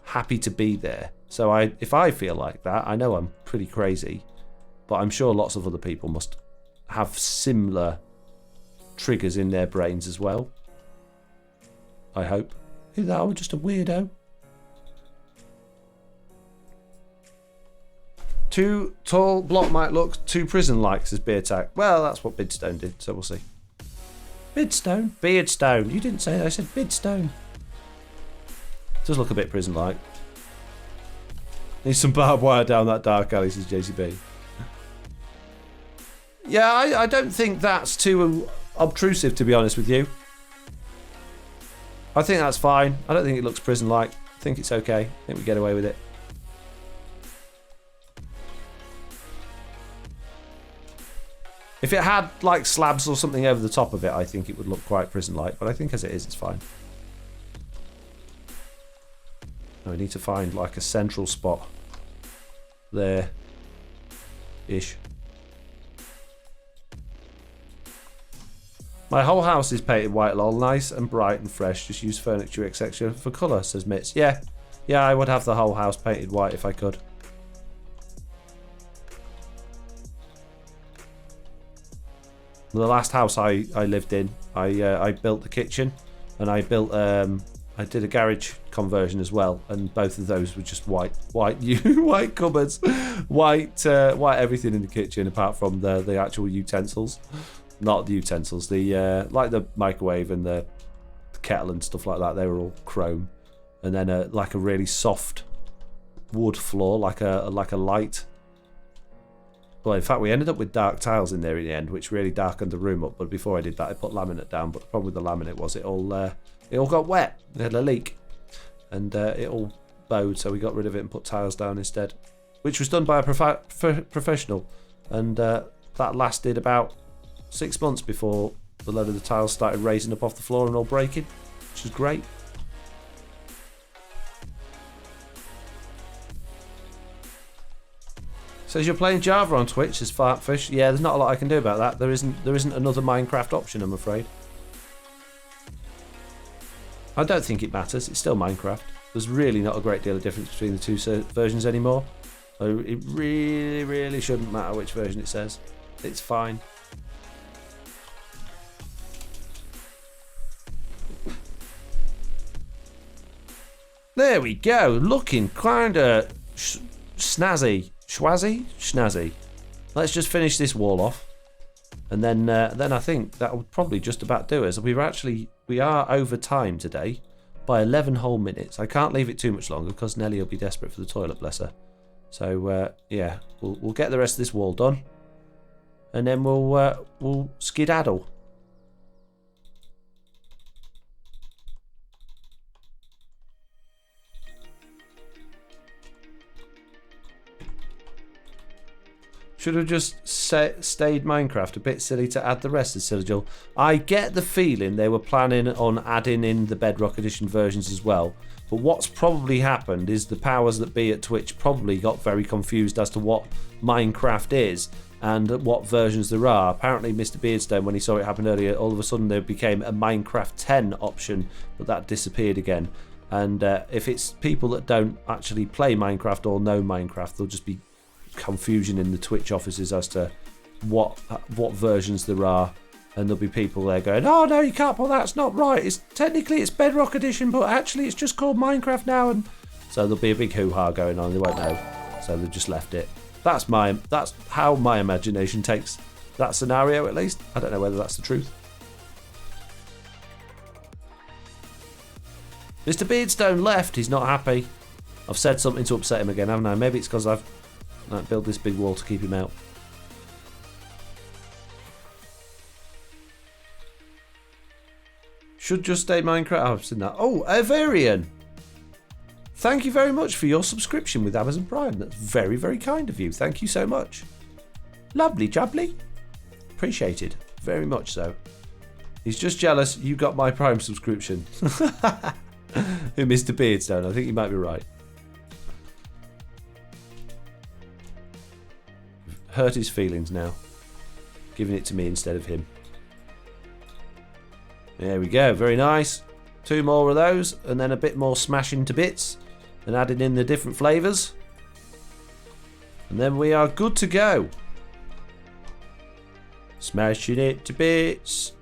happy to be there. So if I feel like that, I know I'm pretty crazy, but I'm sure lots of other people must have similar triggers in their brains as well. I hope. Who that? I'm just a weirdo. Too tall block might look too prison-like, says Beardtack. Well, that's what Bidstone did, so we'll see. Bidstone? Beardstone. You didn't say that. I said Bidstone. Does look a bit prison-like. Needs some barbed wire down that dark alley, says JCB. Yeah, I don't think that's too obtrusive, to be honest with you. I think that's fine. I don't think it looks prison-like. I think it's okay. I think we get away with it. If it had like slabs or something over the top of it, I think it would look quite prison-like. But I think as it is, it's fine. Now we need to find like a central spot there-ish. My whole house is painted white, lol. Nice and bright and fresh. Just use furniture, etc. for colour, says Mitz. Yeah, I would have the whole house painted white if I could. The last house I lived in, I built the kitchen, and I built I did a garage conversion as well, and both of those were just white white cupboards, white everything in the kitchen apart from the actual utensils. Not the utensils, the like the microwave and the kettle and stuff like that. They were all chrome, and then like a really soft wood floor, like a light. Well, in fact, we ended up with dark tiles in there in the end, which really darkened the room up. But before I did that, I put laminate down. But the problem with the laminate was it all got wet. It had a leak, and it all bowed. So we got rid of it and put tiles down instead, which was done by a professional, and that lasted about 6 months before a load of the tiles started raising up off the floor and all breaking, which is great. Says you're playing Java on Twitch, says Fartfish. Yeah, there's not a lot I can do about that. There isn't another Minecraft option, I'm afraid. I don't think it matters. It's still Minecraft. There's really not a great deal of difference between the two versions anymore. So it really, really shouldn't matter which version it says. It's fine. There we go. Looking kinda snazzy. Schnazzy. Let's just finish this wall off, and then I think that would probably just about do us. We are over time today by 11 whole minutes. I can't leave it too much longer because Nelly will be desperate for the toilet, bless her. So yeah, we'll get the rest of this wall done, and then we'll skedaddle. Should have just stayed Minecraft. A bit silly to add the rest, of Silagil. I get the feeling they were planning on adding in the Bedrock Edition versions as well. But what's probably happened is the powers that be at Twitch probably got very confused as to what Minecraft is and what versions there are. Apparently Mr. Beardstone, when he saw it happen earlier, all of a sudden there became a Minecraft 10 option, but that disappeared again. And if it's people that don't actually play Minecraft or know Minecraft, there'll just be confusion in the Twitch offices as to what versions there are, and there'll be people there going, oh no, you can't put that, it's not right, it's technically it's Bedrock Edition, but actually it's just called Minecraft now. And so there'll be a big hoo-ha going on, they won't know, so they've just left it. That's how my imagination takes that scenario, at least. I don't know whether that's the truth. Mr. Beardstone left, he's not happy. I've said something to upset him again, haven't I? Maybe it's because I've built this big wall to keep him out. Should just stay Minecraft. Oh, I've seen that. Oh, Avarian! Thank you very much for your subscription with Amazon Prime. That's very, very kind of you. Thank you so much. Lovely jubbly. Appreciated. Very much so. He's just jealous you got my Prime subscription. Who, Mr. Beardstone? I think you might be right. Hurt his feelings now, giving it to me instead of him. There we go, very nice. 2 more of those, and then a bit more smashing to bits and adding in the different flavours, and then we are good to go. Smashing it to bits.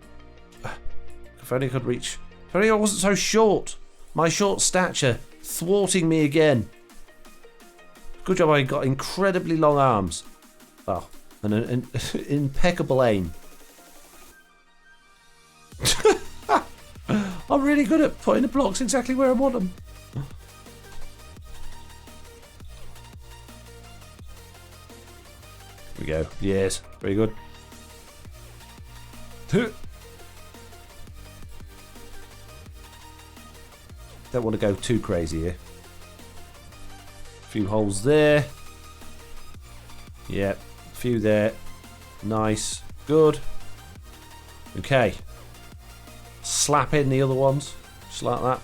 If only I could reach. If only I wasn't so short. My short stature thwarting me again. Good job, I got incredibly long arms. Oh, and an impeccable aim. I'm really good at putting the blocks exactly where I want them. Here we go. Yes, very good. Don't want to go too crazy here. A few holes there. Yep, a few there. Nice. Good. Okay. Slap in the other ones. Just like that.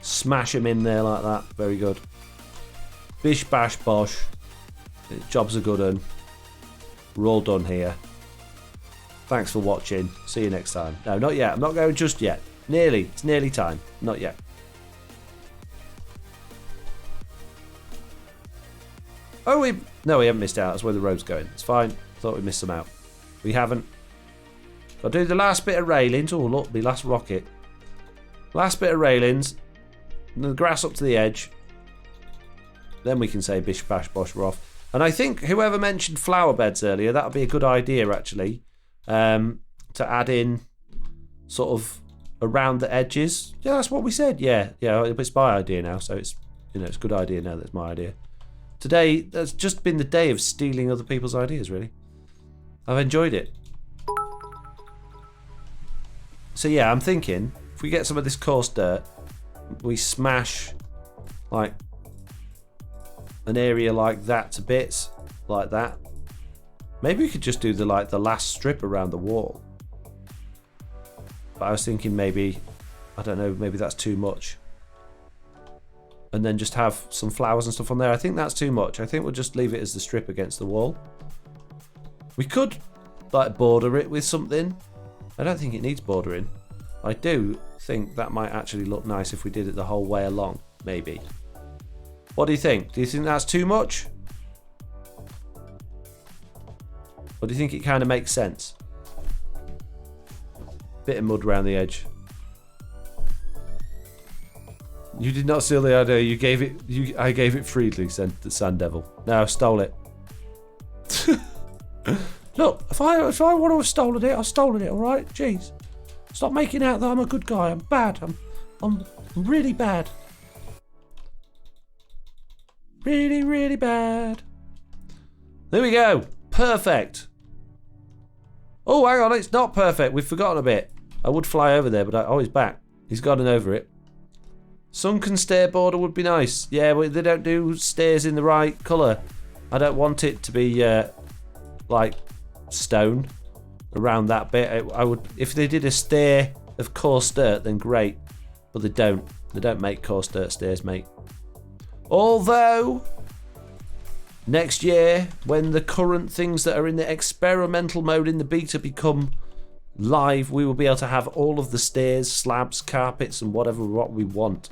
Smash them in there like that. Very good. Bish bash bosh. Job's a good one. We're all done here. Thanks for watching. See you next time. No, not yet. I'm not going just yet. Nearly. It's nearly time. Not yet. Oh, we haven't missed out. That's where the road's going. It's fine. Thought we missed some out. We haven't. I'll do the last bit of railings. Oh, look, the last rocket. Last bit of railings. And the grass up to the edge. Then we can say bish bash bosh we're off. And I think whoever mentioned flower beds earlier, that would be a good idea actually. To add in sort of around the edges. Yeah, that's what we said. Yeah, it's my idea now, so it's it's a good idea now that it's my idea. Today, that's just been the day of stealing other people's ideas, really. I've enjoyed it. So yeah, I'm thinking, if we get some of this coarse dirt, we smash, like, an area like that to bits, like that. Maybe we could just do the last strip around the wall. But I was thinking maybe, I don't know, maybe that's too much. And then just have some flowers and stuff on there. I think that's too much. I think we'll just leave it as the strip against the wall. We could like border it with something. I don't think it needs bordering. I do think that might actually look nice if we did it the whole way along, maybe. What do you think? Do you think that's too much? Or do you think it kind of makes sense? Bit of mud around the edge. You did not steal the idea. You gave it. I gave it freely. Said the Sand Devil. No, I stole it. Look, if I want to have stolen it, I've stolen it. All right, jeez. Stop making out that I'm a good guy. I'm bad. I'm really bad. Really, really bad. There we go. Perfect. Oh, hang on. It's not perfect. We've forgotten a bit. I would fly over there, but he's back. He's gotten over it. Sunken stair border would be nice. Yeah, but they don't do stairs in the right colour. I don't want it to be like stone around that bit. I would, if they did a stair of coarse dirt, then great. But they don't. They don't make coarse dirt stairs, mate. Although next year, when the current things that are in the experimental mode in the beta become live, we will be able to have all of the stairs, slabs, carpets, and what we want.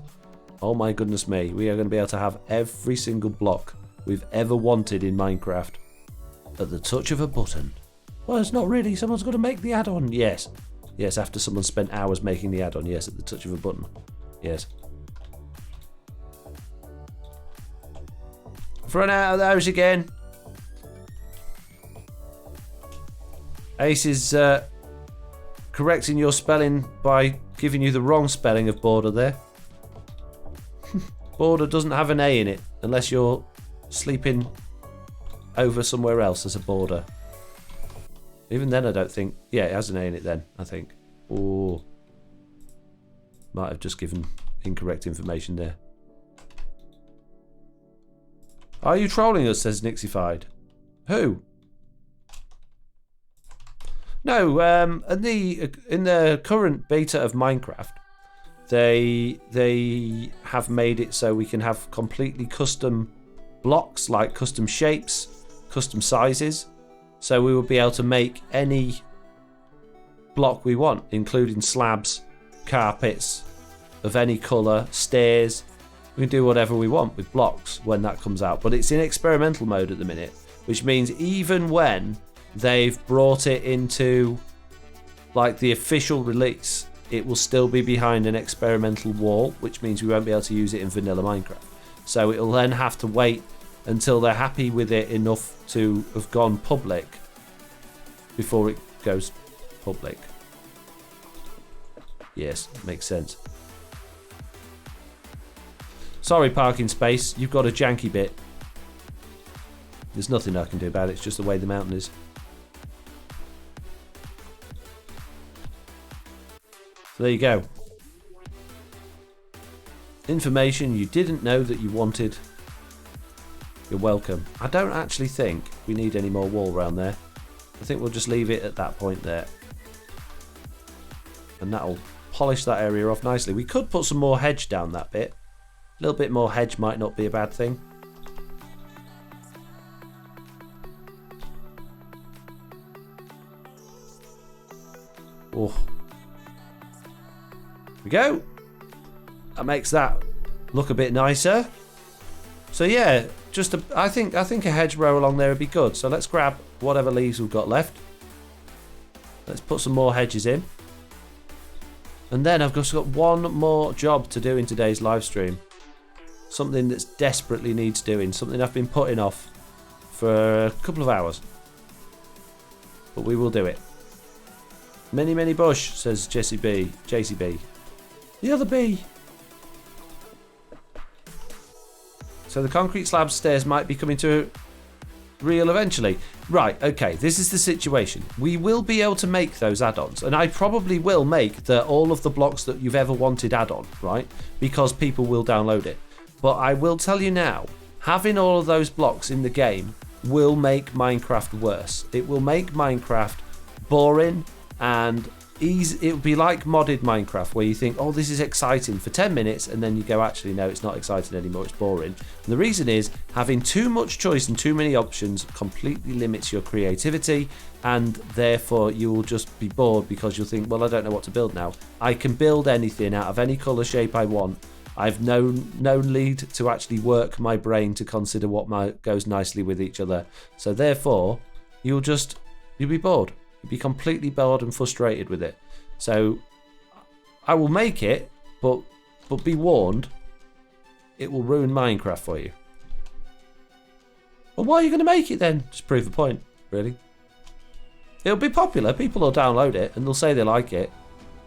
Oh my goodness me, we are going to be able to have every single block we've ever wanted in Minecraft at the touch of a button. Well, it's not really. Someone's got to make the add-on. Yes, after someone spent hours making the add-on. Yes, at the touch of a button. Yes. I've run out of those again. Ace is correcting your spelling by giving you the wrong spelling of border there. Border doesn't have an A in it unless you're sleeping over somewhere else as a border. Even then I don't think... Yeah, it has an A in it then, I think. Oh, might have just given incorrect information there. Are you trolling us, says Nixified. Who? No, in the current beta of Minecraft, they have made it so we can have completely custom blocks, like custom shapes, custom sizes. So we will be able to make any block we want, including slabs, carpets of any colour, stairs. We can do whatever we want with blocks when that comes out. But it's in experimental mode at the minute, which means even when they've brought it into like the official release, it will still be behind an experimental wall, which means we won't be able to use it in vanilla Minecraft. So it'll then have to wait until they're happy with it enough to have gone public before it goes public. Yes, makes sense. Sorry, parking space, you've got a janky bit. There's nothing I can do about it, it's just the way the mountain is. So there you go. Information you didn't know that you wanted. You're welcome. I don't actually think we need any more wall around there. I think we'll just leave it at that point there. And that'll polish that area off nicely. We could put some more hedge down that bit. A little bit more hedge might not be a bad thing. Oh. There we go. That makes that look a bit nicer. So yeah, just I think a hedgerow along there would be good. So let's grab whatever leaves we've got left. Let's put some more hedges in. And then I've just got one more job to do in today's live stream. Something that desperately needs doing. Something I've been putting off for a couple of hours. But we will do it. Many, many bush, says JCB. The other B. So the concrete slab stairs might be coming to real eventually. Right, okay, this is the situation. We will be able to make those add-ons, and I probably will make all of the blocks that you've ever wanted add-on, right? Because people will download it. But I will tell you now, having all of those blocks in the game will make Minecraft worse. It will make Minecraft boring and easy. It will be like modded Minecraft, where you think, oh, this is exciting for 10 minutes, and then you go, actually, no, it's not exciting anymore, it's boring. And the reason is, having too much choice and too many options completely limits your creativity, and therefore you will just be bored because you'll think, well, I don't know what to build now. I can build anything out of any colour shape I want. I've no need to actually work my brain to consider what goes nicely with each other. So therefore, you'll be bored. You'll be completely bored and frustrated with it. So I will make it, but be warned, it will ruin Minecraft for you. Well, why are you going to make it then? Just prove the point, really. It'll be popular. People will download it and they'll say they like it.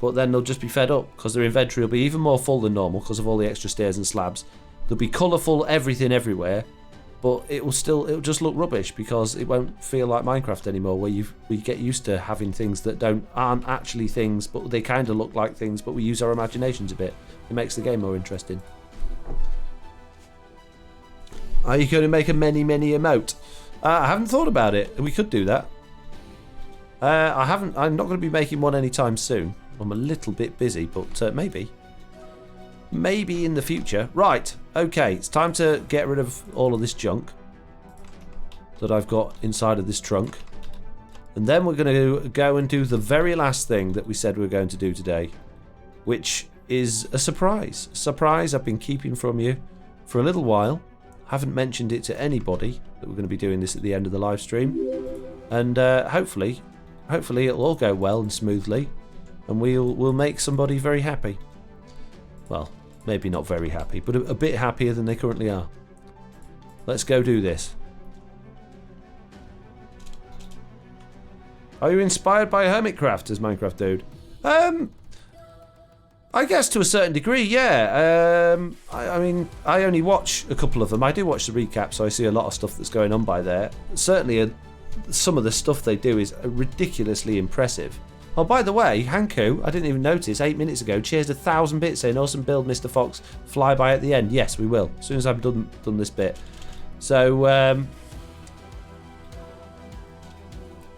But then they'll just be fed up because their inventory will be even more full than normal because of all the extra stairs and slabs. There'll be colourful everything everywhere, but it'll just look rubbish because it won't feel like Minecraft anymore, where we get used to having things that aren't actually things, but they kind of look like things, but we use our imaginations a bit. It makes the game more interesting. Are you going to make a many emote? I haven't thought about it. We could do that. I'm not going to be making one anytime soon. I'm a little bit busy, but maybe in the future. Right, okay, it's time to get rid of all of this junk that I've got inside of this trunk, and then we're going to go and do the very last thing that we said we were going to do today, which is a surprise I've been keeping from you for a little while. Haven't mentioned it to anybody that we're going to be doing this at the end of the live stream, and hopefully it'll all go well and smoothly, and we'll make somebody very happy. Well, maybe not very happy, but a bit happier than they currently are. Let's go do this. Are you inspired by Hermitcraft as Minecraft Dude? I guess to a certain degree, yeah. I mean, I only watch a couple of them. I do watch the recap, so I see a lot of stuff that's going on by there. Certainly, some of the stuff they do is ridiculously impressive. Oh, by the way, Hanku, I didn't even notice 8 minutes ago, cheersed 1,000 bits saying, awesome build, Mr. Fox, fly by at the end. Yes, we will, as soon as I've done this bit. So,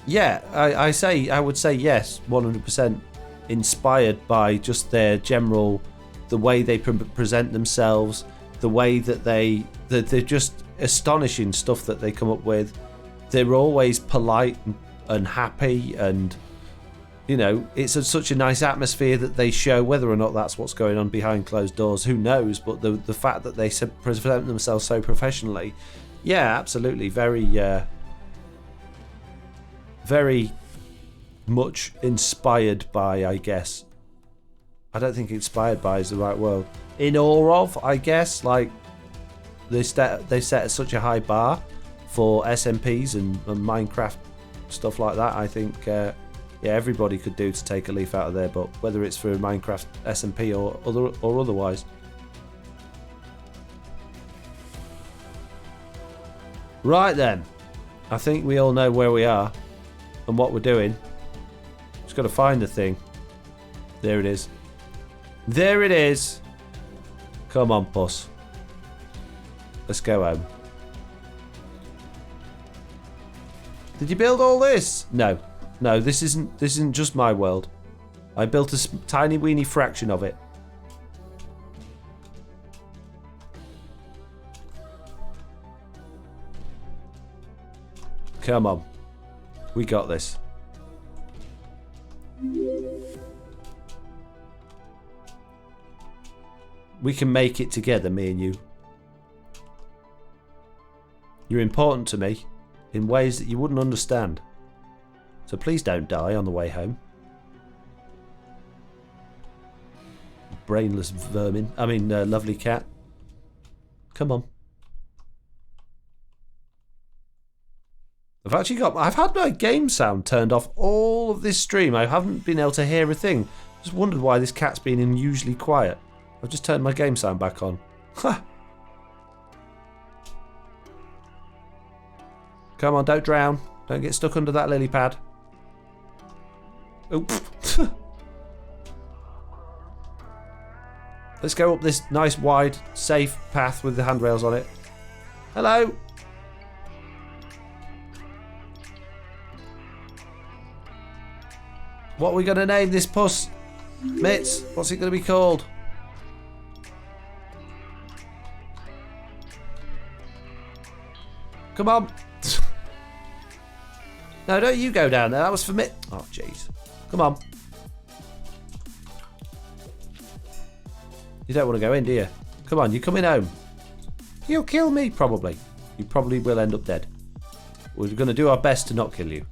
yeah, I would say yes, 100% inspired by just their general, the way they present themselves, the way that they're just astonishing stuff that they come up with. They're always polite and happy, and you know, it's such a nice atmosphere that they show. Whether or not that's what's going on behind closed doors, who knows? But the fact that they present themselves so professionally, yeah, absolutely, very much inspired by, I guess. I don't think inspired by is the right word. In awe of, I guess. Like, they set such a high bar for SMPs and Minecraft stuff like that. I think yeah, everybody could do to take a leaf out of their book, whether it's for Minecraft SMP or otherwise. Right then, I think we all know where we are and what we're doing. Just got to find the thing. There it is. There it is. Come on, puss. Let's go home. Did you build all this? No. No, this isn't just my world. I built a tiny weeny fraction of it. Come on. We got this. We can make it together, me and you. You're important to me in ways that you wouldn't understand. So please don't die on the way home. Brainless vermin. I mean, lovely cat. Come on. I've had my game sound turned off all of this stream. I haven't been able to hear a thing. Just wondered why this cat's been unusually quiet. I've just turned my game sound back on. Ha! Come on, don't drown. Don't get stuck under that lily pad. Oop. Let's go up this nice, wide, safe path with the handrails on it. Hello! What are we going to name this puss? Mitz, what's it going to be called? Come on. No, don't you go down there. That was for Mitz. Oh, jeez. Come on. You don't want to go in, do you? Come on, you're coming home. You'll kill me, probably. You probably will end up dead. We're going to do our best to not kill you.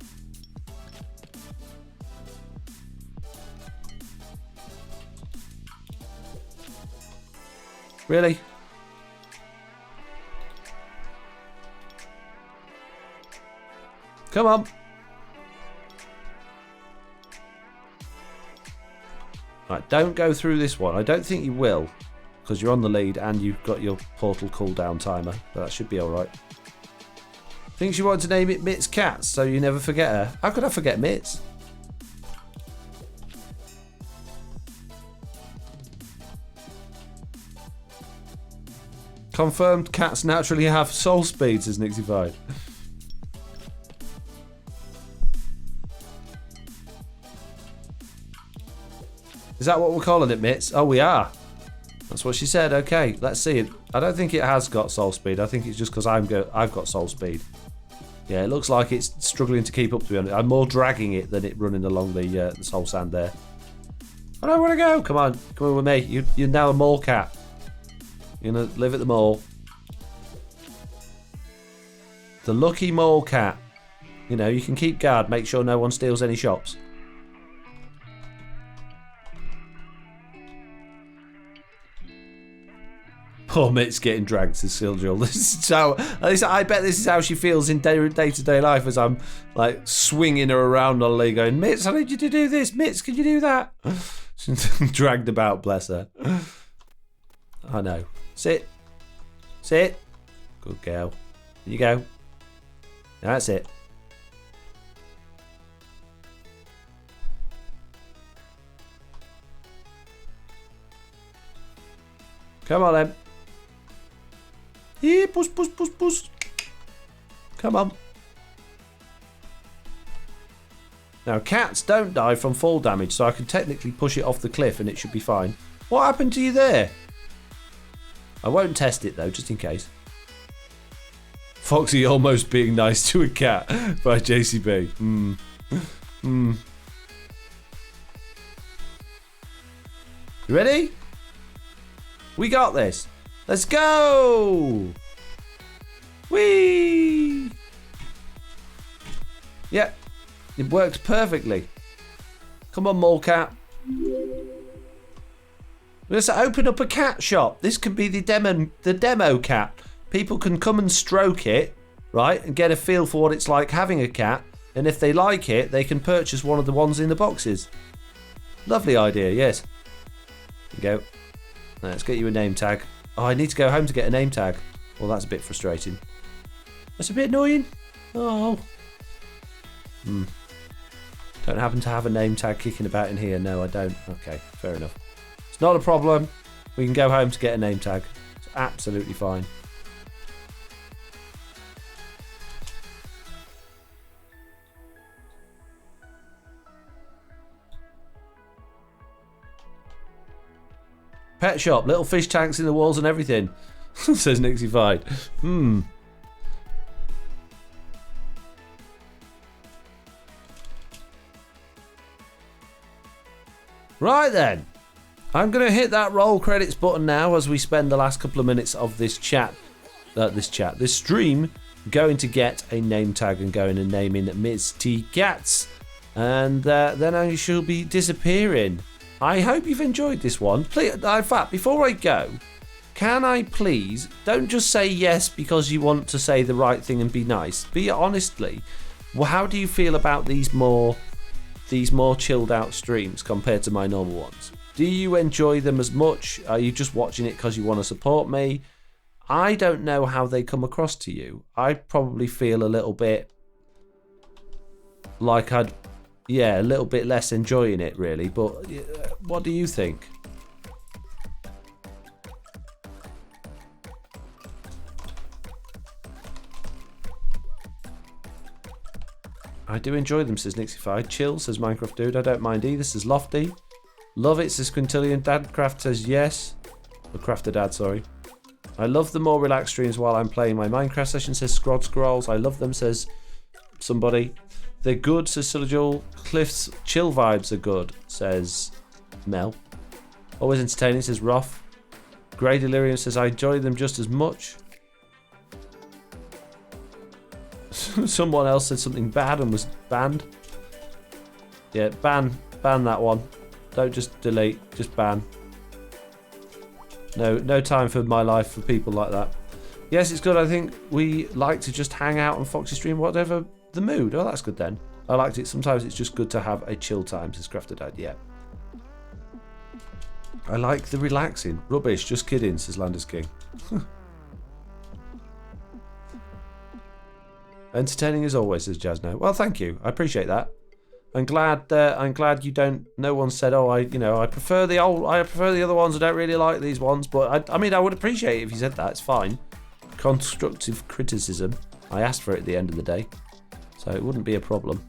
Really? Come on. Right, don't go through this one. I don't think you will, because you're on the lead and you've got your portal cooldown timer, but that should be alright. Thinks you want to name it Mitz Cat, so you never forget her. How could I forget Mitz? Confirmed cats naturally have soul speed, says Nixified. Is that what we're calling it, Mitz? Oh, we are. That's what she said. Okay, let's see it. I don't think it has got soul speed. I think it's just because I've got soul speed. Yeah, it looks like it's struggling to keep up, to be honest. I'm more dragging it than it running along the soul sand there. I don't want to go. Come on with me. You're now a mole cat. You're going to live at the mall. The lucky mole cat. You know, you can keep guard, make sure no one steals any shops. Poor Mitt's getting dragged to Sildril. I bet this is how she feels in day-to-day life as I'm like swinging her around on Lee going, Mitz, I need you to do this. Mitz, can you do that? She's dragged about, bless her. I know. Sit. Sit. Good girl. There you go. That's it. Come on then. Yeah, push. Come on. Now, cats don't die from fall damage, so I can technically push it off the cliff and it should be fine. What happened to you there? I won't test it though, just in case. Foxy almost being nice to a cat by JCB. You ready? We got this. Let's go! Whee! Yep, it worked perfectly. Come on, mole cat. Let's open up a cat shop. This could be the demo cat. people can come and stroke it, right, and get a feel for what it's like having a cat. And if they like it, they can purchase one of the ones in the boxes. Lovely idea, yes. There you go. Let's get you a name tag. Oh, I need to go home to get a name tag. Well, that's a bit frustrating. That's a bit annoying. Oh. Don't happen to have a name tag kicking about in here. No, I don't. Okay, fair enough. It's not a problem. We can go home to get a name tag. It's absolutely fine. Pet shop, little fish tanks in the walls and everything. Says Nixified. Right then. I'm going to hit that roll credits button now as we spend the last couple of minutes of this stream going to get a name tag and going and naming Ms. T Cats. And then I shall be disappearing. I hope you've enjoyed this one. Please, in fact, before I go, can I please, don't just say yes because you want to say the right thing and be nice. Be honestly, well, how do you feel about these more chilled out streams compared to my normal ones? Do you enjoy them as much? Are you just watching it because you want to support me? I don't know how they come across to you. I probably feel a little bit like a little bit less enjoying it really, but what do you think? I do enjoy them, says Nixified. Chill, says Minecraft Dude. I don't mind either, says Lofty. Love it, says Quintillion. Dadcraft says yes. Or Crafter Dad, sorry. I love the more relaxed streams while I'm playing my Minecraft session, says Scrod Scrolls. I love them, says somebody. They're good, says Silajul. Cliff's chill vibes are good, says Mel. Always entertaining, says Roth. Grey Delirium says I enjoy them just as much. Someone else said something bad and was banned. Yeah, ban that one. Don't just delete, just ban. No time for my life for people like that. Yes, it's good. I think we like to just hang out on Foxy Stream, whatever the mood. Oh, that's good then. I liked it. Sometimes it's just good to have a chill time, says Crafter Dad. Yeah. I like the relaxing. Rubbish, just kidding, says Landers King. Entertaining as always, says Jasno. Well, thank you. I appreciate that. I'm glad you don't. No one said, oh, I prefer the other ones. I don't really like these ones. But I mean, I would appreciate it if you said that. It's fine. Constructive criticism. I asked for it at the end of the day, so it wouldn't be a problem.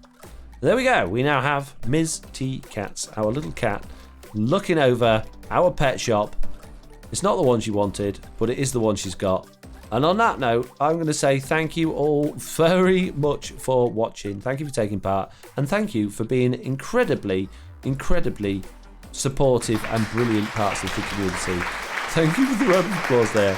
There we go. We now have Ms. T Cats, our little cat, looking over our pet shop. It's not the one she wanted, but it is the one she's got. And on that note, I'm going to say thank you all very much for watching. Thank you for taking part. And thank you for being incredibly, incredibly supportive and brilliant parts of the community. Thank you for the round of applause there.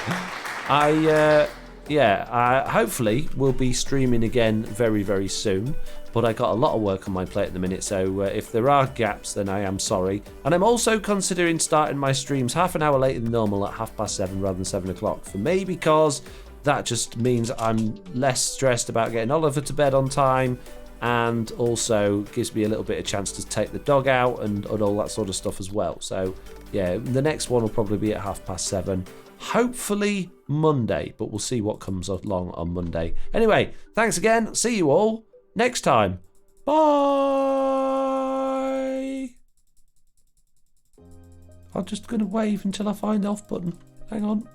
Hopefully we'll be streaming again very, very soon. But I got a lot of work on my plate at the minute, so if there are gaps, then I am sorry. And I'm also considering starting my streams half an hour later than normal at 7:30 rather than 7 o'clock. For me, because that just means I'm less stressed about getting Oliver to bed on time, and also gives me a little bit of chance to take the dog out and all that sort of stuff as well. So yeah, the next one will probably be at 7:30. Hopefully Monday, but we'll see what comes along on Monday. Anyway, thanks again. See you all next time. Bye. I'm just going to wave until I find the off button. Hang on.